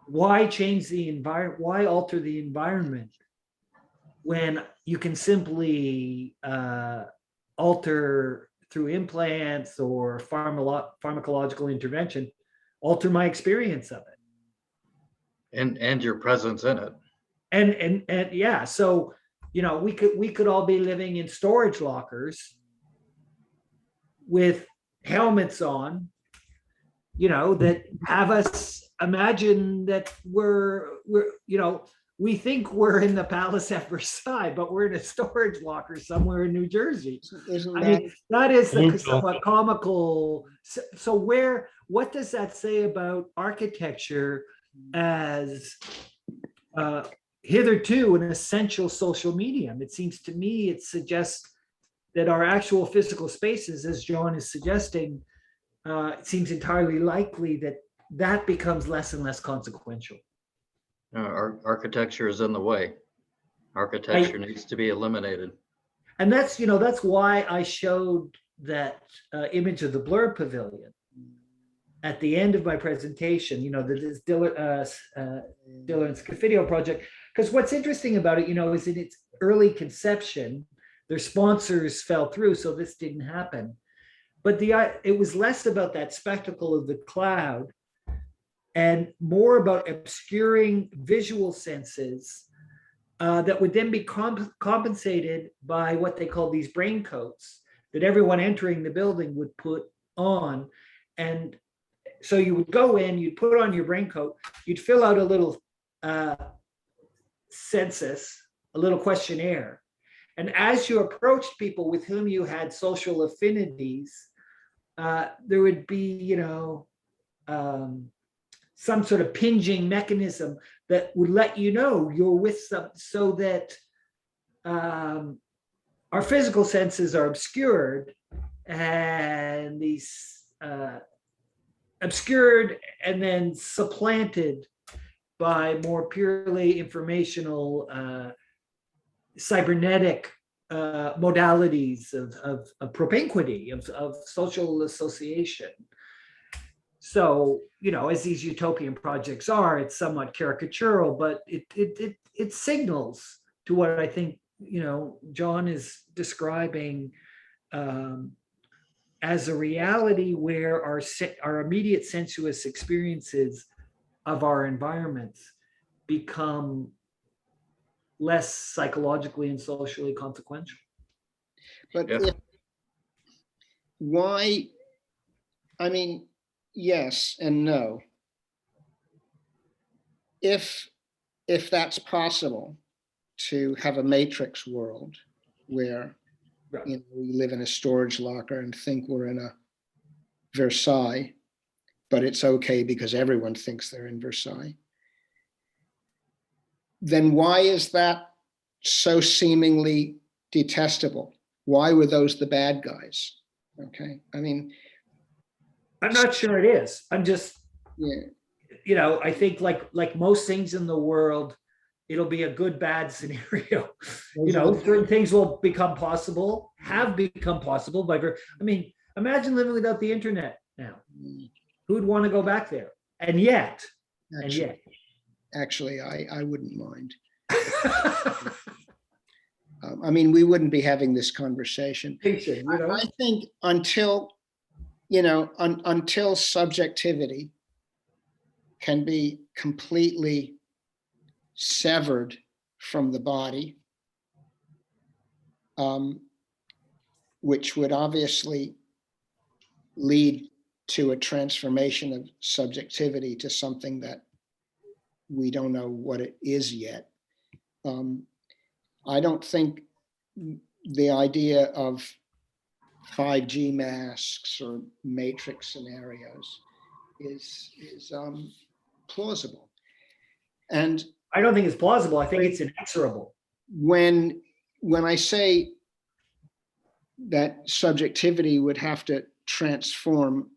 why change the environment? Why alter the environment when you can simply alter through implants or pharmacological intervention, alter my experience of it. And your presence in it. And yeah, so we could all be living in storage lockers with helmets on, that have us imagine that we think we're in the palace at Versailles, but we're in a storage locker somewhere in New Jersey. isn't I that, mean, that is the Neutral. somewhat comical. So what does that say about architecture as hitherto an essential social medium? It seems to me it suggests that our actual physical spaces, as John is suggesting, it seems entirely likely that becomes less and less consequential. Architecture is in the way. Architecture needs to be eliminated. And that's why I showed that image of the Blur Pavilion at the end of my presentation, this Diller and Scofidio project. Because what's interesting about it, is in its early conception, their sponsors fell through, so this didn't happen. But it was less about that spectacle of the cloud and more about obscuring visual senses that would then be compensated by what they call these brain coats that everyone entering the building would put on. And so you would go in, you'd put on your brain coat, you'd fill out a little census, a little questionnaire. And as you approached people with whom you had social affinities, there would be, some sort of pinging mechanism that would let you know you're with some, so that our physical senses are obscured, and these obscured and then supplanted by more purely informational cybernetic modalities of propinquity, of social association. So, as these utopian projects are, it's somewhat caricatural, but it signals to what I think, John is describing as a reality where our immediate sensuous experiences of our environments become less psychologically and socially consequential. but Yeah. why, yes and no. If that's possible, to have a matrix world where Right. we live in a storage locker and think we're in a Versailles, but it's okay because everyone thinks they're in Versailles, then why is that so seemingly detestable? why were those the bad guys? Okay, I mean, I'm not sure it is. I'm just, yeah, I think like most things in the world, it'll be a good, bad scenario. Certain things will become possible, have become possible imagine living without the internet now. Who'd want to go back there? And yet. actually, I wouldn't mind. I mean, we wouldn't be having this conversation. I think until subjectivity can be completely severed from the body, which would obviously lead to a transformation of subjectivity to something that we don't know what it is yet. I don't think the idea of 5G masks or matrix scenarios is plausible. And I don't think it's plausible. I think it's inexorable. when I say that subjectivity would have to transform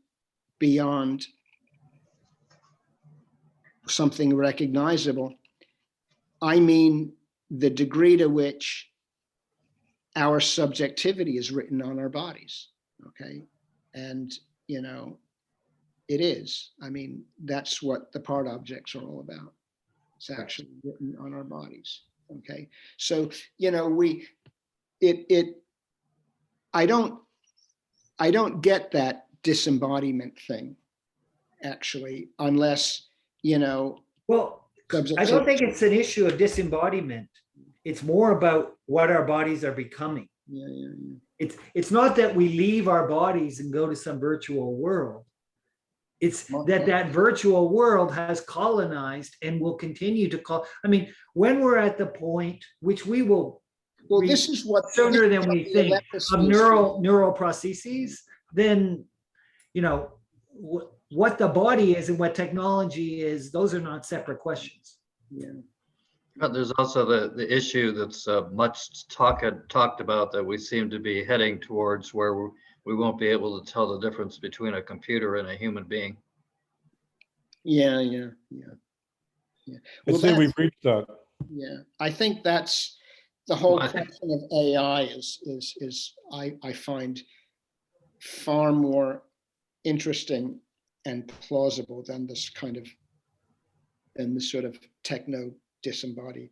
beyond something recognizable, I mean the degree to which our subjectivity is written on our bodies. Okay. And, it is. I mean, that's what the part objects are all about. It's actually written on our bodies. Okay. So, I don't get that disembodiment thing, actually, unless, Well, I don't think it's an issue of disembodiment. It's more about what our bodies are becoming. Yeah. It's not that we leave our bodies and go to some virtual world. It's that virtual world has colonized and will continue to when we're at the point, which we will this is what sooner than we think, of neural processes, then what the body is and what technology is, those are not separate questions. Yeah. But there's also the issue that's much talked about, that we seem to be heading towards, where we won't be able to tell the difference between a computer and a human being. Yeah. I'd say we've reached that. Yeah, I think that's the whole question of AI is I find far more interesting and plausible than this sort of techno disembodied,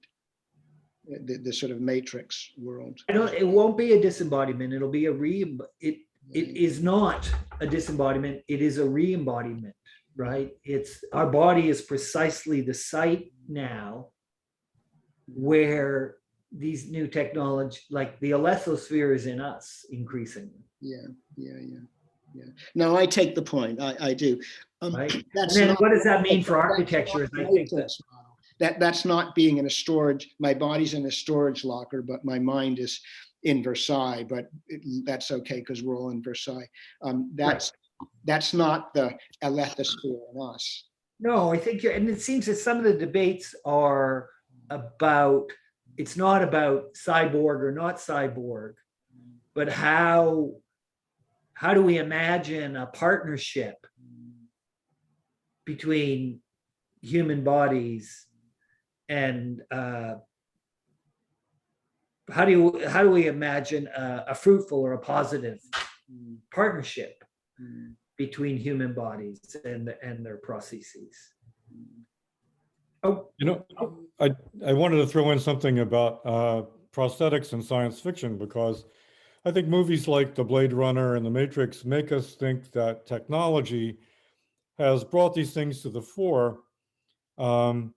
the sort of matrix world. It won't be a disembodiment. It'll be it is not a disembodiment. It is a re-embodiment, right? Our body is precisely the site now where these new technology, like the Alethosphere, is in us increasingly. Yeah. No, I take the point. I do. Right. And then what does that mean for architecture? I think that's not being in a storage. My body's in a storage locker, but my mind is in Versailles. But that's okay because we're all in Versailles. That's not the Alethosphere in us. No, I think and it seems that some of the debates are about. It's not about cyborg or not cyborg, but how do we imagine a partnership between human bodies, and how do we imagine a fruitful or a positive partnership between human bodies and their processes? Oh, I wanted to throw in something about prosthetics and science fiction, because I think movies like The Blade Runner and The Matrix make us think that technology has brought these things to the fore, and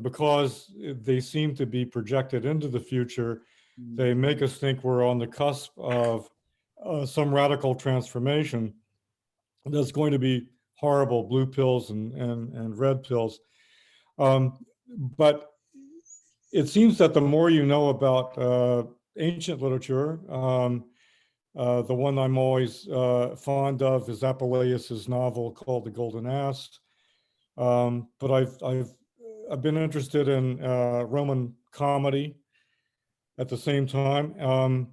because they seem to be projected into the future, they make us think we're on the cusp of some radical transformation that's going to be horrible, blue pills and red pills. But it seems that the more you know about ancient literature, the one I'm always fond of is Apuleius's novel called The Golden Ass. But I've been interested in Roman comedy, at the same time.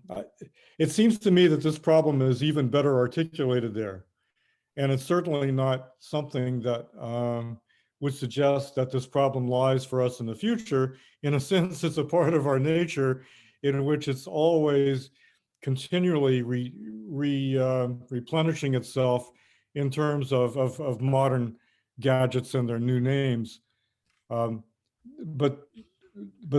It seems to me that this problem is even better articulated there. And it's certainly not something that would suggest that this problem lies for us in the future. In a sense, it's a part of our nature in which it's always continually replenishing itself in terms of modern gadgets and their new names. But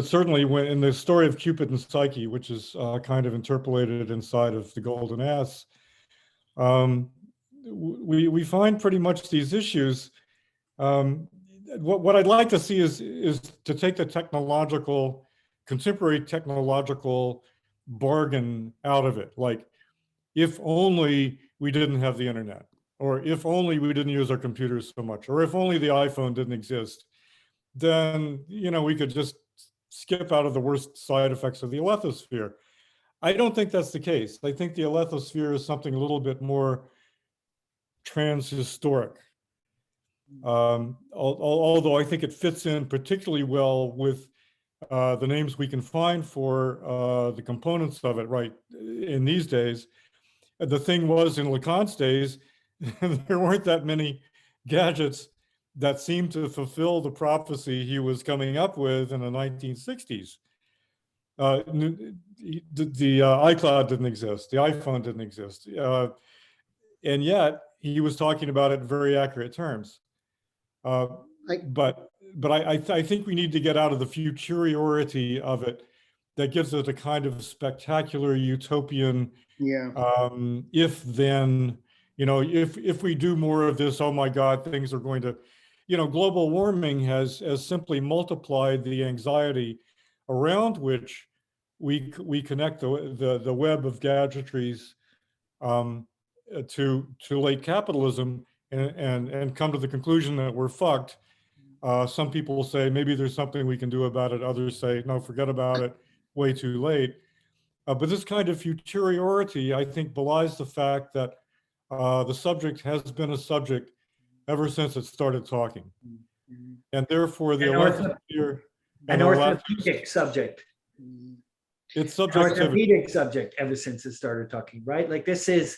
certainly when in the story of Cupid and Psyche, which is kind of interpolated inside of the Golden Ass, we find pretty much these issues. What I'd like to see is to take the contemporary technological bargain out of it. Like, if only we didn't have the internet, or if only we didn't use our computers so much, or if only the iPhone didn't exist, then, we could just skip out of the worst side effects of the Alethosphere. I don't think that's the case. I think the Alethosphere is something a little bit more transhistoric. Although I think it fits in particularly well with the names we can find for the components of it right in these days. The thing was, in Lacan's days, there weren't that many gadgets that seemed to fulfill the prophecy he was coming up with in the 1960s. The iCloud didn't exist, the iPhone didn't exist, and yet he was talking about it in very accurate terms. But I think we need to get out of the futuriority of it that gives it a kind of spectacular utopian, if then, if we do more of this, oh my God, things are going to, global warming has simply multiplied the anxiety around which we connect the web of gadgetries to late capitalism, and come to the conclusion that we're fucked. Some people will say maybe there's something we can do about it. Others say, no, forget about it, way too late. But this kind of futuriority, I think, belies the fact that the subject has been a subject ever since it started talking. And therefore the Alethosphere an orthopedic subject. It's An subjectivity. orthopedic subject ever since it started talking, right? Like it's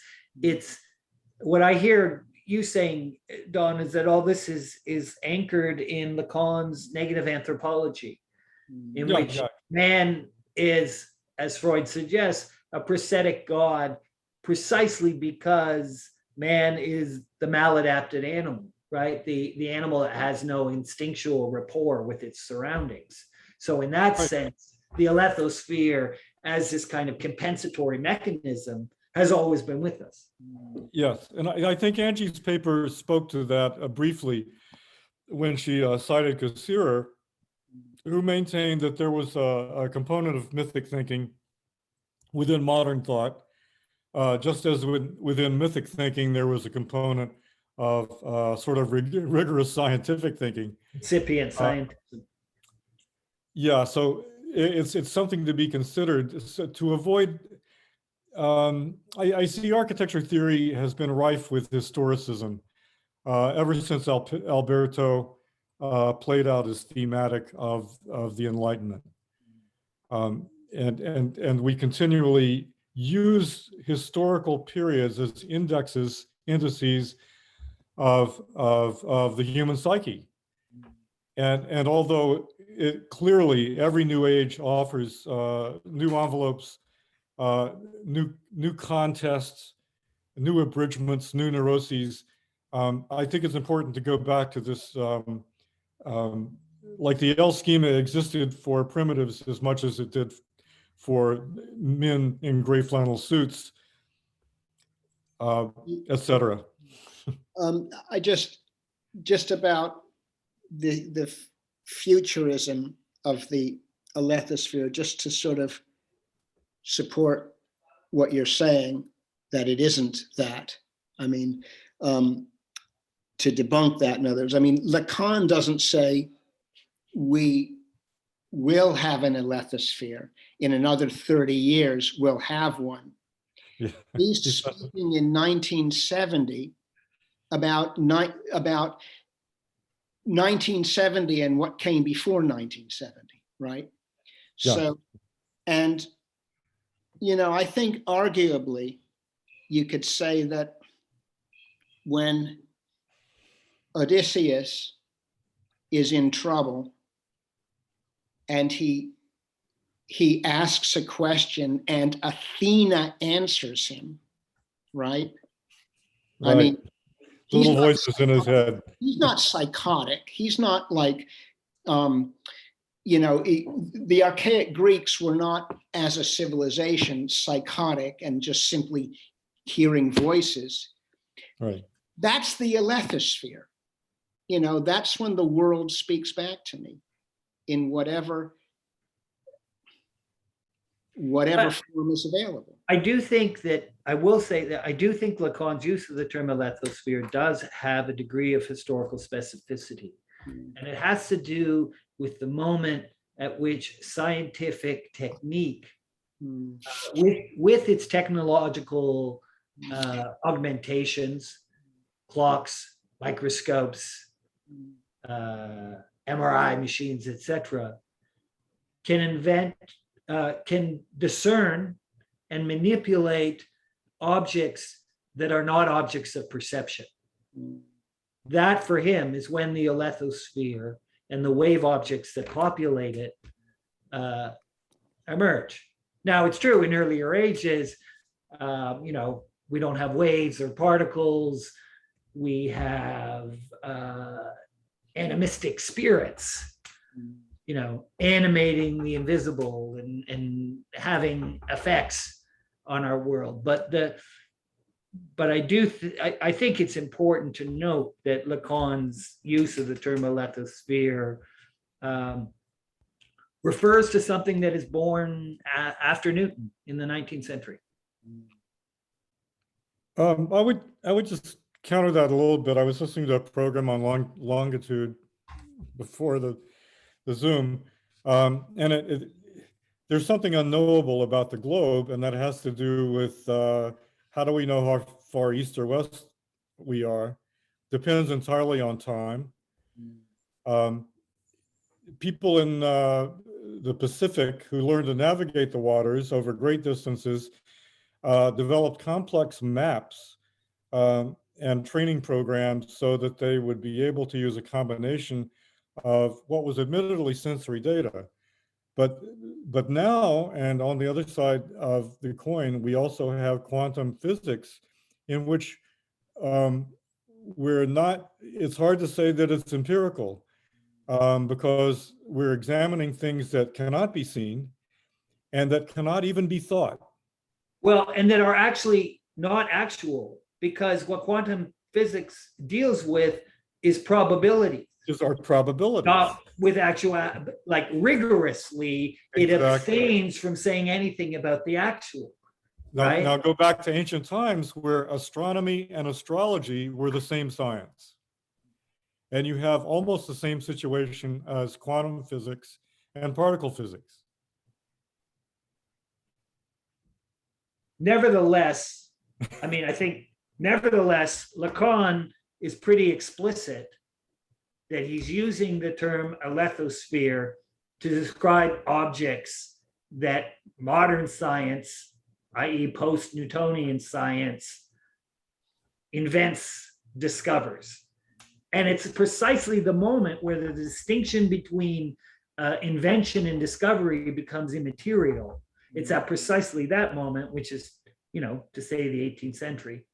what I hear you saying, Don, is that all this is anchored in Lacan's negative anthropology, in which man is, as Freud suggests, a prosthetic god, precisely because man is the maladapted animal, right? The animal that has no instinctual rapport with its surroundings. So in that sense, the Alethosphere, as this kind of compensatory mechanism, has always been with us. Yes, and I think Angie's paper spoke to that briefly when she cited Cassirer, who maintained that there was a component of mythic thinking within modern thought, just as within mythic thinking there was a component of sort of rigorous scientific thinking. Incipient scientism. Yeah, so it's something to be considered. So to avoid, I see architecture theory has been rife with historicism ever since Alberto played out his thematic of the Enlightenment. And we continually use historical periods as indices of the human psyche. And although clearly every new age offers new envelopes, new contests, new abridgments, new neuroses, I think it's important to go back to this, like the L schema existed for primitives as much as it did for men in gray flannel suits, etc. I just about the futurism of the Alethosphere, just to sort of support what you're saying, that it isn't that. I mean, to debunk that in others. I mean, Lacan doesn't say we will have an Alethosphere. In another 30 years, we'll have one. Yeah. He's speaking in 1970 about 1970 and what came before 1970, right? Yeah. So, And, I think arguably you could say that when Odysseus is in trouble and he asks a question and Athena answers him, right? I mean, he's Little not voices in his head. He's not psychotic. He's not like, the archaic Greeks were not, as a civilization, psychotic and just simply hearing voices. Right. That's the Alethosphere. That's when the world speaks back to me in whatever form is available. I will say that I do think Lacan's use of the term Alethosphere does have a degree of historical specificity. And it has to do with the moment at which scientific technique, with its technological augmentations, clocks, microscopes, MRI machines, etc., can discern and manipulate objects that are not objects of perception. That for him is when the Alethosphere and the wave objects that populate it emerge. Now, it's true in earlier ages, we don't have waves or particles. We have animistic spirits, animating the invisible and having effects on our world. But I think it's important to note that Lacan's use of the term Alethosphere refers to something that is born after Newton in the 19th century. I would just counter that a little bit. I was listening to a program on longitude before the Zoom, and there's something unknowable about the globe, and that has to do with how do we know how far east or west we are? Depends entirely on time. People in the Pacific who learned to navigate the waters over great distances developed complex maps and training programs so that they would be able to use a combination of what was admittedly sensory data. But now, and on the other side of the coin, we also have quantum physics in which it's hard to say that it's empirical because we're examining things that cannot be seen and that cannot even be thought. Well, and that are actually not actual, because what quantum physics deals with is probability. Is our probabilities. Not with actual, like rigorously, it Exactly. abstains from saying anything about the actual. Now, right? now go back to ancient times where astronomy and astrology were the same science. And you have almost the same situation as quantum physics and particle physics. Nevertheless, I think Lacan is pretty explicit that he's using the term Alethosphere to describe objects that modern science, i.e. post-Newtonian science, invents, discovers. And it's precisely the moment where the distinction between invention and discovery becomes immaterial. It's at precisely that moment, which is, to say the 18th century,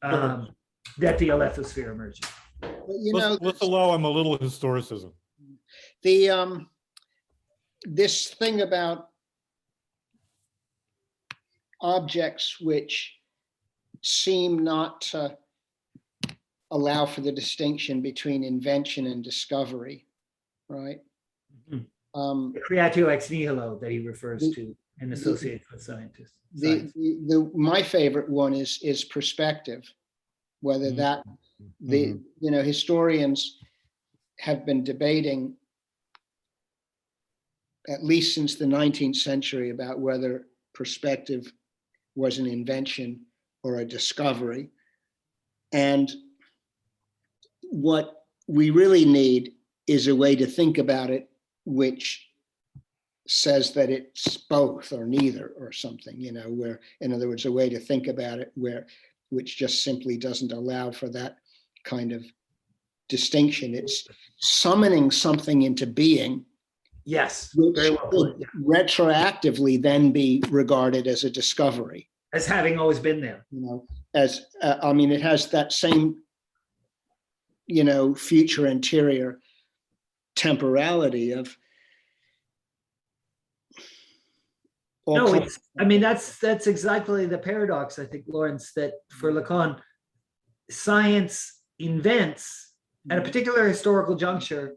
that the Alethosphere emerges. Let's allow him a little historicism. This thing about objects which seem not to allow for the distinction between invention and discovery, right? The creatio ex nihilo that he refers to and associates with scientists. My favorite one is perspective, whether that historians have been debating at least since the 19th century about whether perspective was an invention or a discovery. And what we really need is a way to think about it which says that it's both or neither or something, where, in other words, a way to think about it which just simply doesn't allow for that kind of distinction. It's summoning something into being, Yes, which very well would put. Yeah. retroactively then be regarded as a discovery. As having always been there. It has that same, future anterior temporality of. No, that's exactly the paradox, I think, Lawrence, that for Lacan, science invents at a particular historical juncture,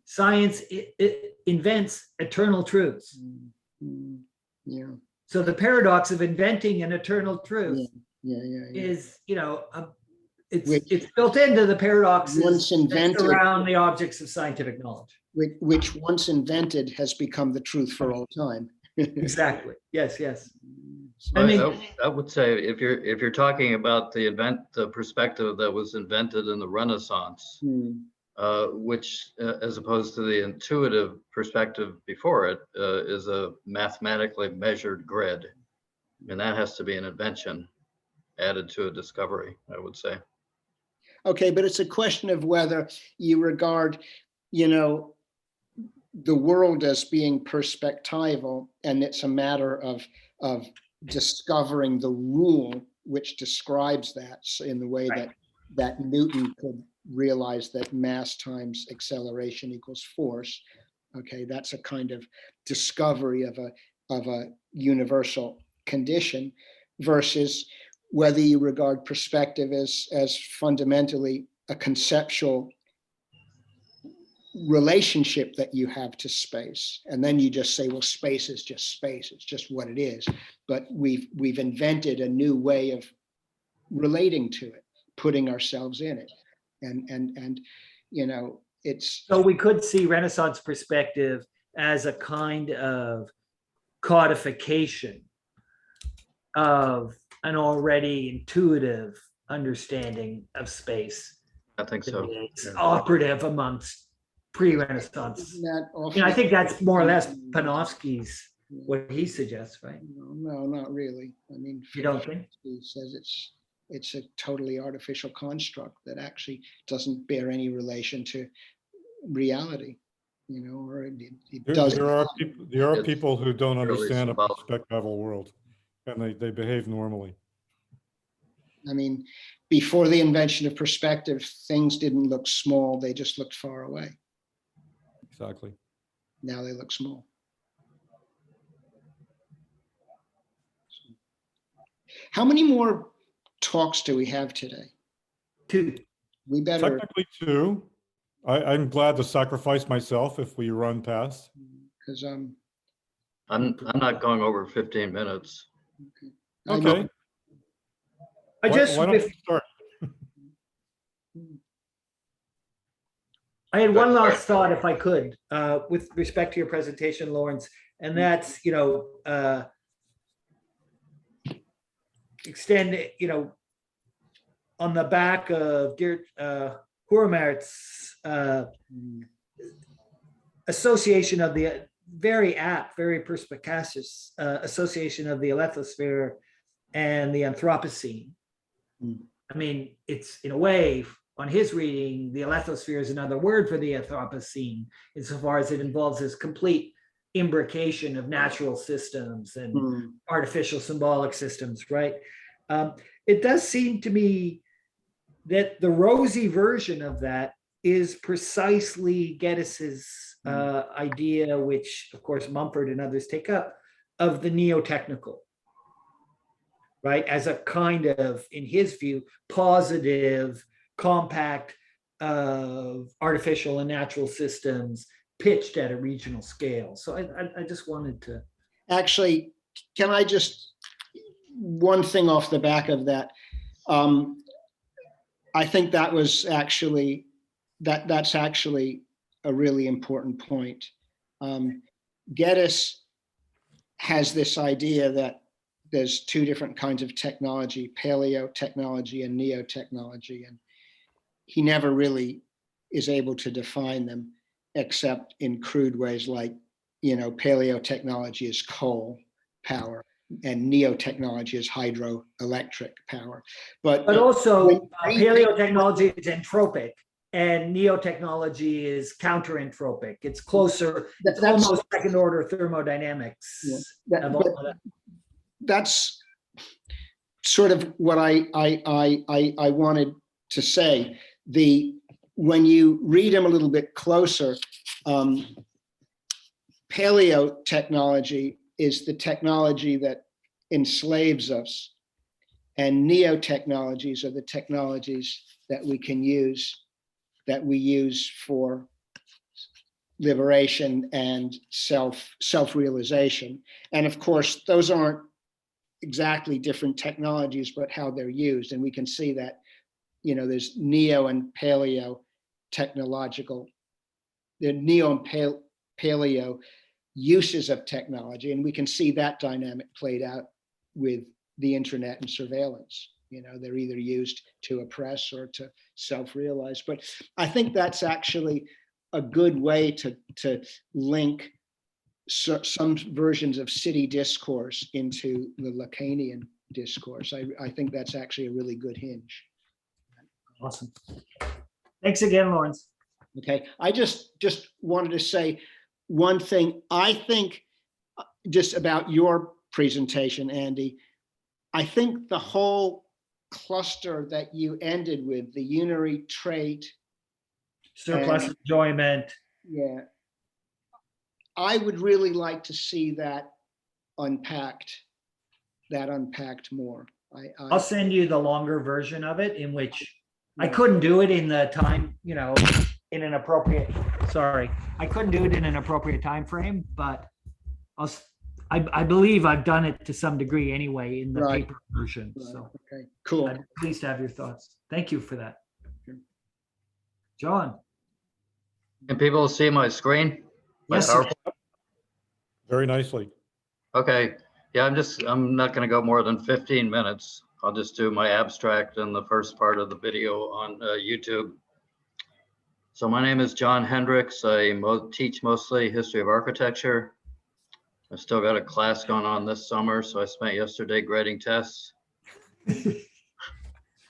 science it invents eternal truths. Yeah. So the paradox of inventing an eternal truth is, it's built into the paradoxes around the objects of scientific knowledge. Which once invented has become the truth for all time. Exactly. Yes. I would say if you're talking about the perspective that was invented in the Renaissance, which as opposed to the intuitive perspective before it, is a mathematically measured grid, and that has to be an invention added to a discovery, I would say. Okay, but it's a question of whether you regard, the world as being perspectival, and it's a matter of discovering the rule which describes that in the way that Newton could realize that mass times acceleration equals force. Okay, that's a kind of discovery of a universal condition, versus whether you regard perspective as fundamentally a conceptual relationship that you have to space. And then you just say, well, space is just space. It's just what it is. But we've invented a new way of relating to it, putting ourselves in it. And it's. So we could see Renaissance perspective as a kind of codification of an already intuitive understanding of space. I think so. It's operative amongst pre-Renaissance. I think that's more or less Panofsky's, what he suggests, right? No, not really. You don't think? He says it's a totally artificial construct that actually doesn't bear any relation to reality, or it does. There are people who don't understand a symbolic. perspectival world, and they behave normally. Before the invention of perspective, things didn't look small, they just looked far away. Exactly. Now they look small. How many more talks do we have today? 2. We better. Technically 2. I'm glad to sacrifice myself if we run past. Because I'm not going over 15 minutes. Okay. Why don't we start? I had one last thought, if I could, with respect to your presentation, Lawrence, and that's, extend, on the back of Hurmert's association of the very apt, very perspicacious association of the Alethosphere and the Anthropocene. It's in a way, on his reading, the Alethosphere is another word for the Anthropocene, insofar as it involves this complete imbrication of natural systems and artificial symbolic systems, right? It does seem to me that the rosy version of that is precisely Geddes' idea, which of course Mumford and others take up, of the neo-technical, right? As a kind of, in his view, positive, compact of artificial and natural systems pitched at a regional scale. So I just wanted to. Actually, can I just, one thing off the back of that. I think that was actually, that's actually a really important point. Geddes has this idea that there's 2 different kinds of technology, paleo-technology and neo-technology, and he never really is able to define them except in crude ways like paleotechnology is coal power and neotechnology is hydroelectric power. But also when- paleotechnology is entropic and neotechnology is counter-entropic. It's closer, it's That's- almost second order thermodynamics. Yeah, that- of all but- of that. That's sort of what I wanted to say. When you read them a little bit closer, paleotechnology is the technology that enslaves us, and neotechnologies are the technologies that we can use, that we use for liberation and self-realization. And of course, those aren't exactly different technologies, but how they're used. And we can see that, there's neo and paleo technological, the neo and paleo uses of technology. And we can see that dynamic played out with the internet and surveillance. They're either used to oppress or to self-realize. But I think that's actually a good way to link some versions of city discourse into the Lacanian discourse. I think that's actually a really good hinge. Awesome. Thanks again, Lawrence. Okay, I just wanted to say one thing. I think just about your presentation, Andy, I think the whole cluster that you ended with, the unary trait, Surplus And- enjoyment. yeah, I would really like to see that unpacked more. I'll send you the longer version of it, in which I couldn't do it in the time, in an appropriate, I couldn't do it in an appropriate time frame, but I believe I've done it to some degree anyway in the Right. paper version. Right, So okay, cool. I'm pleased to have your thoughts. Thank you for that. Sure. John? Can people see my screen? My Yes, sir. PowerPoint? Very nicely. Okay, yeah, I'm not gonna go more than 15 minutes. I'll just do my abstract and the first part of the video on YouTube. So my name is John Hendricks. I teach mostly history of architecture. I've still got a class going on this summer, so I spent yesterday grading tests.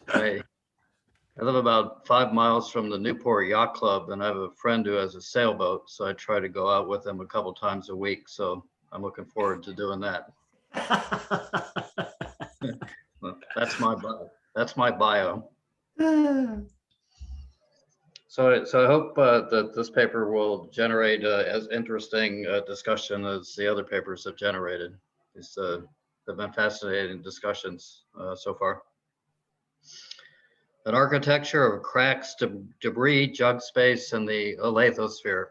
I live about 5 miles from the Newport Yacht Club, and I have a friend who has a sailboat, so I try to go out with him a couple times a week. So I'm looking forward to doing that. That's my bio. So I hope that this paper will generate as interesting discussion as the other papers have generated. They've been fascinating discussions so far. An architecture of cracks, debris, jug space, and the Alethosphere.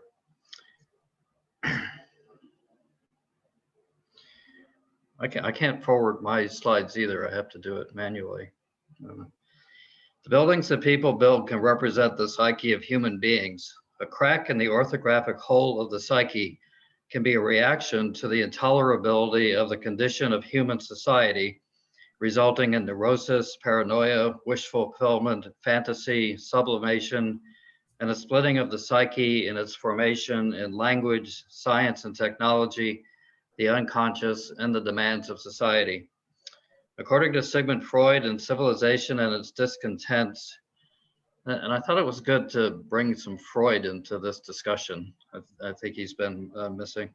I can't forward my slides either. I have to do it manually. The buildings that people build can represent the psyche of human beings. A crack in the orthographic whole of the psyche can be a reaction to the intolerability of the condition of human society, resulting in neurosis, paranoia, wish fulfillment, fantasy, sublimation, and a splitting of the psyche in its formation in language, science, and technology, the unconscious, and the demands of society. According to Sigmund Freud and Civilization and its Discontents, and I thought it was good to bring some Freud into this discussion. I think he's been missing.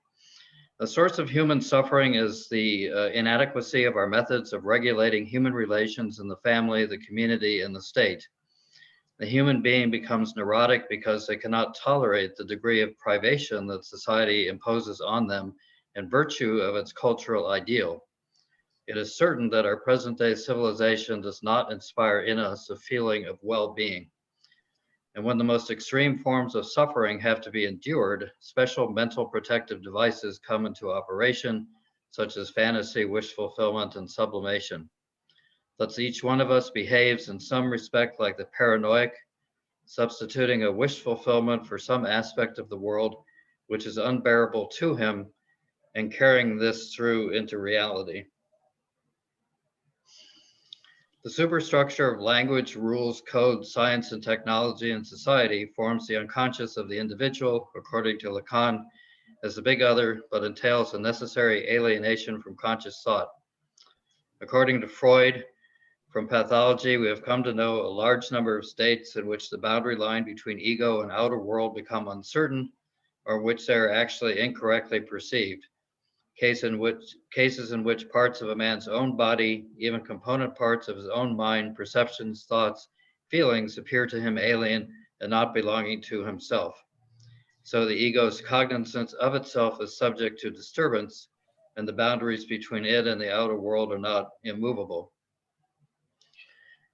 The source of human suffering is the inadequacy of our methods of regulating human relations in the family, the community, and the state. The human being becomes neurotic because they cannot tolerate the degree of privation that society imposes on them in virtue of its cultural ideal. It is certain that our present-day civilization does not inspire in us a feeling of well-being. And when the most extreme forms of suffering have to be endured, special mental protective devices come into operation, such as fantasy, wish fulfillment, and sublimation. Thus, each one of us behaves in some respect like the paranoiac, substituting a wish fulfillment for some aspect of the world which is unbearable to him, and carrying this through into reality. The superstructure of language, rules, code, science, and technology and society forms the unconscious of the individual, according to Lacan, as the big other, but entails a necessary alienation from conscious thought. According to Freud, from pathology, we have come to know a large number of states in which the boundary line between ego and outer world become uncertain, or in which they are actually incorrectly perceived. Cases in which parts of a man's own body, even component parts of his own mind, perceptions, thoughts, feelings, appear to him alien and not belonging to himself. So the ego's cognizance of itself is subject to disturbance, and the boundaries between it and the outer world are not immovable.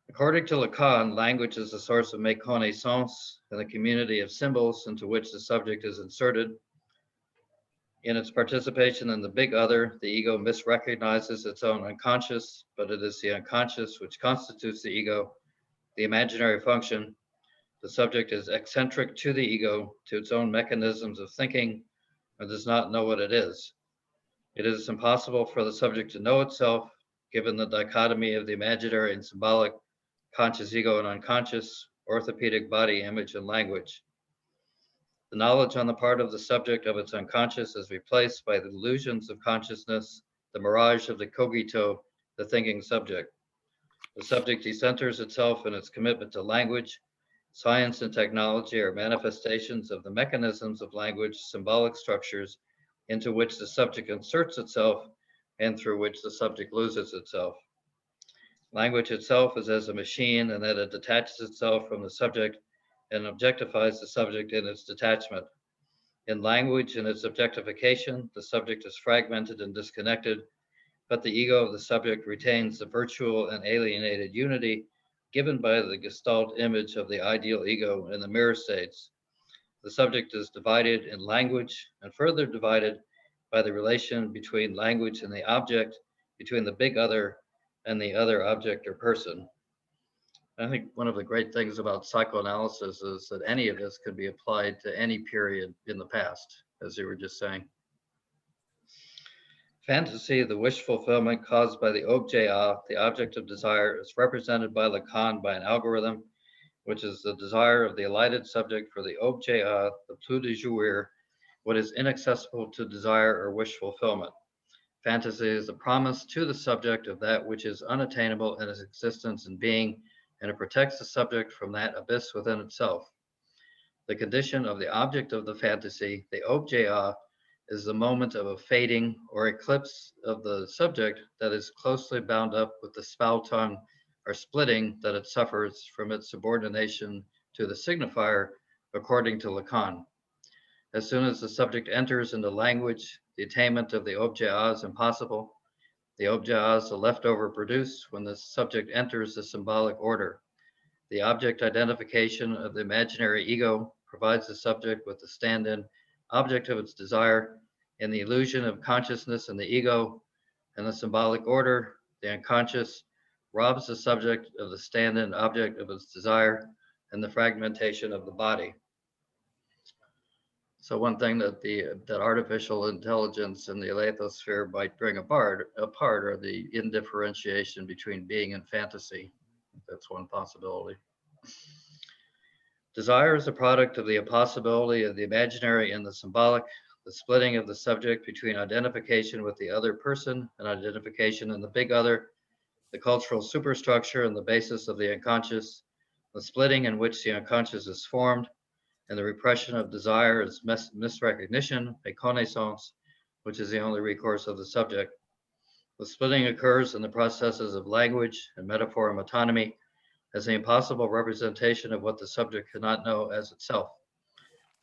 According to Lacan, language is the source of méconnaissance and the community of symbols into which the subject is inserted. In its participation in the big other, the ego misrecognizes its own unconscious, but it is the unconscious which constitutes the ego, the imaginary function. The subject is eccentric to the ego, to its own mechanisms of thinking, and does not know what it is. It is impossible for the subject to know itself, given the dichotomy of the imaginary and symbolic, conscious ego and unconscious, orthopedic body, image, and language. The knowledge on the part of the subject of its unconscious is replaced by the illusions of consciousness, the mirage of the cogito, the thinking subject. The subject decenters itself in its commitment to language. Science and technology are manifestations of the mechanisms of language, symbolic structures, into which the subject inserts itself and through which the subject loses itself. Language itself is as a machine in that it detaches itself from the subject and objectifies the subject in its detachment. In language and its objectification, the subject is fragmented and disconnected, but the ego of the subject retains the virtual and alienated unity given by the Gestalt image of the ideal ego in the mirror states. The subject is divided in language and further divided by the relation between language and the object, between the big other and the other object or person. I think one of the great things about psychoanalysis is that any of this could be applied to any period in the past, as you were just saying. Fantasy, the wish fulfillment caused by the objet, the object of desire, is represented by Lacan by an algorithm, which is the desire of the alighted subject for the objet, the plus de jouir, what is inaccessible to desire or wish fulfillment. Fantasy is the promise to the subject of that which is unattainable in its existence and being, and it protects the subject from that abyss within itself. The condition of the object of the fantasy, the objet, is the moment of a fading or eclipse of the subject that is closely bound up with the spaltung or splitting that it suffers from its subordination to the signifier, according to Lacan. As soon as the subject enters into language, the attainment of the objet is impossible. The objet is the leftover produced when the subject enters the symbolic order. The object identification of the imaginary ego provides the subject with the stand-in object of its desire in the illusion of consciousness and the ego, and the symbolic order, the unconscious, robs the subject of the stand-in object of its desire and the fragmentation of the body. So one thing that artificial intelligence and the Alethosphere might bring apart are the indifferentiation between being and fantasy. That's one possibility. Desire is a product of the impossibility of the imaginary and the symbolic, the splitting of the subject between identification with the other person and identification in the big other, the cultural superstructure and the basis of the unconscious, the splitting in which the unconscious is formed, and the repression of desire is misrecognition, méconnaissance, which is the only recourse of the subject. The splitting occurs in the processes of language and metaphor and metonymy as the impossible representation of what the subject cannot know as itself.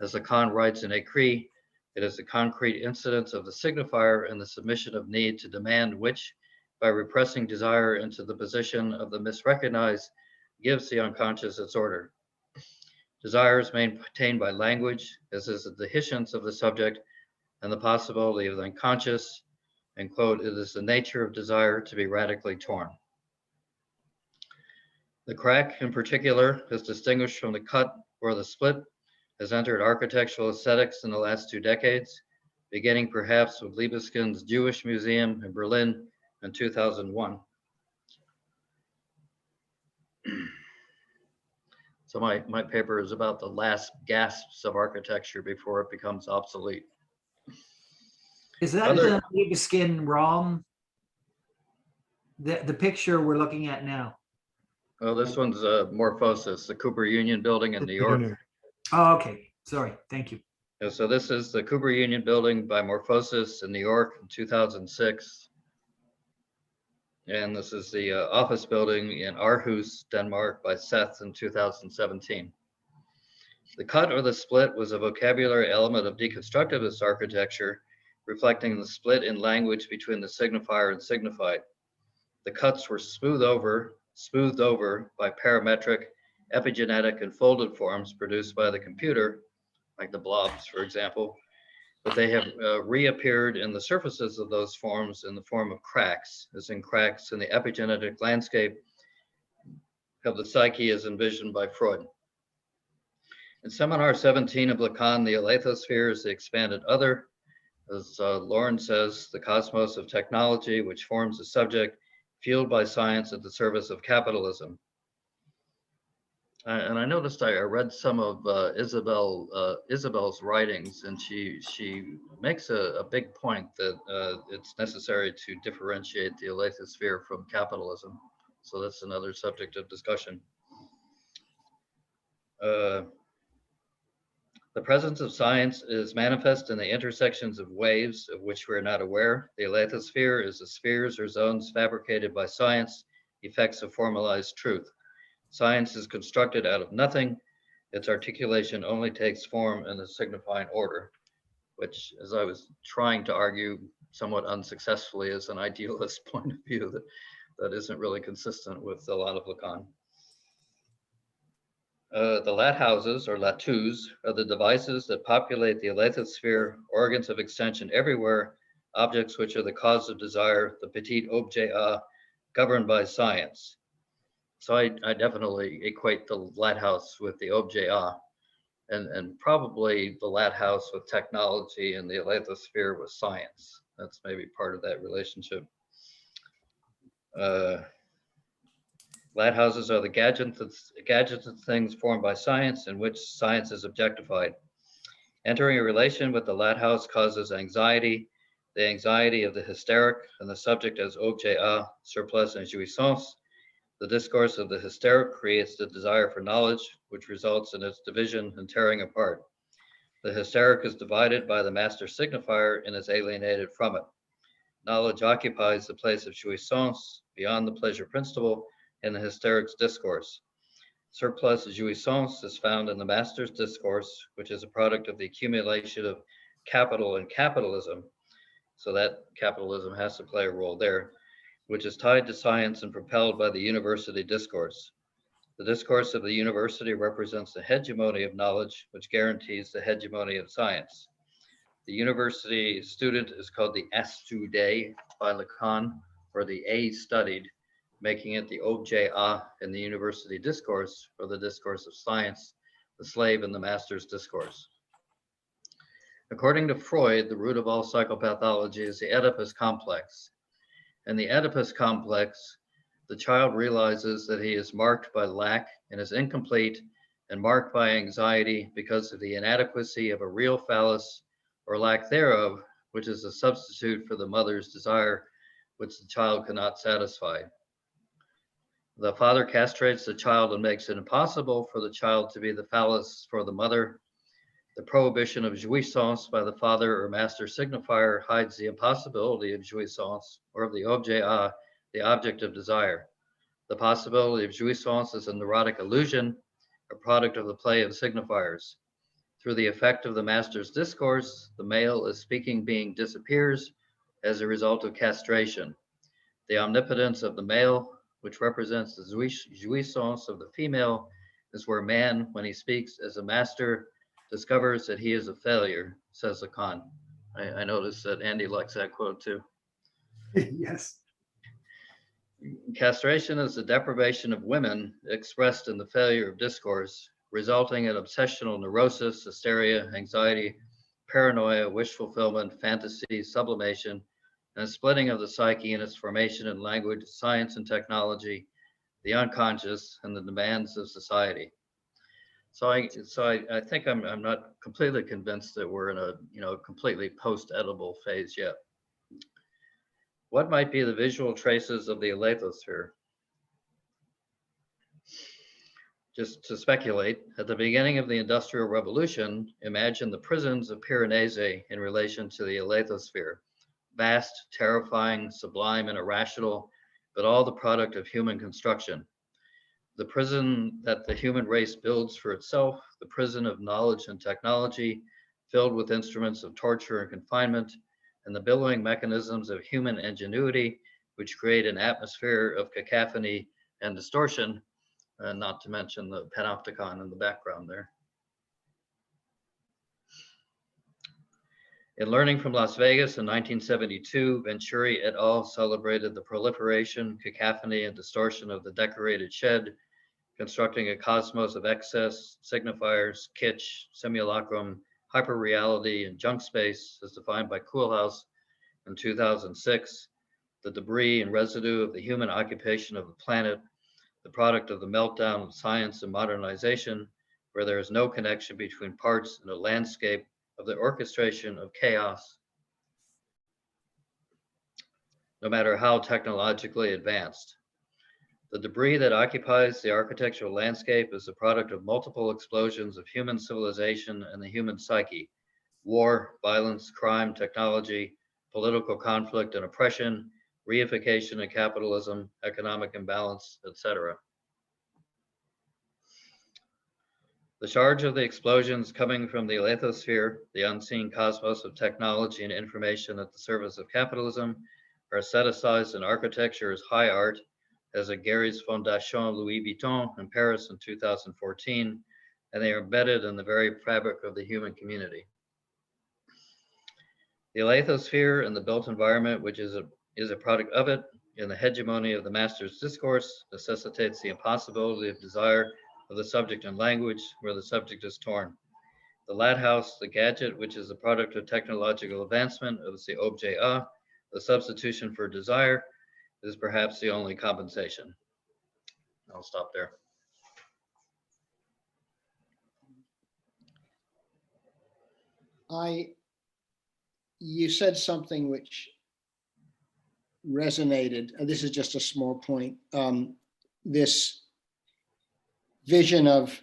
As Lacan writes in Écrit, it is the concrete incidence of the signifier and the submission of need to demand which, by repressing desire into the position of the misrecognized, gives the unconscious its order. Desire is maintained by language, as is the dehiscence of the subject and the possibility of the unconscious, and quote, it is the nature of desire to be radically torn. The crack in particular is distinguished from the cut or the split, has entered architectural aesthetics in the last 2 decades, beginning perhaps with Liebeskind's Jewish Museum in Berlin in 2001. So my paper is about the last gasps of architecture before it becomes obsolete. Is that Other- the Libeskind ROM? The picture we're looking at now? Oh, this one's Morphosis, the Cooper Union Building in New York. Oh, okay, sorry, thank you. And so this is the Cooper Union Building by Morphosis in New York in 2006. And this is the office building in Aarhus, Denmark by Seth in 2017. The cut or the split was a vocabulary element of deconstructivist architecture, reflecting the split in language between the signifier and signified. The cuts were smoothed over by parametric, epigenetic, and folded forms produced by the computer, like the blobs, for example, but they have reappeared in the surfaces of those forms in the form of cracks, as in cracks in the epigenetic landscape of the psyche as envisioned by Freud. In seminar 17 of Lacan, the Alethosphere is the expanded other. As Lauren says, the cosmos of technology, which forms a subject fueled by science at the service of capitalism. And I noticed I read some of Isabel's writings, and she makes a big point that it's necessary to differentiate the Alethosphere from capitalism. So that's another subject of discussion. The presence of science is manifest in the intersections of waves of which we are not aware. The Alethosphere is the spheres or zones fabricated by science, effects of formalized truth. Science is constructed out of nothing. Its articulation only takes form in the signifying order, which, as I was trying to argue somewhat unsuccessfully, is an idealist point of view that isn't really consistent with a lot of Lacan. The Lathouses, or Lathouse, are the devices that populate the Alethosphere, organs of extension everywhere, objects which are the cause of desire, the petit objet governed by science. So I definitely equate the Lathouse with the objet and probably the Lathouse with technology and the Alethosphere with science. That's maybe part of that relationship. Lathouses are the gadgets of things formed by science in which science is objectified. Entering a relation with the Lathouse causes anxiety, the anxiety of the hysteric and the subject as objet surplus and jouissance. The discourse of the hysteric creates the desire for knowledge, which results in its division and tearing apart. The hysteric is divided by the master signifier and is alienated from it. Knowledge occupies the place of jouissance beyond the pleasure principle in the hysteric's discourse. Surplus jouissance is found in the master's discourse, which is a product of the accumulation of capital and capitalism. So that capitalism has to play a role there, which is tied to science and propelled by the university discourse. The discourse of the university represents the hegemony of knowledge, which guarantees the hegemony of science. The university student is called the étudié by Lacan, or the A studied, making it the objet in the university discourse, or the discourse of science, the slave in the master's discourse. According to Freud, the root of all psychopathology is the Oedipus complex. In the Oedipus complex, the child realizes that he is marked by lack and is incomplete, and marked by anxiety because of the inadequacy of a real phallus or lack thereof, which is a substitute for the mother's desire, which the child cannot satisfy. The father castrates the child and makes it impossible for the child to be the phallus for the mother. The prohibition of jouissance by the father or master signifier hides the impossibility of jouissance, or of the objet the object of desire. The possibility of jouissance is a neurotic illusion, a product of the play of signifiers. Through the effect of the master's discourse, the male as speaking being disappears as a result of castration. The omnipotence of the male, which represents the jouissance of the female, is where man, when he speaks as a master, discovers that he is a failure, says Lacan. I noticed that Andy likes that quote too. Yes. Castration is the deprivation of women expressed in the failure of discourse, resulting in obsessional neurosis, hysteria, anxiety, paranoia, wish fulfillment, fantasy, sublimation, and a splitting of the psyche in its formation in language, science and technology, the unconscious, and the demands of society. So I think I'm not completely convinced that we're in a completely post-edible phase yet. What might be the visual traces of the Alethosphere? Just to speculate, at the beginning of the Industrial Revolution, imagine the prisons of Piranesi in relation to the Alethosphere. Vast, terrifying, sublime, and irrational, but all the product of human construction. The prison that the human race builds for itself, the prison of knowledge and technology, filled with instruments of torture and confinement, and the billowing mechanisms of human ingenuity, which create an atmosphere of cacophony and distortion, and not to mention the panopticon in the background there. In Learning from Las Vegas in 1972, Venturi et al. Celebrated the proliferation, cacophony, and distortion of the decorated shed, constructing a cosmos of excess, signifiers, kitsch, simulacrum, hyperreality, and junk space as defined by Koolhaas in 2006, the debris and residue of the human occupation of the planet, the product of the meltdown of science and modernization, where there is no connection between parts in a landscape of the orchestration of chaos, no matter how technologically advanced. The debris that occupies the architectural landscape is the product of multiple explosions of human civilization and the human psyche: war, violence, crime, technology, political conflict and oppression, reification and capitalism, economic imbalance, etc. The charge of the explosions coming from the Alethosphere, the unseen cosmos of technology and information at the service of capitalism, are aestheticized in architecture as high art, as at Gary's Fondation Louis Vuitton in Paris in 2014, and they are embedded in the very fabric of the human community. The Alethosphere and the built environment, which is a product of it, in the hegemony of the master's discourse, necessitates the impossibility of desire of the subject and language, where the subject is torn. The Lathouse, the gadget, which is a product of technological advancement of the objet a, the substitution for desire, is perhaps the only compensation. I'll stop there. You said something which resonated. This is just a small point. This vision of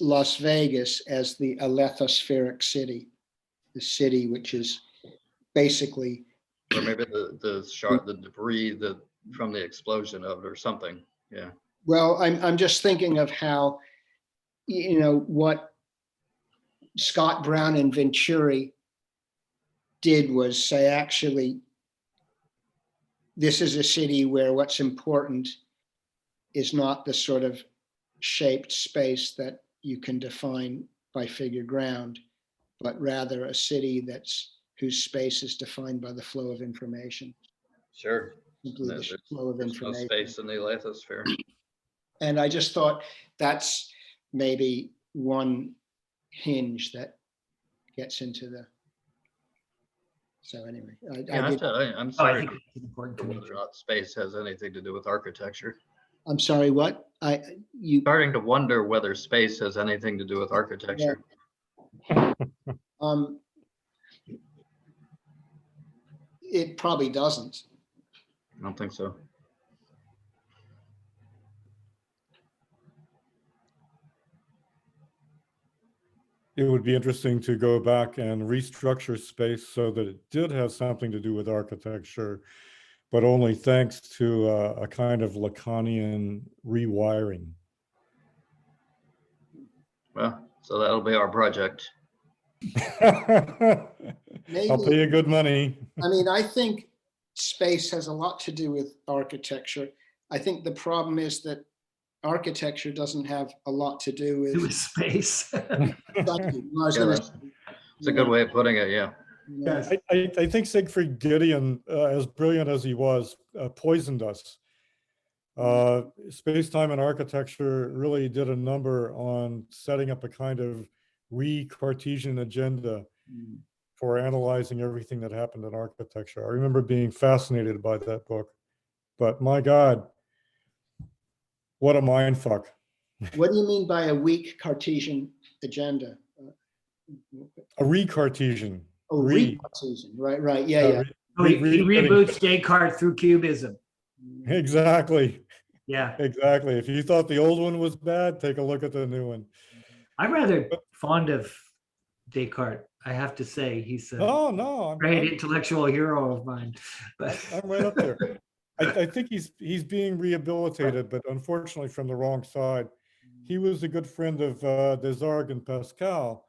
Las Vegas as the alethospheric city, the city which is basically, or maybe the debris from the explosion of it or something. Yeah. Well, I'm just thinking of how, what Scott Brown and Venturi did was say, actually, this is a city where what's important is not the sort of shaped space that you can define by figure ground, but rather a city whose space is defined by the flow of information. Sure. Simply the flow of information. No space in the Lathosphere. And I just thought that's maybe one hinge that gets into the. So anyway, I'm I sorry think it's important to whether or not space has anything to do with architecture. I'm sorry, what? You Starting to wonder whether space has anything to do with architecture. It probably doesn't. I don't think so. It would be interesting to go back and restructure space so that it did have something to do with architecture, but only thanks to a kind of Lacanian rewiring. Well, so that'll be our project. I'll Maybe. pay you good money. I mean, I think space has a lot to do with architecture. I think the problem is that architecture doesn't have a lot to do with space. It's a good way of putting it, yeah. Yes. I think Siegfried Gideon, as brilliant as he was, poisoned us. Space-time and architecture really did a number on setting up a kind of re-Cartesian agenda for analyzing everything that happened in architecture. I remember being fascinated by that book, but my God, what a mind fuck. What do you mean by a weak Cartesian agenda? A re-Cartesian. Oh, re-Cartesian, right, yeah. Oh, he Re-fitting. reboots Descartes through cubism. Exactly, Yeah, exactly. If you thought the old one was bad, take a look at the new one. I'm rather fond of Descartes. I have to say, he's a Oh, no, great intellectual hero of mine. But I'm right up there. I think he's being rehabilitated, but unfortunately from the wrong side. He was a good friend of Descartes and Pascal,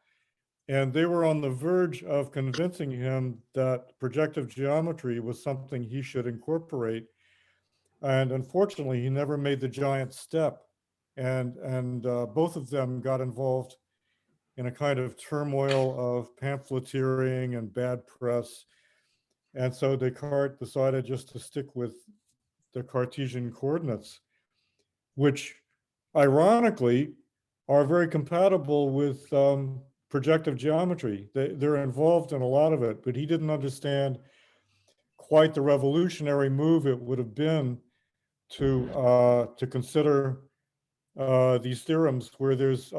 and they were on the verge of convincing him that projective geometry was something he should incorporate. And unfortunately, he never made the giant step. And both of them got involved in a kind of turmoil of pamphleteering and bad press. And so Descartes decided just to stick with the Cartesian coordinates, which ironically are very compatible with projective geometry. They're involved in a lot of it, but he didn't understand quite the revolutionary move it would have been to consider these theorems where there's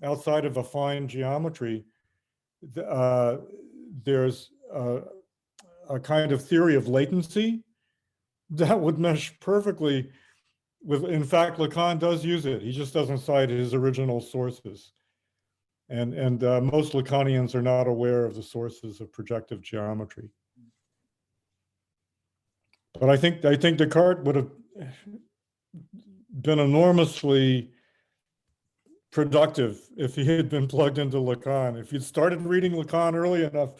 outside of affine geometry, there's a kind of theory of latency that would mesh perfectly with, in fact, Lacan does use it. He just doesn't cite his original sources. And most Lacanians are not aware of the sources of projective geometry. But I think Descartes would have been enormously productive if he had been plugged into Lacan. If he'd started reading Lacan early enough.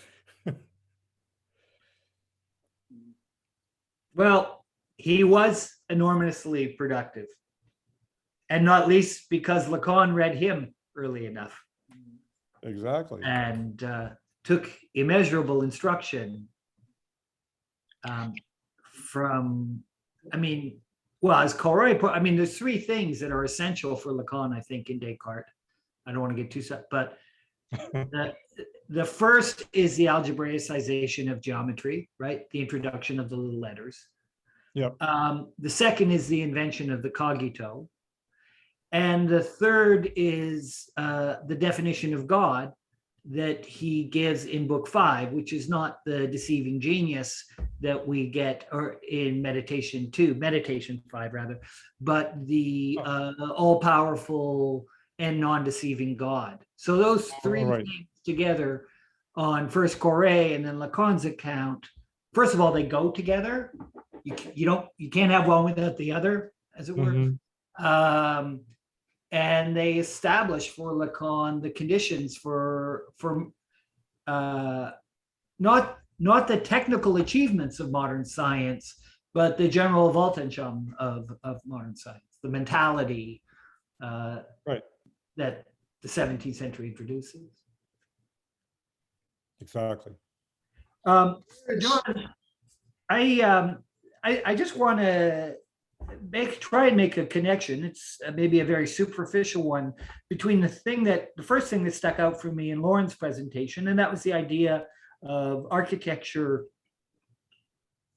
well, he was enormously productive, and not least because Lacan read him early enough Exactly. and took immeasurable instruction from, as Corey put, there's three things that are essential for Lacan, I think, in Descartes. I don't want to get too set, but the first is the algebraicization of geometry, right? The introduction of the little letters. Yep. The second is the invention of the cogito. And the third is the definition of God that he gives in book 5, which is not the deceiving genius that we get or in meditation 5 rather, but the all-powerful and non-deceiving God. So those three things together on first Corey and then Lacan's account, first of all, they go together. You can't have one without the other, as it were. And they establish for Lacan the conditions for not the technical achievements of modern science, but the general Weltanschauung of modern science, the mentality that the 17th century introduces. Exactly. John, I just want to try and make a connection. It's maybe a very superficial one between the first thing that stuck out for me in Lauren's presentation, and that was the idea of architecture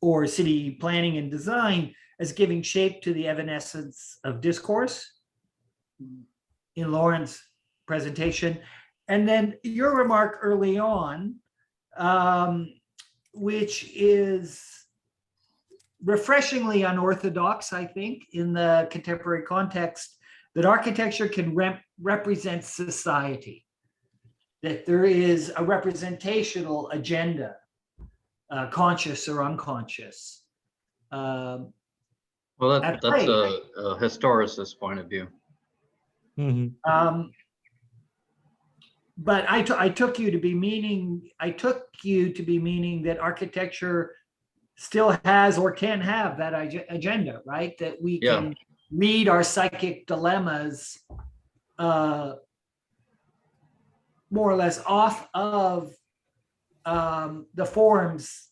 or city planning and design as giving shape to the evanescence of discourse in Lauren's presentation. And then your remark early on, which is refreshingly unorthodox, I think, in the contemporary context, that architecture can represent society, that there is a representational agenda, conscious or unconscious. Well, that's a historicist point of view. But I took you to be meaning that architecture still has or can have that agenda, right? That we can read our psychic dilemmas more or less off of the forms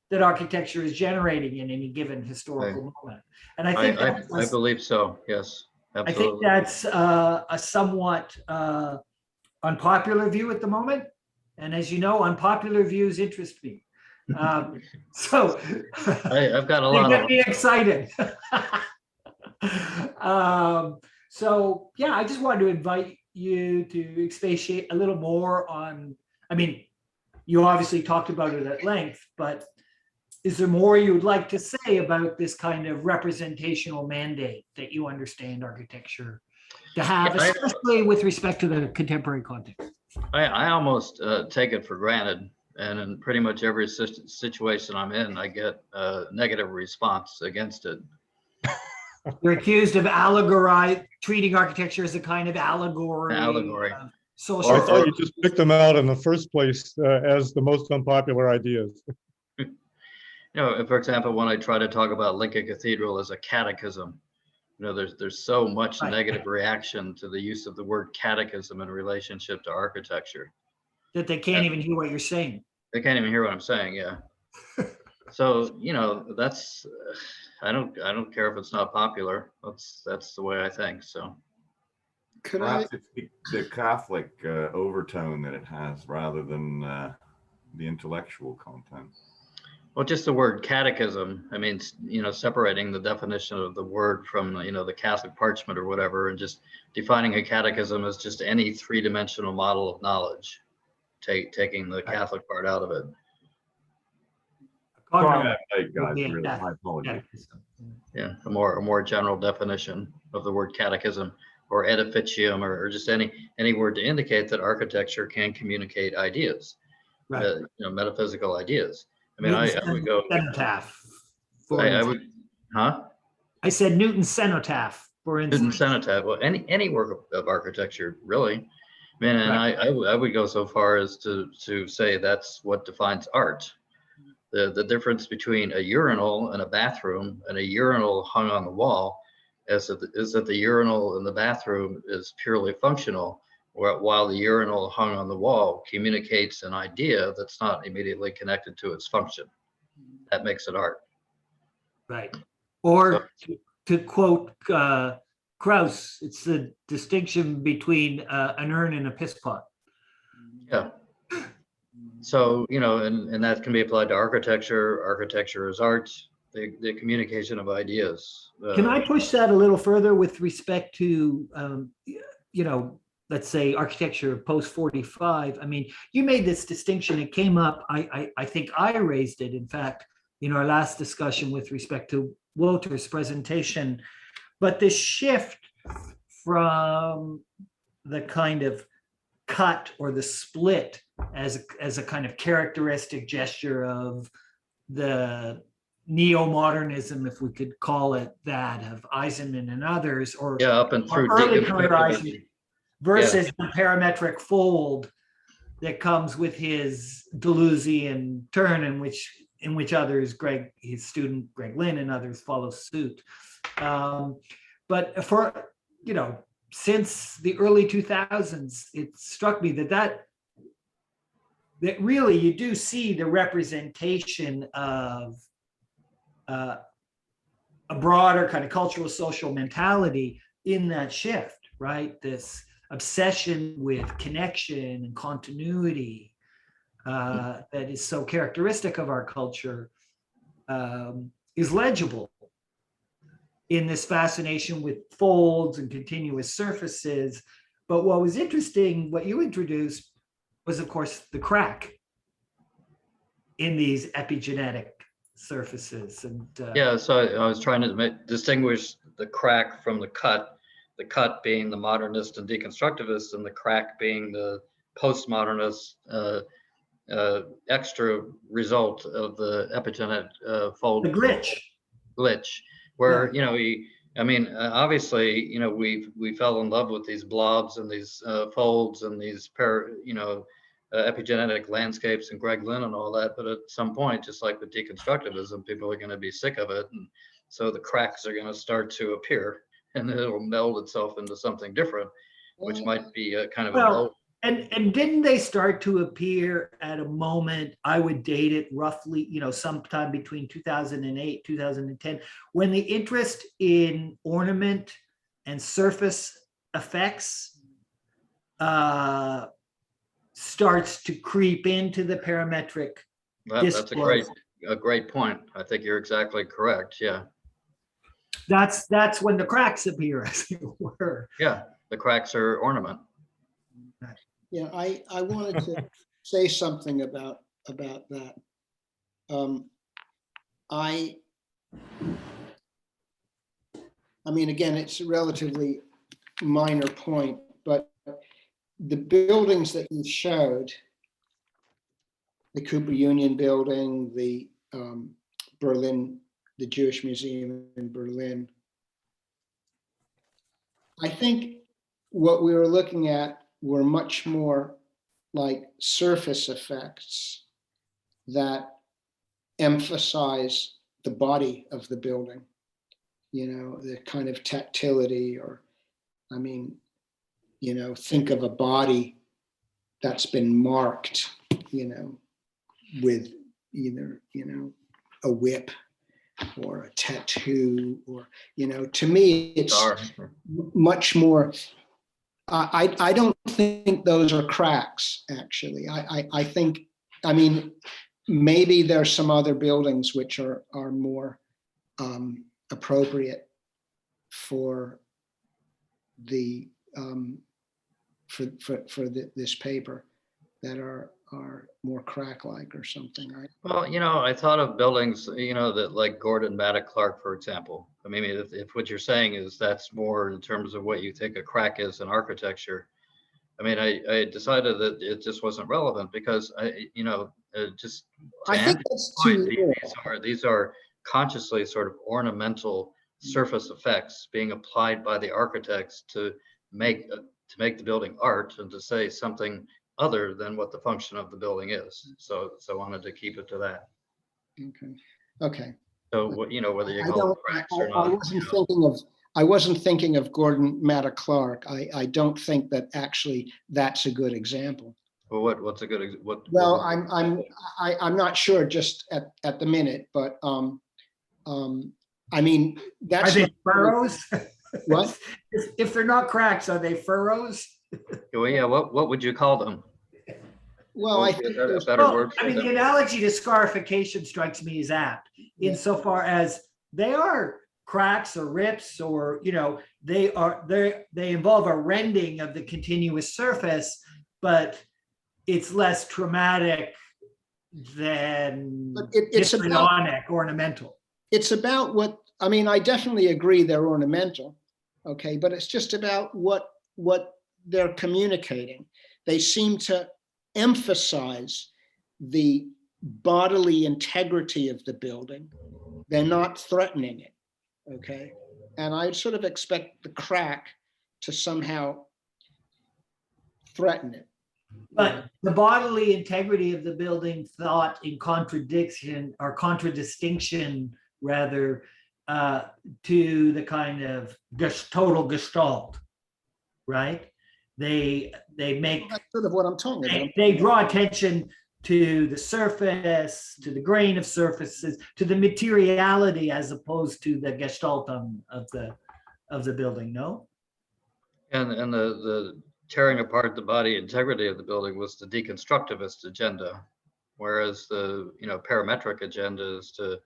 that architecture is generating in any given historical moment. And I think I believe so. Yes, absolutely. I think that's a somewhat unpopular view at the moment. And as you know, unpopular views interest me. So I've got a lot they of get me excited. So yeah, I just wanted to invite you to expatiate a little more on, I mean, you obviously talked about it at length, but is there more you would like to say about this kind of representational mandate that you understand architecture to have, Yeah, especially with respect to the contemporary context? I almost take it for granted, and in pretty much every situation I'm in, I get a negative response against it. You're accused of treating architecture as a kind of allegory. Allegory. Social. I thought you just picked them out in the first place as the most unpopular ideas. You know, for example, when I try to talk about Lincoln Cathedral as a catechism, you know, there's so much Right. negative reaction to the use of the word catechism in relationship to architecture. that they can't even hear what you're saying. They can't even hear what I'm saying. Yeah. So, you know, that's I don't care if it's not popular. That's the way I think. So Could I, Perhaps it's the Catholic overtone that it has rather than the intellectual content. well, just the word catechism. I mean, you know, separating the definition of the word from, you know, the Catholic parchment or whatever, and just defining a catechism as just any three-dimensional model of knowledge, taking the Catholic part out of it. Sorry, I'm late, guys. Yeah, Really, yeah. my apologies. Yeah, a more general definition of the word catechism or edificium or just any word to indicate that architecture can communicate ideas, Right. you know, metaphysical ideas. I mean, I would go. Cenotaph. For I instance. would, huh? I said Newton's cenotaph, for Newton instance. cenotaph. Well, any work of architecture, really. I mean, and Right. I would go so far as to say that's what defines art. The difference between a urinal and a bathroom and a urinal hung on the wall is that the urinal in the bathroom is purely functional, while the urinal hung on the wall communicates an idea that's not immediately connected to its function. That makes it art. Right. Or to quote Krauss, it's the distinction between an urn and a piss pot. Yeah. So, you know, and that can be applied to architecture. Architecture is art, the communication of ideas. Can I push that a little further with respect to, you know, let's say architecture post 45? I mean, you made this distinction. It came up. I think I raised it, in fact, in our last discussion with respect to Wolter's presentation. But this shift from the kind of cut or the split as a kind of characteristic gesture of the neo-modernism, if we could call it that, of Eisenman and others, or Yeah, up and through early career Eisenman, deconstructivism. versus the parametric fold that comes with his Deleuzian turn, in which others, his student Greg Lynn and others follow suit. But for, you know, since the early 2000s, it struck me that really you do see the representation of a broader kind of cultural social mentality in that shift, right? This obsession with connection and continuity that is so characteristic of our culture is legible in this fascination with folds and continuous surfaces. But what was interesting, what you introduced, was of course the crack in these epigenetic surfaces. And Yeah, so I was trying to distinguish the crack from the cut being the modernist and deconstructivist, and the crack being the postmodernist extra result of the epigenetic fold. the glitch, where, you know, I mean, obviously, you know, we fell in love with these blobs and these folds and these epigenetic landscapes and Greg Lynn and all that. But at some point, just like with deconstructivism, people are going to be sick of it. And so the cracks are going to start to appear, and then it'll meld itself into something different, which might be a kind of Well, and didn't they start to appear at a moment, I would date it roughly, you know, sometime between 2008, 2010, when the interest in ornament and surface effects starts to creep into the parametric that's discourse. a great point. I think you're exactly correct. Yeah. That's when the cracks appear, as it were. Yeah, the cracks are ornament. Yeah, I wanted to say something about that. I mean, again, it's a relatively minor point, but the buildings that you showed, the Cooper Union building, the Berlin, the Jewish Museum in Berlin, I think what we were looking at were much more like surface effects that emphasize the body of the building, you know, the kind of tactility, or, I mean, you know, think of a body that's been marked, you know, with either, you know, a whip or a tattoo, or, you know, to me, it's much more, I don't think those are cracks, actually. I think, I mean, maybe there's some other buildings which are more appropriate for the this paper, that are more crack-like or something, right? Well, you know, I thought of buildings, you know, that like Gordon Maddock Clark, for example. I mean, if what you're saying is that's more in terms of what you think a crack is in architecture, I mean, I decided that it just wasn't relevant because you know, just to I think Andy's that's point, too these are consciously sort of ornamental surface effects being applied by the architects to make the building art, and to say something other than what the function of the building is. So I wanted to keep it to that. Okay. Okay. So what, you know, whether you I call don't. it cracks or I not. wasn't thinking of. I wasn't thinking of Gordon Maddock Clark. I don't think that actually that's a good example. Well, what's a good what? Well, what I'm not sure just at the minute, but I mean, Are that's they not, furrows? what? If they're not cracks, are they furrows? well, yeah. What would you call them? Well, What I would be think a there's, better Well, word I for mean, the them? analogy to scarification strikes me as apt Yeah. insofar as they are cracks or rips, or, you know, they involve a rending of the continuous surface, but it's less traumatic than but it's about, histrionic ornamental. it's about what, I mean, I definitely agree they're ornamental, okay, but it's just about what they're communicating. They seem to emphasize the bodily integrity of the building. They're not threatening it, okay? And I sort of expect the crack to somehow threaten it. But the bodily integrity of the building thought in contradiction or contradistinction rather to the kind of total gestalt, right? They make, Well, that's sort of what I'm talking about. they draw attention to the surface, to the grain of surfaces, to the materiality as opposed to the gestaltum of the building. No. And the tearing apart the body integrity of the building was the deconstructivist agenda, whereas the, you know, parametric agenda is to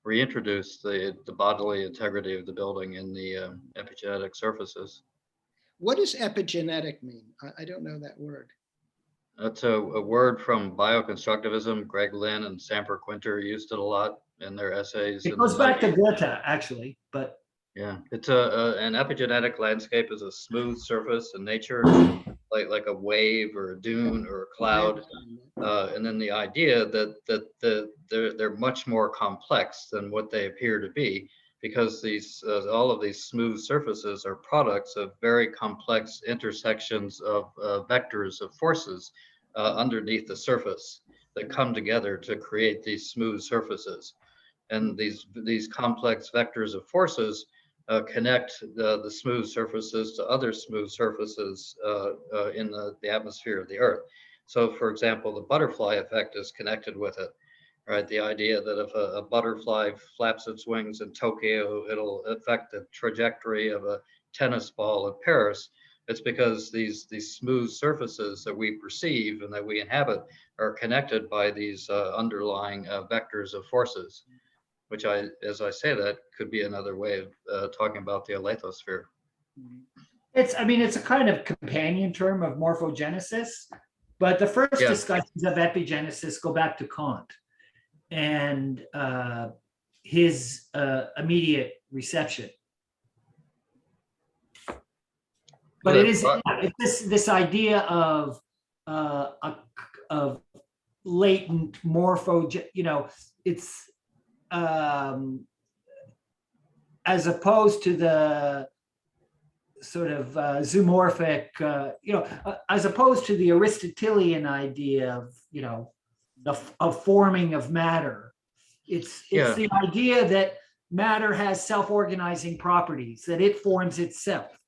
reintroduce the bodily integrity of the building in the epigenetic surfaces. What does epigenetic mean? I don't know that word. That's a word from bioconstructivism. Greg Lynn and Samper Quinter used it a lot in their essays. It goes back to Goethe, actually, but yeah, it's an epigenetic landscape is a smooth surface in nature, like a wave or a dune or a cloud, and then the idea that they're much more complex than what they appear to be, because these all of these smooth surfaces are products of very complex intersections of vectors of forces underneath the surface that come together to create these smooth surfaces. And these complex vectors of forces connect the smooth surfaces to other smooth surfaces in the atmosphere of the Earth. So, for example, the butterfly effect is connected with it, right? The idea that if a butterfly flaps its wings in Tokyo, it'll affect the trajectory of a tennis ball in Paris. It's because these smooth surfaces that we perceive and that we inhabit are connected by these underlying vectors of forces. which as I say that, could be another way of talking about the Alethosphere. I mean, it's a kind of companion term of morphogenesis, but the first Yeah. discussions of epigenesis go back to Kant and his immediate reception. But Yeah, it is but- it's this idea of latent it's as opposed to the sort of zoomorphic, as opposed to the Aristotelian idea of, of forming of matter. It's Yeah. the idea that matter has self-organizing properties, that it forms itself.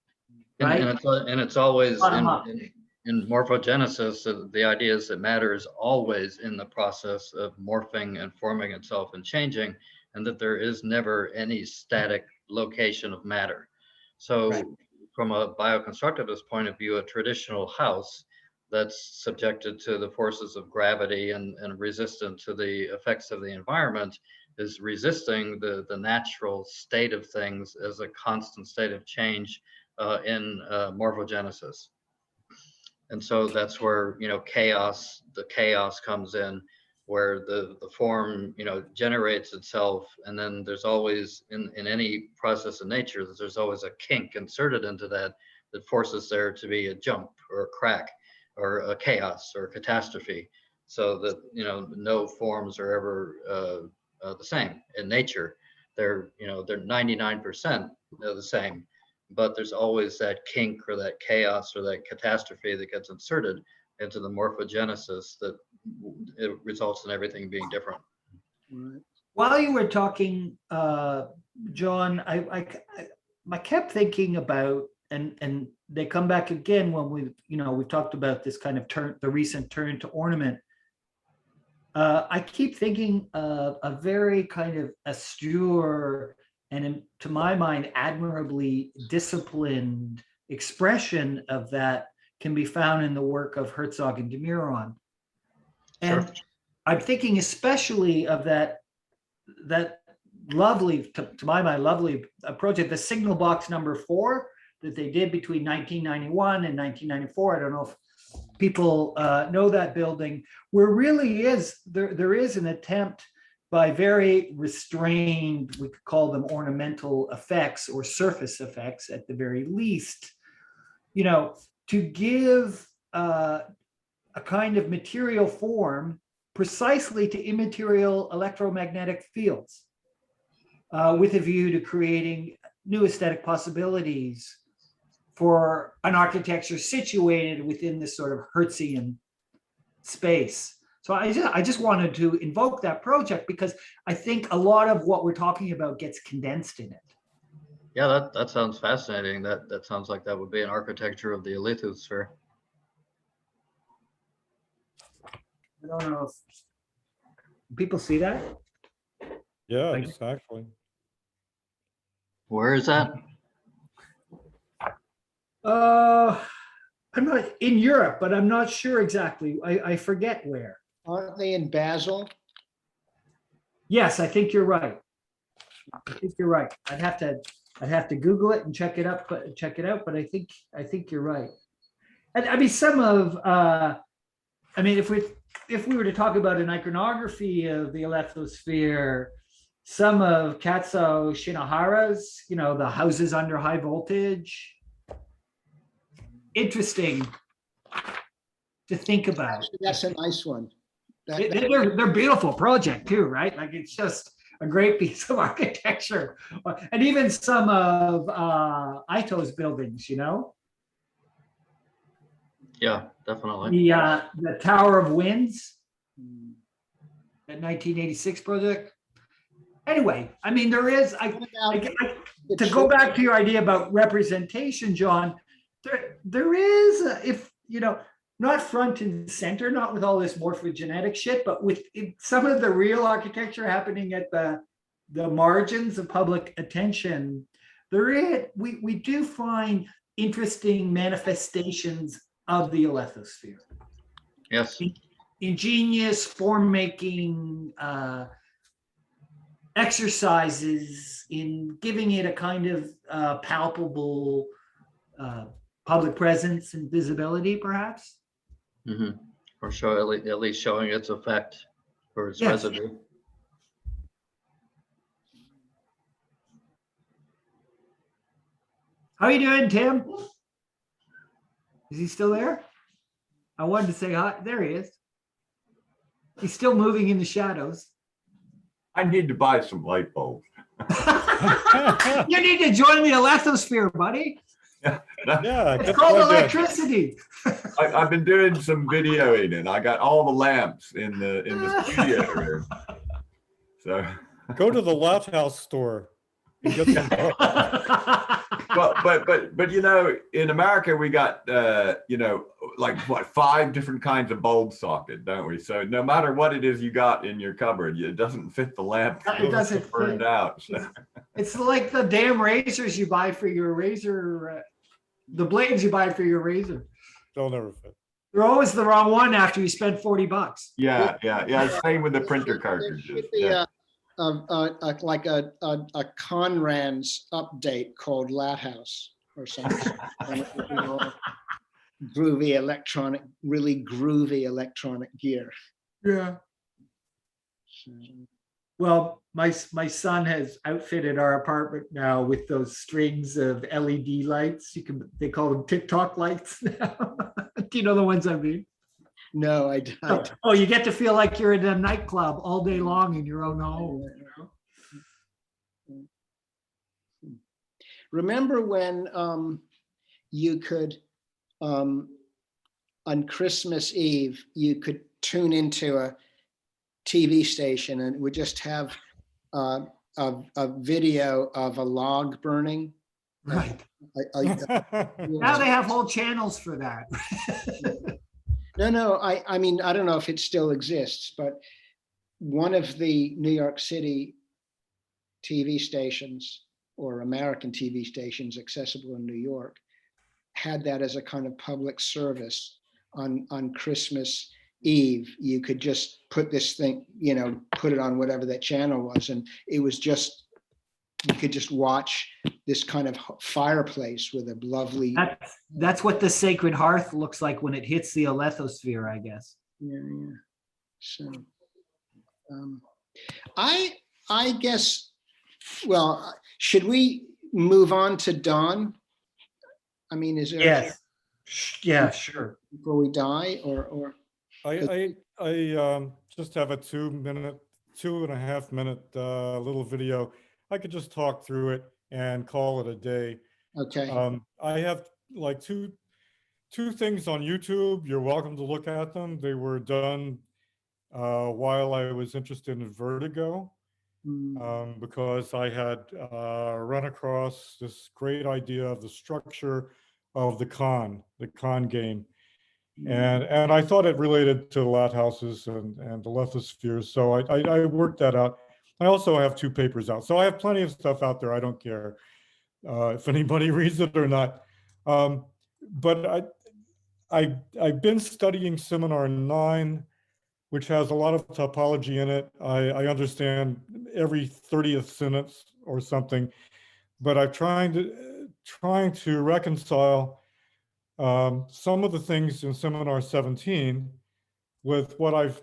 Right? And it's always Bottom up. in morphogenesis, the idea is that matter is always in the process of morphing and forming itself and changing, and that there is never any static location of matter. So Right. from a bioconstructivist point of view, a traditional house that's subjected to the forces of gravity and resistant to the effects of the environment is resisting the natural state of things as a constant state of change in morphogenesis. And so that's where, the chaos comes in, where the form, generates itself. And then there's always, in any process of nature, there's always a kink inserted into that forces there to be a jump or a crack or a chaos or a catastrophe. So that, no forms are ever the same in nature. They're 99% the same. But there's always that kink or that chaos or that catastrophe that gets inserted into the morphogenesis that it results in everything being different. Right. While you were talking, John, I kept thinking about, and they come back again when we've talked about this kind of the recent turn to ornament. I keep thinking of a very kind of austere and, to my mind, admirably disciplined expression of that can be found in the work of Herzog and de Meuron. And Sure. I'm thinking especially of that lovely, to my mind, lovely project, the Signal Box number 4 that they did between 1991 and 1994. I don't know if people know that building, where really there is an attempt by very restrained, we could call them ornamental effects or surface effects at the very least, to give a kind of material form precisely to immaterial electromagnetic fields, with a view to creating new aesthetic possibilities for an architecture situated within this sort of Hertzian space. So I just wanted to invoke that project because I think a lot of what we're talking about gets condensed in it. Yeah, that sounds fascinating. That sounds like that would be an architecture of the Alethosphere. I don't know if people see that. Yes, actually. Where is that? I'm not in Europe, but I'm not sure exactly. I forget where. Aren't they in Basel? Yes, I think you're right. I think you're right. I'd have to Google it and check it out. But I think you're right. And I mean, if we were to talk about an iconography of the Alethosphere, some of Katsuo Shinohara's, the houses under high voltage, interesting to think about. That's a nice one. They're beautiful project too, right? Like it's just a great piece of architecture, and even some of Ito's buildings, Yeah, definitely. the Tower of Winds, that 1986 project. Anyway, I mean, there is. To go back to your idea about representation, John, there is, not front and center, not with all this morphogenetic shit, but with some of the real architecture happening at the margins of public attention, we do find interesting manifestations of the Alethosphere. Yes. Ingenious form making exercises in giving it a kind of palpable public presence and visibility, perhaps. Mhm. Or show, at least showing its effect or its Yes. residue. How are you doing, Tim? Is he still there? I wanted to say hi. There he is. He's still moving in the shadows. I need to buy some light bulbs. You need to join the Alethosphere, buddy. Yeah, It's get called plugged in. electricity. I've been doing some videoing and I got all the lamps in the studio room. So, Go to the Lathouse store and get some. well, but you know, in America we got you know, like what, 5 different kinds of bulb socket, don't we? So no matter what it is you got in your cupboard, it doesn't fit the lamp. It doesn't fit. Burned out. So. It's like the damn razors you buy for your razor, the blades you buy for your razor. They'll never fit. They're always the wrong one after you spend $40. Yeah. Same with the printer cartridges. There should be Yeah. like a Conran's update called Lathouse or something. And it would be all groovy electronic, really groovy electronic gear. Yeah. So, Well, my son has outfitted our apartment now with those strings of LED lights. They call them TikTok lights now. Do you know the ones I mean? no, I don't. Oh, you get to feel like you're in a nightclub all day long in your own home. Remember when you could, on Christmas Eve, you could tune into a TV station and it would just have a video of a log burning. Right. You Now know, they have whole channels for that. No, I mean, I don't know if it still exists, but one of the New York City TV stations or American TV stations accessible in New York had that as a kind of public service on Christmas Eve. You could just put this thing, you know, put it on whatever that channel was, and it was just, you could just watch this kind of fireplace with a lovely. That's what the sacred hearth looks like when it hits the Alethosphere, I guess. Yeah. So, I guess, well, should we move on to Don? I mean, is there? Yes. Yeah, sure. Before we die, or I just have a 2.5 minute little video. I could just talk through it and call it a day. okay. I have like two things on YouTube. You're welcome to look at them. They were done while I was interested in vertigo, because I had run across this great idea of the structure of the con game. And I thought it related to Lathouses and the Lathospheres. So I worked that out. I also have 2 papers out. So I have plenty of stuff out there. I don't care if anybody reads it or not. But I've been studying Seminar 9, which has a lot of topology in it. I understand every 30th sentence or something, but I'm trying to reconcile some of the things in Seminar 17 with what I've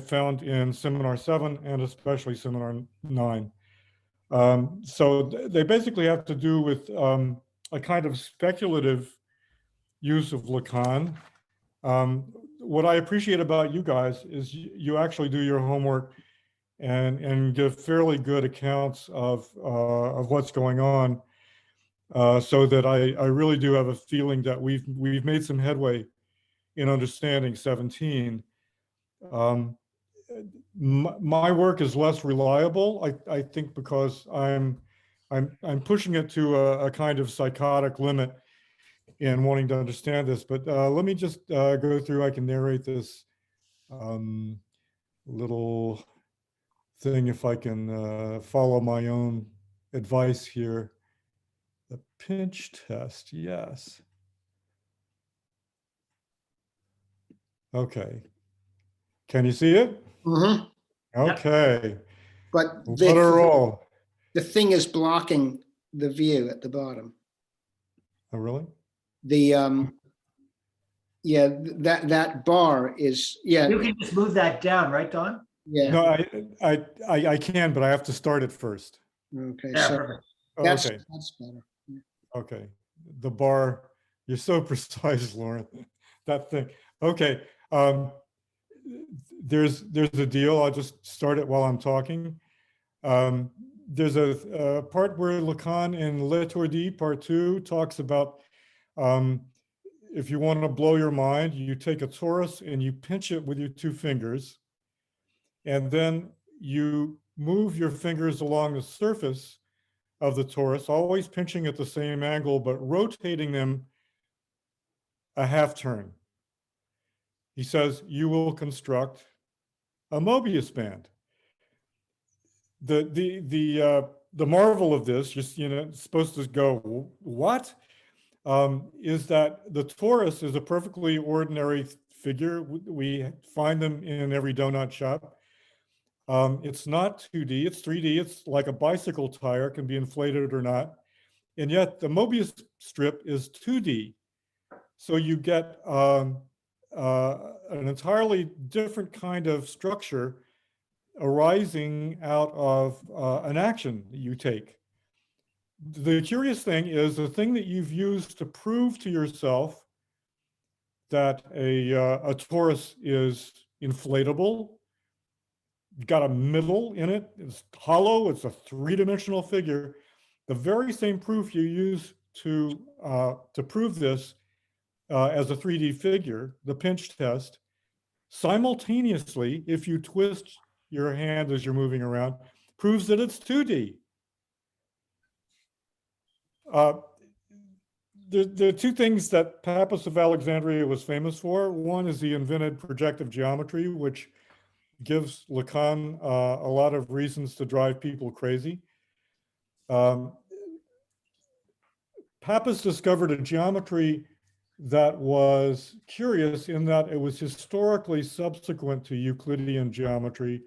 found in Seminar 7 and especially Seminar 9. So they basically have to do with a kind of speculative use of Lacan. What I appreciate about you guys is you actually do your homework and give fairly good accounts of what's going on, so that I really do have a feeling that we've made some headway in understanding 17. My work is less reliable, I think, because I'm pushing it to a kind of psychotic limit in wanting to understand this. But let me just go through. I can narrate this little thing if I can follow my own advice here. The pinch test, yes. Okay. Can you see it? Mhm. Okay. but Let her roll. the thing is blocking the view at the bottom. Oh, really? The, yeah, that bar is, yeah, You can just move that down, right, Don? yeah, No, I can, but I have to start it first. okay, Yeah, so perfect. Oh, that's okay, better. okay. The bar, you're so precise, Lauren. That thing. Okay. There's a deal. I'll just start it while I'm talking. There's a part where Lacan in L'Étourdi, part 2, talks about if you want to blow your mind, you take a torus and you pinch it with your 2 fingers, and then you move your fingers along the surface of the torus, always pinching at the same angle, but rotating them a half turn. He says you will construct a Mobius band. The marvel of this, just it's supposed to go, what? Is that the torus is a perfectly ordinary figure. We find them in every donut shop. It's not 2D, it's 3D. It's like a bicycle tire, can be inflated or not. And yet the Mobius strip is 2D. So you get an entirely different kind of structure arising out of an action that you take. The curious thing is the thing that you've used to prove to yourself that a torus is inflatable, got a middle in it, it's hollow, it's a 3-dimensional figure. The very same proof you use to prove this as a 3D figure, the pinch test, simultaneously, if you twist your hand as you're moving around, proves that it's 2D. There are 2 things that Pappus of Alexandria was famous for. One is he invented projective geometry, which gives Lacan a lot of reasons to drive people crazy. Pappus discovered a geometry that was curious in that it was historically subsequent to Euclidean geometry,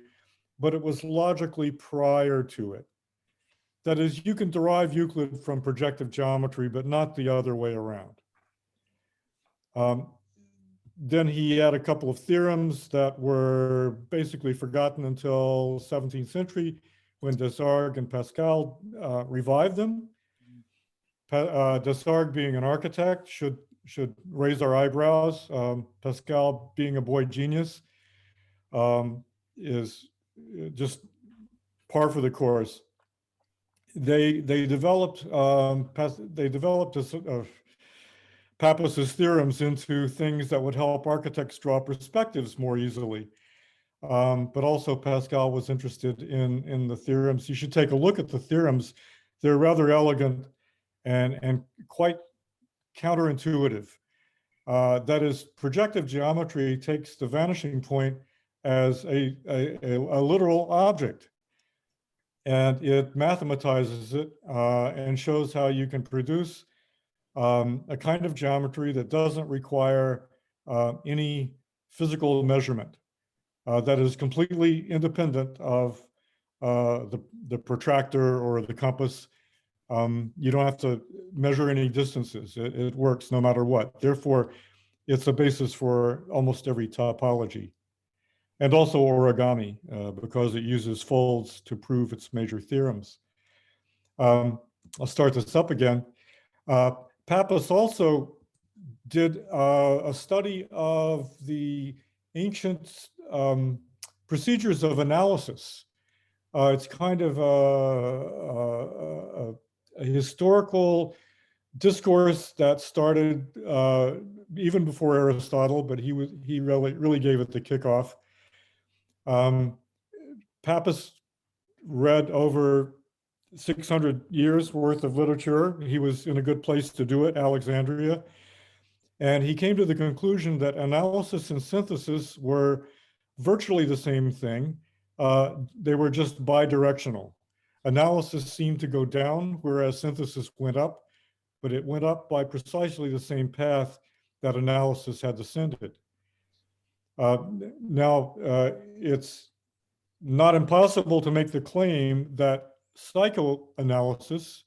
but it was logically prior to it. That is, you can derive Euclid from projective geometry, but not the other way around. Then he had a couple of theorems that were basically forgotten until 17th century when Descartes and Pascal revived them. Descartes, being an architect, should raise our eyebrows. Pascal, being a boy genius, is just par for the course. They developed Pappus's theorems into things that would help architects draw perspectives more easily. But also Pascal was interested in the theorems. You should take a look at the theorems. They're rather elegant and quite counterintuitive. That is, projective geometry takes the vanishing point as a literal object, and it mathematizes it and shows how you can produce a kind of geometry that doesn't require any physical measurement, that is completely independent of the protractor or the compass. You don't have to measure any distances. It works no matter what. Therefore, it's a basis for almost every topology. And also origami, because it uses folds to prove its major theorems. I'll start this up again. Pappus also did a study of the ancient procedures of analysis. It's kind of a historical discourse that started even before Aristotle, but he really gave it the kickoff. Pappus read over 600 years worth of literature. He was in a good place to do it, Alexandria. And he came to the conclusion that analysis and synthesis were virtually the same thing. They were just bidirectional. Analysis seemed to go down, whereas synthesis went up, but it went up by precisely the same path that analysis had descended. Now, it's not impossible to make the claim that psychoanalysis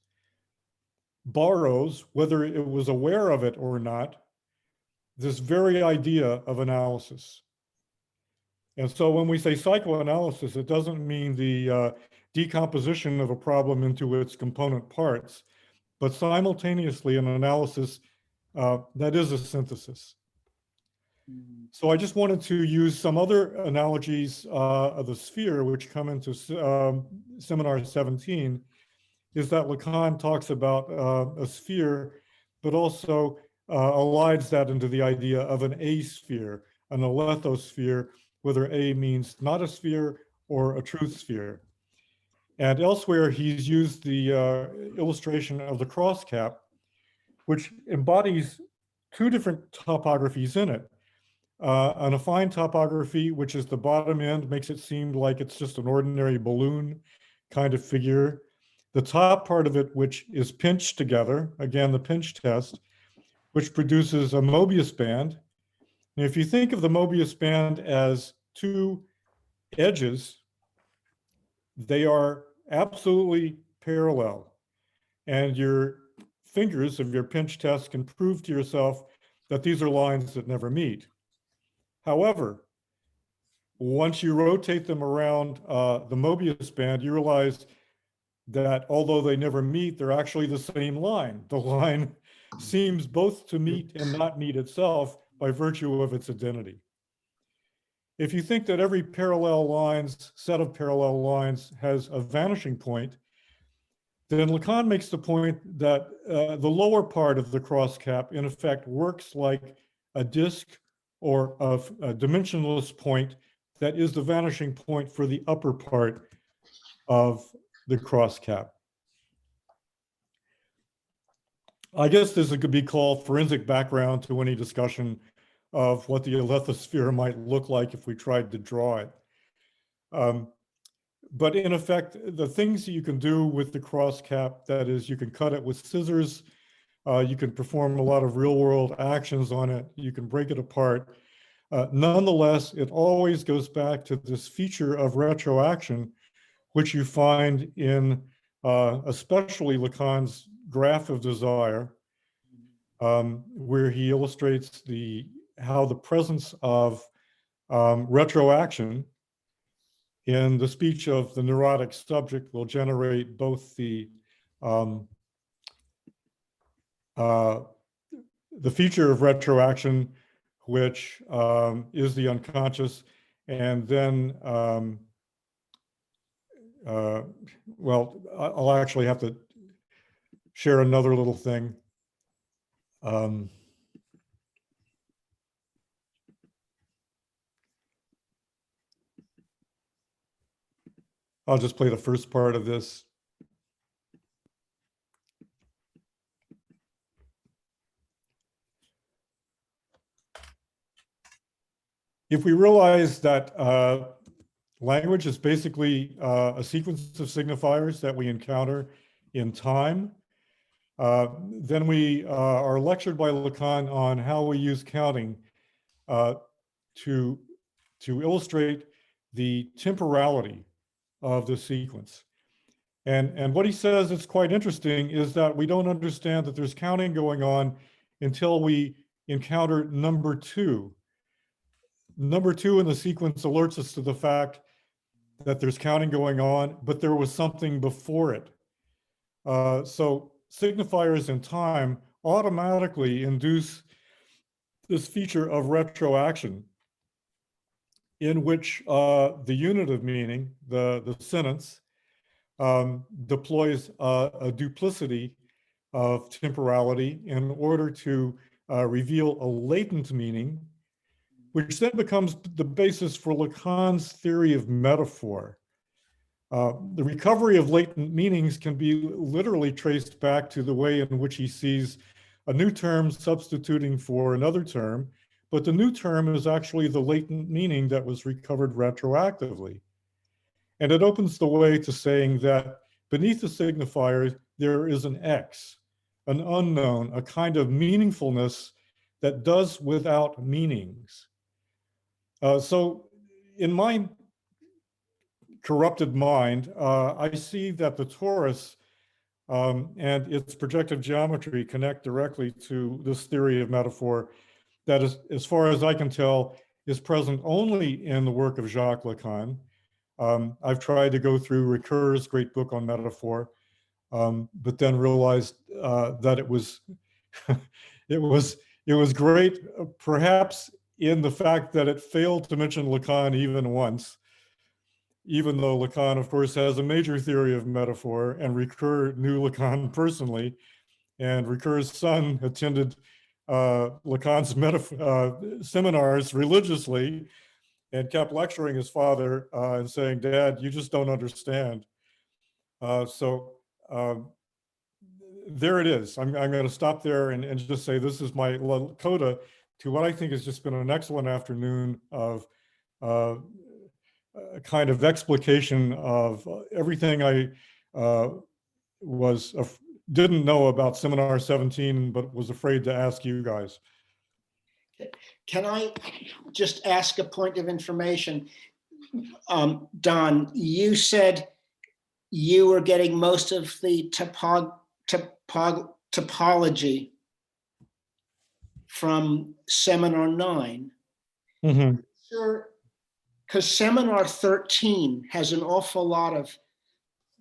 borrows, whether it was aware of it or not, this very idea of analysis. And so when we say psychoanalysis, it doesn't mean the decomposition of a problem into its component parts, but simultaneously an analysis that is a synthesis. So I just wanted to use some other analogies of the sphere, which come into seminar 17, is that Lacan talks about a sphere, but also aligns that into the idea of an asphere, an alethosphere, whether A means not a sphere or a truth sphere. And elsewhere, he's used the illustration of the cross cap, which embodies two different topographies in it. An affine topography, which is the bottom end, makes it seem like it's just an ordinary balloon kind of figure. The top part of it, which is pinched together, again, the pinch test, which produces a Mobius band. And if you think of the Mobius band as two edges, they are absolutely parallel. And your fingers of your pinch test can prove to yourself that these are lines that never meet. However, once you rotate them around the Mobius band, you realize that although they never meet, they're actually the same line. The line seems both to meet and not meet itself by virtue of its identity. If you think that every set of parallel lines has a vanishing point, then Lacan makes the point that the lower part of the cross cap, in effect, works like a disk or of a dimensionless point that is the vanishing point for the upper part of the cross cap. I guess this could be called forensic background to any discussion of what the alethosphere might look like if we tried to draw it. But in effect, the things that you can do with the cross cap, that is, you can cut it with scissors, you can perform a lot of real world actions on it, you can break it apart. Nonetheless, it always goes back to this feature of retroaction, which you find in especially Lacan's graph of desire, where he illustrates how the presence of retroaction in the speech of the neurotic subject will generate both the feature of retroaction, which is the unconscious, and then, well, I'll actually have to share another little thing. I'll just play the first part of this. If we realize that language is basically a sequence of signifiers that we encounter in time, then we are lectured by Lacan on how we use counting to illustrate the temporality of the sequence. And what he says is quite interesting is that we don't understand that there's counting going on until we encounter number two. Number two in the sequence alerts us to the fact that there's counting going on, but there was something before it. So signifiers in time automatically induce this feature of retroaction, in which the unit of meaning, the sentence, deploys a duplicity of temporality in order to reveal a latent meaning, which then becomes the basis for Lacan's theory of metaphor. The recovery of latent meanings can be literally traced back to the way in which he sees a new term substituting for another term, but the new term is actually the latent meaning that was recovered retroactively. And it opens the way to saying that beneath the signifier, there is an X, an unknown, a kind of meaningfulness that does without meanings. So in my corrupted mind, I see that the torus and its projective geometry connect directly to this theory of metaphor that is, as far as I can tell, is present only in the work of Jacques Lacan. I've tried to go through Ricoeur's great book on metaphor, but then realized that it was it was great, perhaps in the fact that it failed to mention Lacan even once, even though Lacan, of course, has a major theory of metaphor, and Ricoeur knew Lacan personally, and Ricoeur's son attended Lacan's seminars religiously and kept lecturing his father and saying, "Dad, you just don't understand." So there it is. I'm going to stop there and just say this is my coda to what I think has just been an excellent afternoon of a kind of explication of everything I didn't know about Seminar 17, but was afraid to ask you guys. Can I just ask a point of information? Don, you said you were getting most of the topology from Seminar 9. Mm-hmm. Sure, because Seminar 13 has an awful lot of.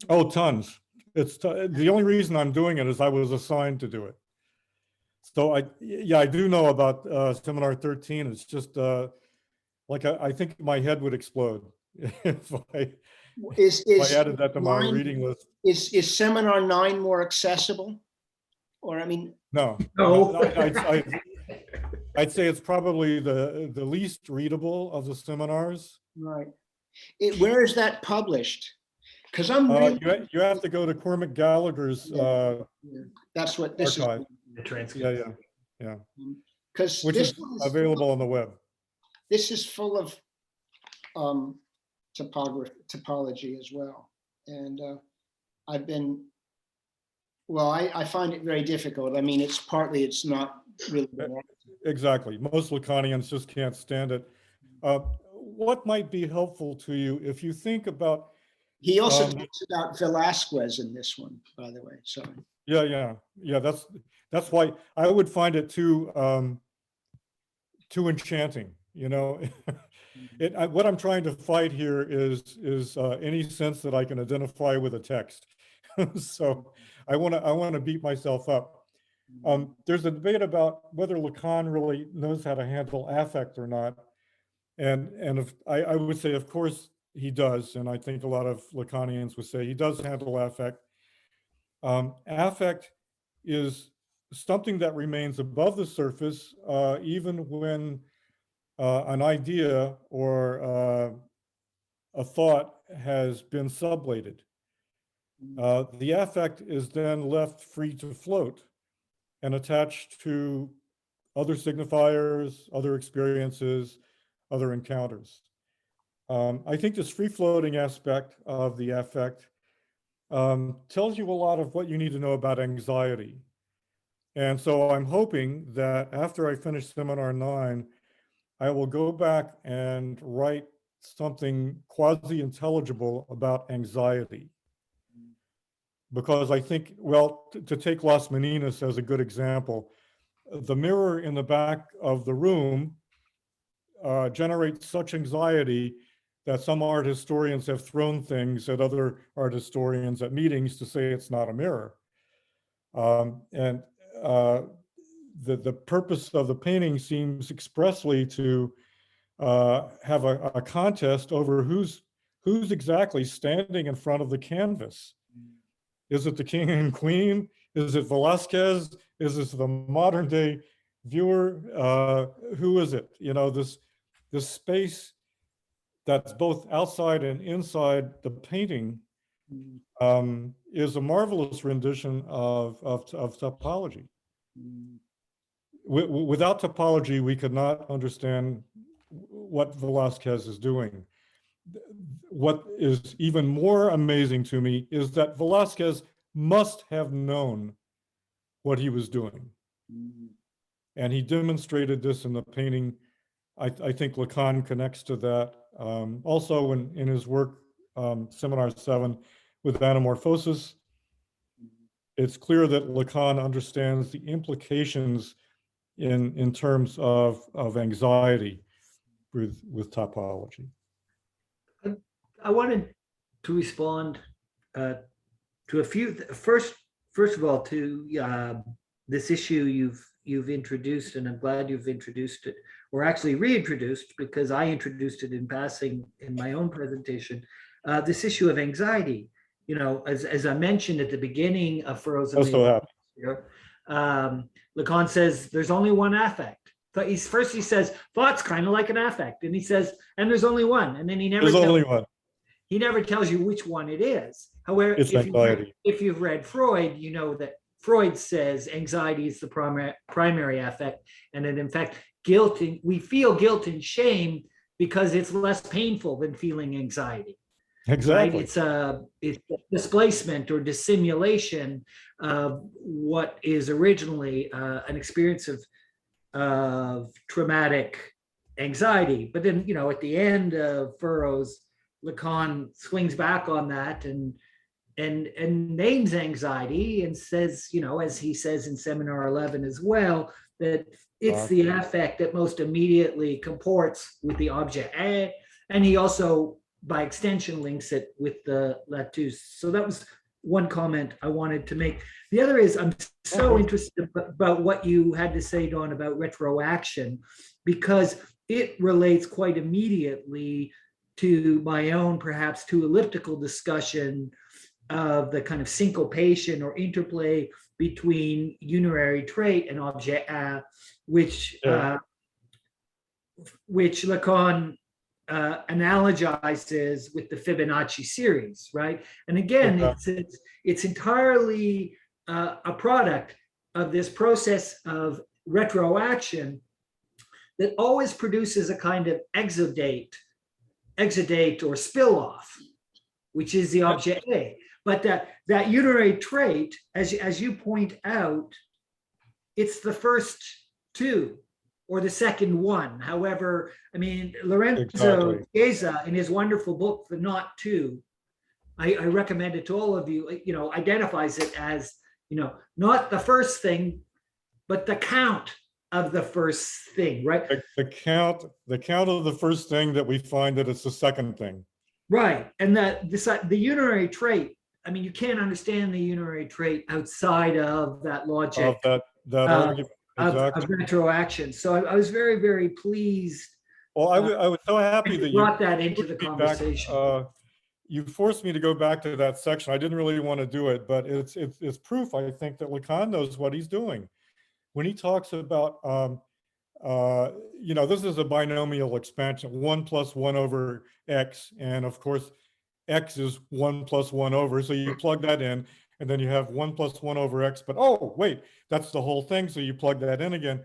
Oh, tons. It's the only reason I'm doing it is I was assigned to do it. So I do know about Seminar 13. It's just like I think my head would explode if I added that to my reading list. Is Seminar 9 more accessible? Or I mean, no. I'd say it's probably the least readable of the seminars. right. Where is that published? Because I'm really, you have to go to Cormac Gallagher's that's what this archive. is. The transcript. Yeah. Because Which is available on the web. This is full of topology as well. And I've been, well, I find it very difficult. I mean, it's not really. Exactly. Most Lacanians just can't stand it. What might be helpful to you if you think about. He also talks about Velasquez in this one, by the way. So. Yeah. That's why I would find it too enchanting. You know, what I'm trying to fight here is any sense that I can identify with a text. So I want to beat myself up. There's a debate about whether Lacan really knows how to handle affect or not, and if I would say, of course he does, and I think a lot of Lacanians would say he does handle affect. Affect is something that remains above the surface, even when an idea or a thought has been sublated. The affect is then left free to float and attached to other signifiers, other experiences, other encounters. I think this free-floating aspect of the affect tells you a lot of what you need to know about anxiety. And so I'm hoping that after I finish Seminar 9, I will go back and write something quasi-intelligible about anxiety. Because I think, well, to take Las Meninas as a good example, the mirror in the back of the room generates such anxiety that some art historians have thrown things at other art historians at meetings to say it's not a mirror. And the purpose of the painting seems expressly to have a contest over who's exactly standing in front of the canvas. Is it the king and queen? Is it Velasquez? Is this the modern day viewer? Who is it? You know, this space that's both outside and inside the painting is a marvelous rendition of topology. Without topology, we could not understand what Velasquez is doing. What is even more amazing to me is that Velasquez must have known what he was doing. And he demonstrated this in the painting. I think Lacan connects to that. Also in his work seminar 7 with anamorphosis, it's clear that Lacan understands the implications in terms of anxiety with topology. I wanted to respond to a few. First of all, to this issue you've introduced, and I'm glad you've introduced it, or actually reintroduced, because I introduced it in passing in my own presentation. This issue of anxiety. You know, as I mentioned at the beginning of Furrows in the Atmosphere, Lacan says there's only one affect. But first he says thought's kind of like an affect, and he says, and there's only one, and then he never he never tells you which one it is. However, if you've read Freud, you know that Freud says anxiety is the primary affect, and that in fact we feel guilt and shame because it's less painful than feeling anxiety. Exactly. Right? It's displacement or dissimulation of what is originally an experience of traumatic anxiety. But then, you know, at the end of Furrows, Lacan swings back on that and names anxiety and says, you know, as he says in Seminar 11 as well, that it's the affect that most immediately comports with the object. And he also, by extension, links it with the Lathouse. So that was one comment I wanted to make. The other is I'm so interested about what you had to say, Don, about retroaction, because it relates quite immediately to my own, perhaps too elliptical discussion of the kind of syncopation or interplay between unary trait and object, which Lacan analogizes with the Fibonacci series, right? And again, it's entirely a product of this process of retroaction that always produces a kind of exudate or spill off, which is the object A. But that unary trait, as you point out, it's the first two or the second one. However, I mean, Lorenzo Chiesa, in his wonderful book, The Not Two, I recommend it to all of you, you know, identifies it as, you know, not the first thing, but the count of the first thing, right? The count of the first thing that we find that it's the second thing. Right, and the unary trait, I mean, you can't understand the unary trait outside of that logic. Of that argument. Of retroaction. So I was very, very pleased. Well, I was so happy that you brought that into the conversation. You forced me to go back to that section. I didn't really want to do it, but it's proof, I think, that Lacan knows what he's doing. When he talks about, you know, this is a binomial expansion, 1 + 1 over x. And of course, x is 1 + 1 over. So you plug that in. And then you have 1 + 1 over x, but oh, wait, that's the whole thing. So you plug that in again.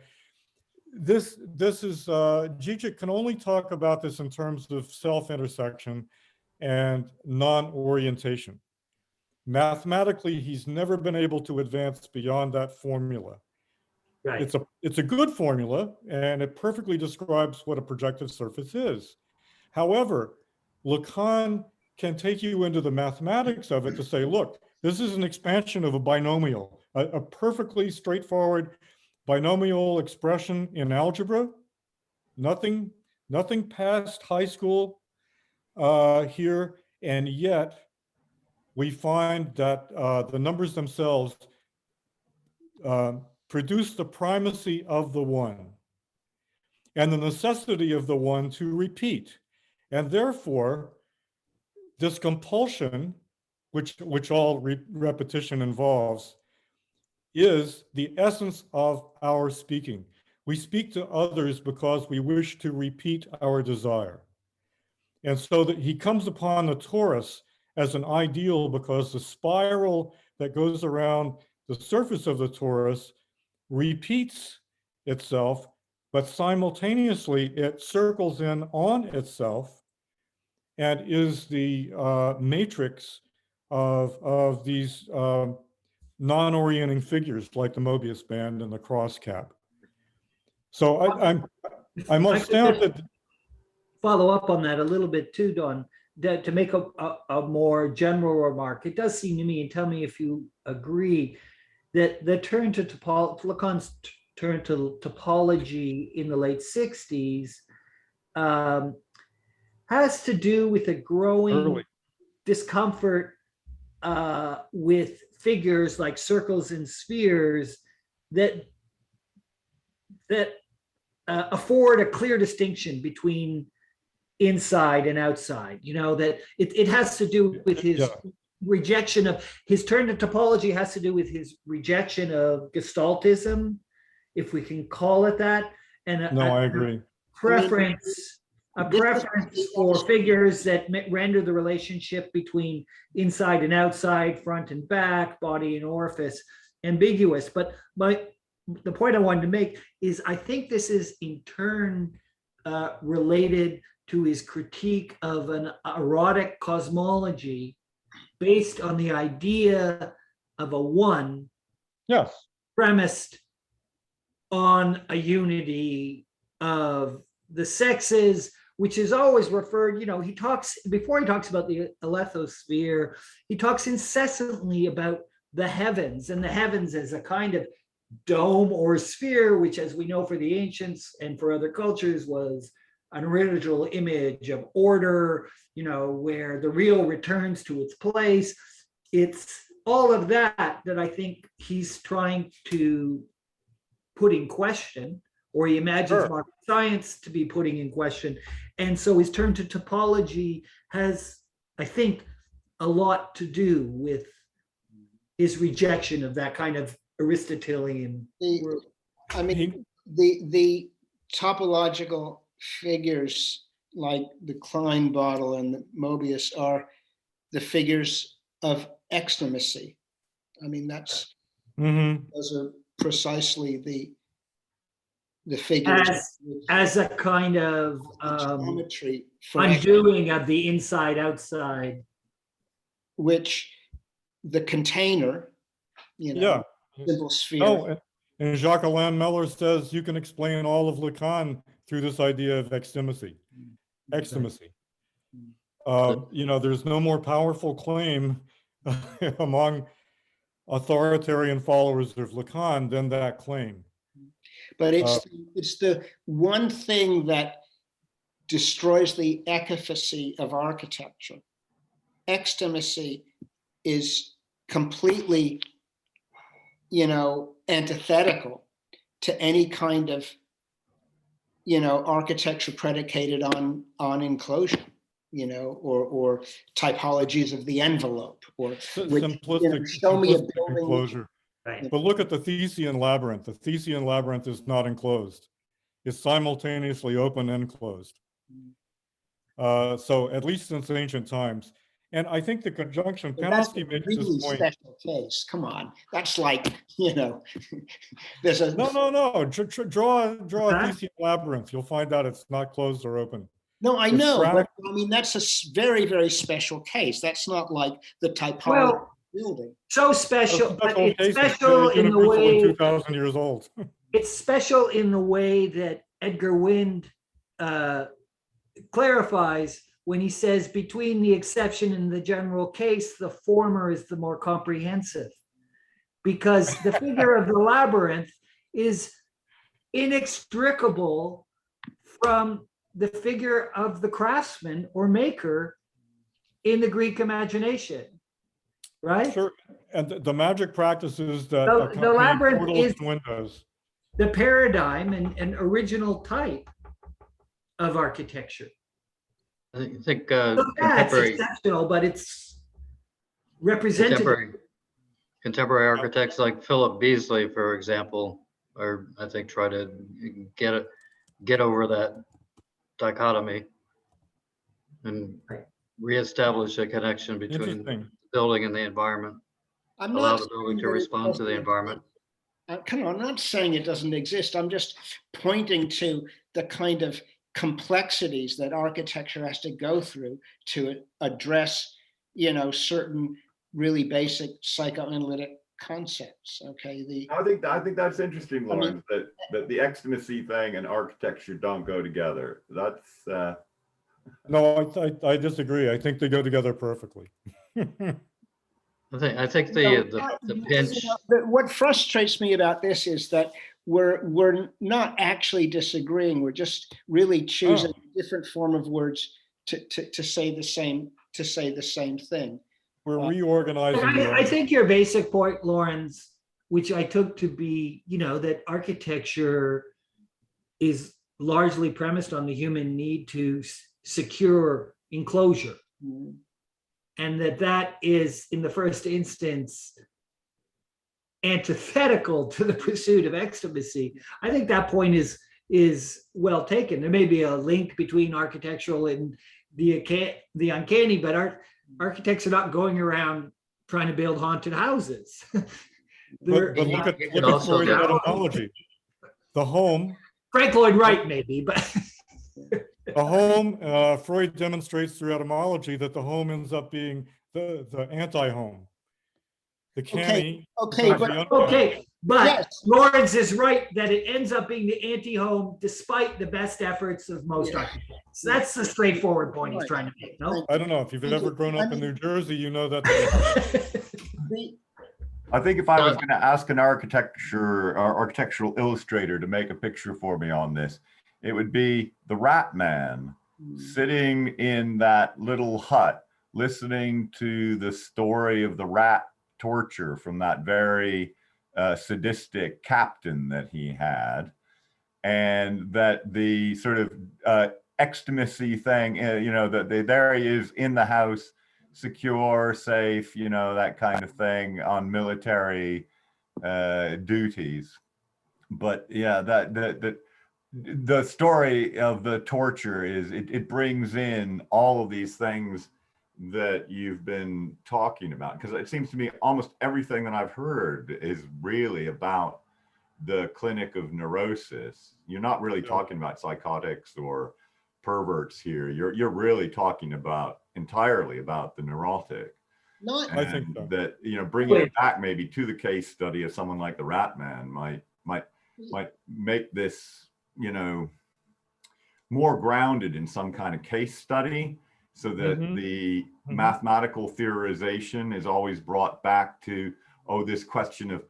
This is, Zizek can only talk about this in terms of self-intersection and non-orientation. Mathematically, he's never been able to advance beyond that formula. Right. It's a good formula, and it perfectly describes what a projective surface is. However, Lacan can take you into the mathematics of it to say, look, this is an expansion of a binomial, a perfectly straightforward binomial expression in algebra. Nothing past high school here, and yet we find that the numbers themselves produce the primacy of the one and the necessity of the one to repeat. And therefore, this compulsion, which all repetition involves, is the essence of our speaking. We speak to others because we wish to repeat our desire. And so that he comes upon the torus as an ideal because the spiral that goes around the surface of the torus repeats itself, but simultaneously it circles in on itself and is the matrix of these non-orienting figures like the Mobius band and the cross cap. So I'm astounded. Follow up on that a little bit too, Don. to make a more general remark, it does seem to me, and tell me if you agree, that the turn to Lacan's turn to topology in the late 60s has to do with a growing Early. discomfort with figures like circles and spheres that afford a clear distinction between inside and outside. You know, that it has to do with his rejection of, his turn to topology has to do with his rejection of Gestaltism, if we can call it that, and I agree. preference for figures that render the relationship between inside and outside, front and back, body and orifice ambiguous. But the point I wanted to make is, I think this is in turn related to his critique of an erotic cosmology based on the idea of a one, Yes. premised on a unity of the sexes, which is always referred, you know, he talks, before he talks about the Alethosphere, he talks incessantly about the heavens, and the heavens as a kind of dome or sphere, which, as we know, for the ancients and for other cultures, was an original image of order, you know, where the real returns to its place. It's all of that I think he's trying to put in question, or he imagines modern science to be putting in question. And so his turn to topology has, I think, a lot to do with his rejection of that kind of Aristotelian. The topological figures like the Klein bottle and the Mobius are the figures of extremacy. I mean, that's those are precisely the figures as a kind of geometry undoing of the inside outside, which the container, you know, simple sphere. Oh, and Jacques-Alain Miller says you can explain all of Lacan through this idea of extremacy. You know, there's no more powerful claim among authoritarian followers of Lacan than that claim. But it's the one thing that destroys the efficacy of architecture. Extremacy is completely, you know, antithetical to any kind of, you know, architecture predicated on enclosure, you know, or typologies of the envelope, or simplistic, show me a building enclosure. right? But look at the Thesian labyrinth. The Thesian labyrinth is not enclosed. It's simultaneously open and closed. So at least since ancient times. And I think the conjunction, Panofsky makes really this point. Special case. Come on, that's like, you know, there's a No. Draw a Thesian labyrinth. You'll find out it's not closed or open. No, I know, but I mean, that's a very, very special case. That's not like the typology building. So special, but it's Case, special in the way 2,000 years old. it's special in the way that Edgar Wind clarifies when he says, between the exception and the general case, the former is the more comprehensive, because the figure of the labyrinth is inextricable from the figure of the craftsman or maker in the Greek imagination, right? Sure. And the magic practices that the labyrinth portals is and windows. the paradigm and original type of architecture. I think So that's exceptional, but it's representative. contemporary architects like Philip Beasley, for example, are, I think, try to get over that dichotomy and reestablish a connection between the building and the environment. Allow the building to respond to the environment. I'm not saying it doesn't exist. I'm just pointing to the kind of complexities that architecture has to go through to address, you know, certain really basic psychoanalytic concepts. Okay, I think that's interesting, Lawrence, that the extremacy thing and architecture don't go together. That's No, I disagree. I think they go together perfectly. I think the pinch. What frustrates me about this is that we're not actually disagreeing. We're just really choosing a different form of words to say the same thing. We're reorganizing. I think your basic point, Lawrence, which I took to be, that architecture is largely premised on the human need to secure enclosure. Mm. And that is, in the first instance, antithetical to the pursuit of ecstasy. I think that point is well taken. There may be a link between architectural and the uncanny, but architects are not going around trying to build haunted houses. But look at Freud's etymology. The home. Frank Lloyd Wright, maybe, but The home, Freud demonstrates through etymology that the home ends up being the anti-home. The canny. Okay, but Yes. Lawrence is right that it ends up being the anti-home despite the best efforts of most architects. That's the straightforward point he's trying to make, no? I don't know, if you've ever grown up in New Jersey, you know that. I think if I was going to ask an architectural illustrator to make a picture for me on this, it would be the Rat Man sitting in that little hut, listening to the story of the rat torture from that very sadistic captain that he had, and that the sort of ecstasy thing, that there he is in the house, secure, safe, that kind of thing on military duties. But yeah, the story of the torture is it brings in all of these things that you've been talking about, because it seems to me almost everything that I've heard is really about the clinic of neurosis. You're not really talking about psychotics or perverts here. You're really talking about entirely about the neurotic. Not, I think so. That bringing it back maybe to the case study of someone like the Rat Man might make this more grounded in some kind of case study, so that the mathematical theorization is always brought back to, this question of,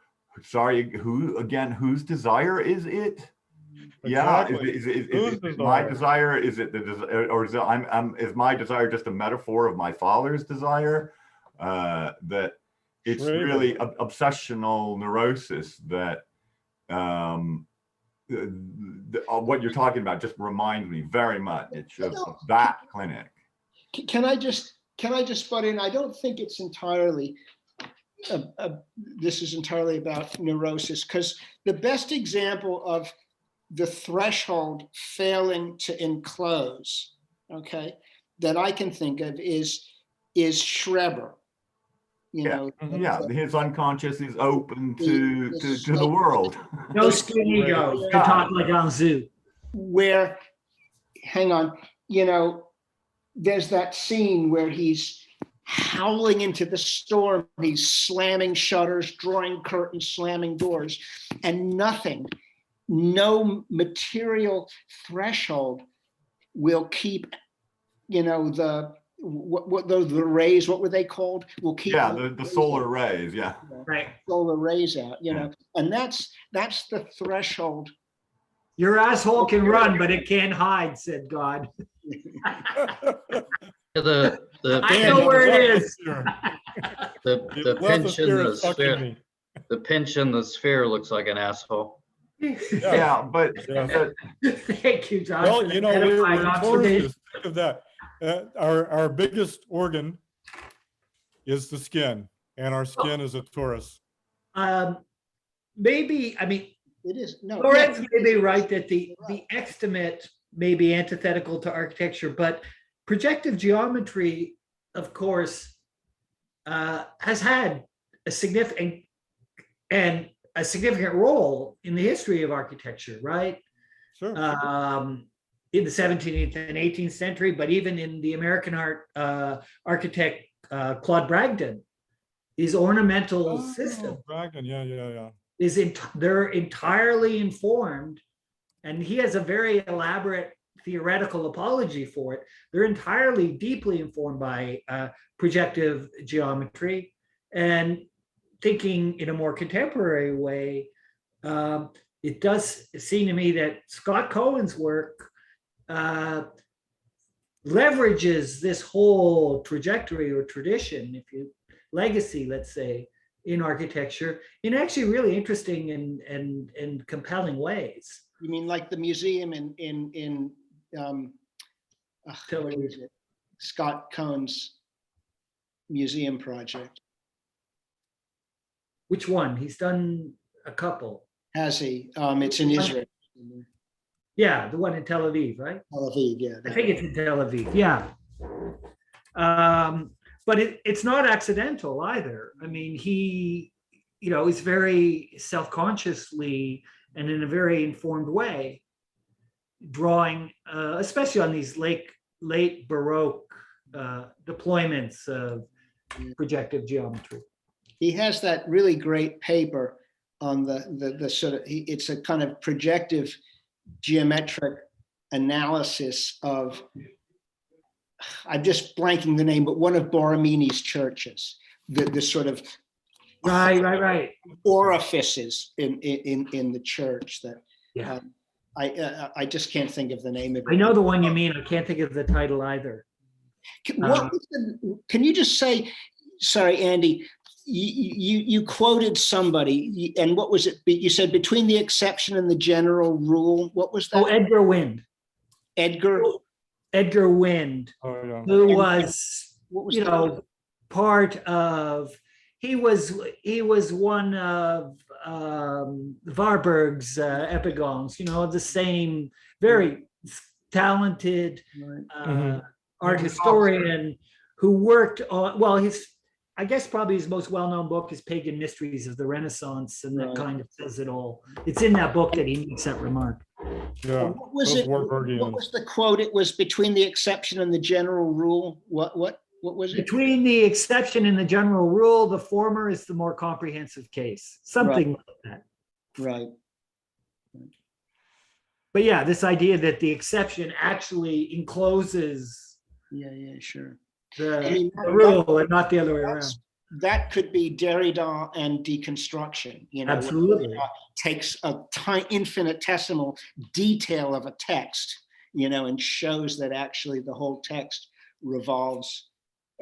whose desire is it? Exactly. Yeah, is it my desire? Is it or is my desire just a metaphor of my father's desire? That it's really obsessional neurosis that what you're talking about just reminds me very much of that clinic. can I just butt in? I don't think it's entirely this is entirely about neurosis, because the best example of the threshold failing to enclose, that I can think of is Schreber. His unconscious is open to the world. No skin ego, to talk like Anzu. Where, hang on, there's that scene where he's howling into the storm, he's slamming shutters, drawing curtains, slamming doors, and no material threshold will keep, the rays, what were they called? Will keep the solar rays, right, solar rays out, and that's the threshold. Your asshole can run, but it can't hide, said God. I know where it is. The pinch in the sphere. The pinch in the sphere looks like an asshole. But thank you, John. Well, we're think of that. Our biggest organ is the skin, and our skin is a torus. Maybe, It is. No, Lorenz may be right that the estimate may be antithetical to architecture, but projective geometry, of course, has had a significant role in the history of architecture, right? Sure. In the 17th and 18th century, but even in the American architect Claude Bragdon, his ornamental system. Bragdon, yeah. They're entirely informed, and he has a very elaborate theoretical apology for it. They're entirely deeply informed by projective geometry, and thinking in a more contemporary way, it does seem to me that Scott Cohen's work leverages this whole trajectory or tradition, if you legacy, let's say, in architecture in actually really interesting and compelling ways. You mean like the museum in Tel what Aviv. is it? Scott Cohen's museum project? Which one? He's done a couple. Has he? It's in Israel. Yeah, the one in Tel Aviv, right? Tel Aviv, yeah. I think it's in Tel Aviv, yeah. But it's not accidental either. I mean, he, is very self-consciously and in a very informed way drawing, especially on these late Baroque deployments of projective geometry. He has that really great paper on the sort of, it's a kind of projective geometric analysis of, I'm just blanking the name, but one of Borromini's churches, the sort of Right. orifices in the church that Yeah. I just can't think of the name of it. I know the one you mean. I can't think of the title either. Can you just say, sorry, Andy, you quoted somebody, and what was it? You said between the exception and the general rule. What was that? Oh, Edgar Wind. Edgar Wind, Oh, yeah. who was, What was part of, he was one of Warburg's epigons, the same very talented art historian who worked on, well, I guess probably his most well-known book is Pagan Mysteries of the Renaissance, and that kind of says it all. It's in that book that he makes that remark. Yeah. What was those it? Warburgians. What was the quote? It was between the exception and the general rule. What was it? Between the exception and the general rule, the former is the more comprehensive case. Something like that. Right. But yeah, this idea that the exception actually encloses Yeah, sure. the rule and not the other way around. That could be Derrida and deconstruction. Absolutely. Derrida takes a infinitesimal detail of a text, and shows that actually the whole text revolves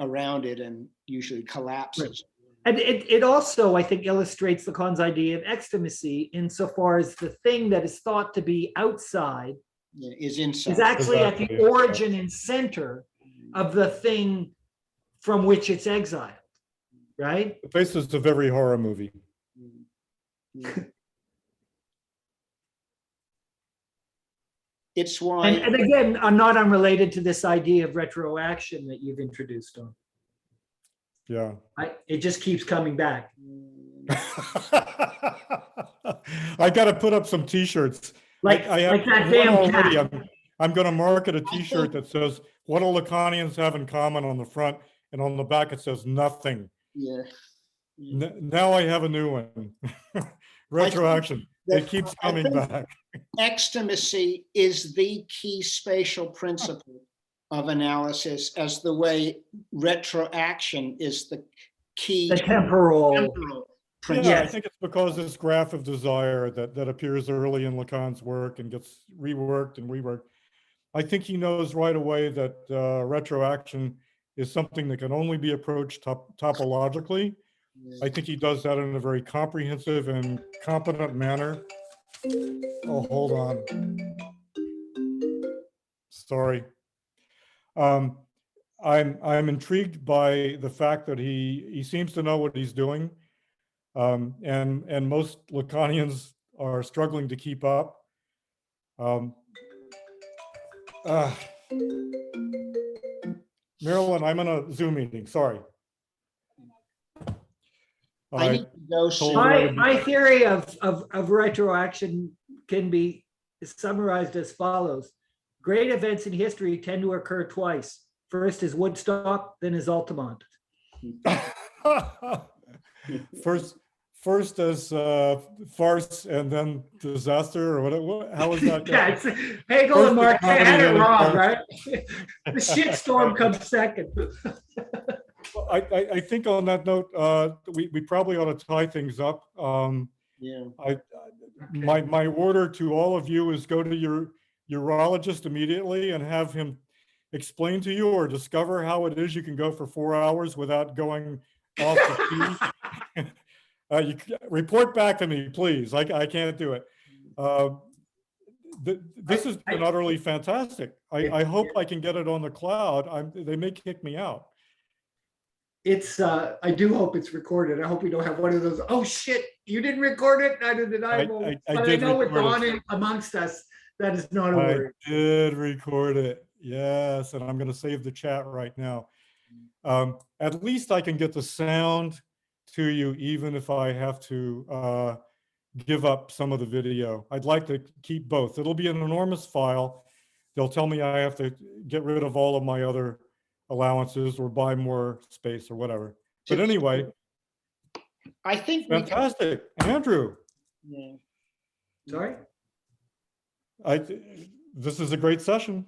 around it and usually collapses. And it also, I think, illustrates Lacan's idea of extimacy insofar as the thing that is thought to be outside Is inside. is actually at the Exactly. origin and center of the thing from which it's exiled, right? The basis of every horror movie. It's why. And again, not unrelated to this idea of retroaction that you've introduced on. Yeah. It just keeps coming back. I got to put up some T-shirts. Like that one damn already. cat. I'm going to market a T-shirt that says, "What do Lacanians have in common?" on the front, and on the back it says nothing. Yeah. Now I have a new one. Retroaction. It keeps coming back. Extimacy is the key spatial principle of analysis, as the way retroaction is the key The temporal. principle. Yeah, I think it's because this graph of desire that appears early in Lacan's work and gets reworked and reworked. I think he knows right away that retroaction is something that can only be approached topologically. I think he does that in a very comprehensive and competent manner. Oh, hold on. Sorry. I'm intrigued by the fact that he seems to know what he's doing. And most Lacanians are struggling to keep up. Marilyn, I'm in a Zoom meeting, sorry. I need to go soon. My theory of retroaction can be summarized as follows. Great events in history tend to occur twice. First is Woodstock, then is Altamont. first as farce and then disaster, or how is that? Yeah, it's Hegel First and Marx, they had it comedy, wrong, then right? The shitstorm comes second. I think on that note, we probably ought to tie things up. Yeah. My order to all of you is go to your urologist immediately and have him explain to you or discover how it is you can go for 4 hours without going off the key. Report back to me, please. I can't do it. This has been utterly fantastic. I hope I can get it on the cloud. They may kick me out. It's, I do hope it's recorded. I hope we don't have one of those, oh shit, you didn't record it, neither did I. But I did know with record Dawn amongst us, that is not a I worry. did record it. Yes, and I'm going to save the chat right now. At least I can get the sound to you, even if I have to give up some of the video. I'd like to keep both. It'll be an enormous file. They'll tell me I have to get rid of all of my other allowances or buy more space or whatever. But anyway, I think we can, fantastic. Andrew, yeah. Sorry? this is a great session.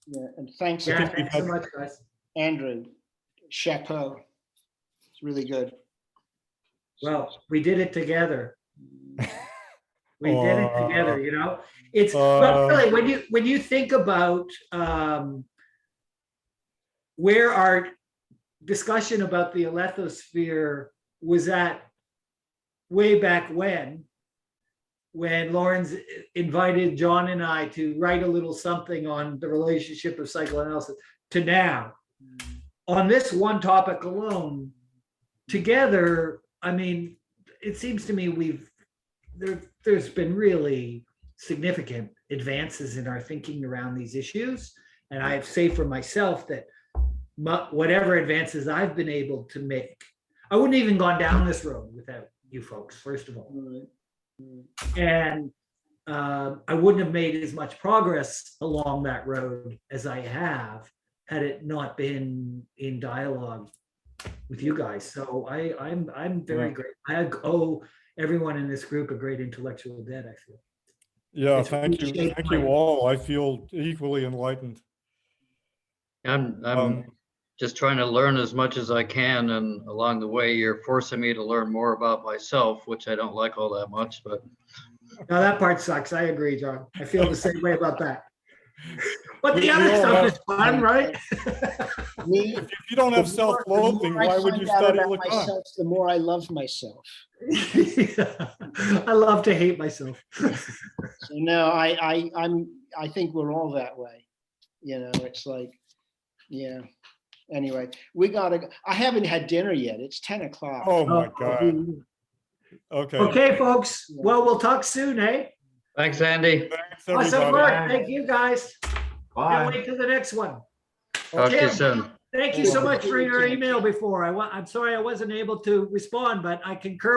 Yeah, and thanks, Yeah, thanks so much, guys. Andrew. Chapeau. It's really good. Well, we did it together. We did it together, you know? It's, but really, when you think about where our discussion about the Alethosphere was at way back when Lawrence invited John and I to write a little something on the relationship of psychoanalysis to now, on this one topic alone, together, I mean, it seems to me there's been really significant advances in our thinking around these issues. And I say for myself that whatever advances I've been able to make, I wouldn't even gone down this road without you folks, first of all. And I wouldn't have made as much progress along that road as I have had it not been in dialogue with you guys. So I'm very grateful. I owe everyone in this group a great intellectual debt, I feel. Yeah, It's thank you. really Thank you all. I feel equally enlightened. I'm just trying to learn as much as I can, and along the way, you're forcing me to learn more about myself, which I don't like all that much, but. Now that part sucks. I agree, John. I feel the same way about that. But We the other all stuff have- is fun, right? If you don't have self-loathing, why would you study Lacan? Myself, the more I love myself. I love to hate myself. So no, I think we're all that way. You know, it's like, yeah. Anyway, we gotta go. I haven't had dinner yet. It's 10 o'clock. Oh my God. Okay. Okay, folks. Well, we'll talk soon, eh? Thanks, Andy. Thanks, Awesome everybody. work. Thank you, guys. Bye. Can't wait to the next one. Talk to you Tim. soon. Thank you so much for your email before. I'm sorry I wasn't able to respond, but I concur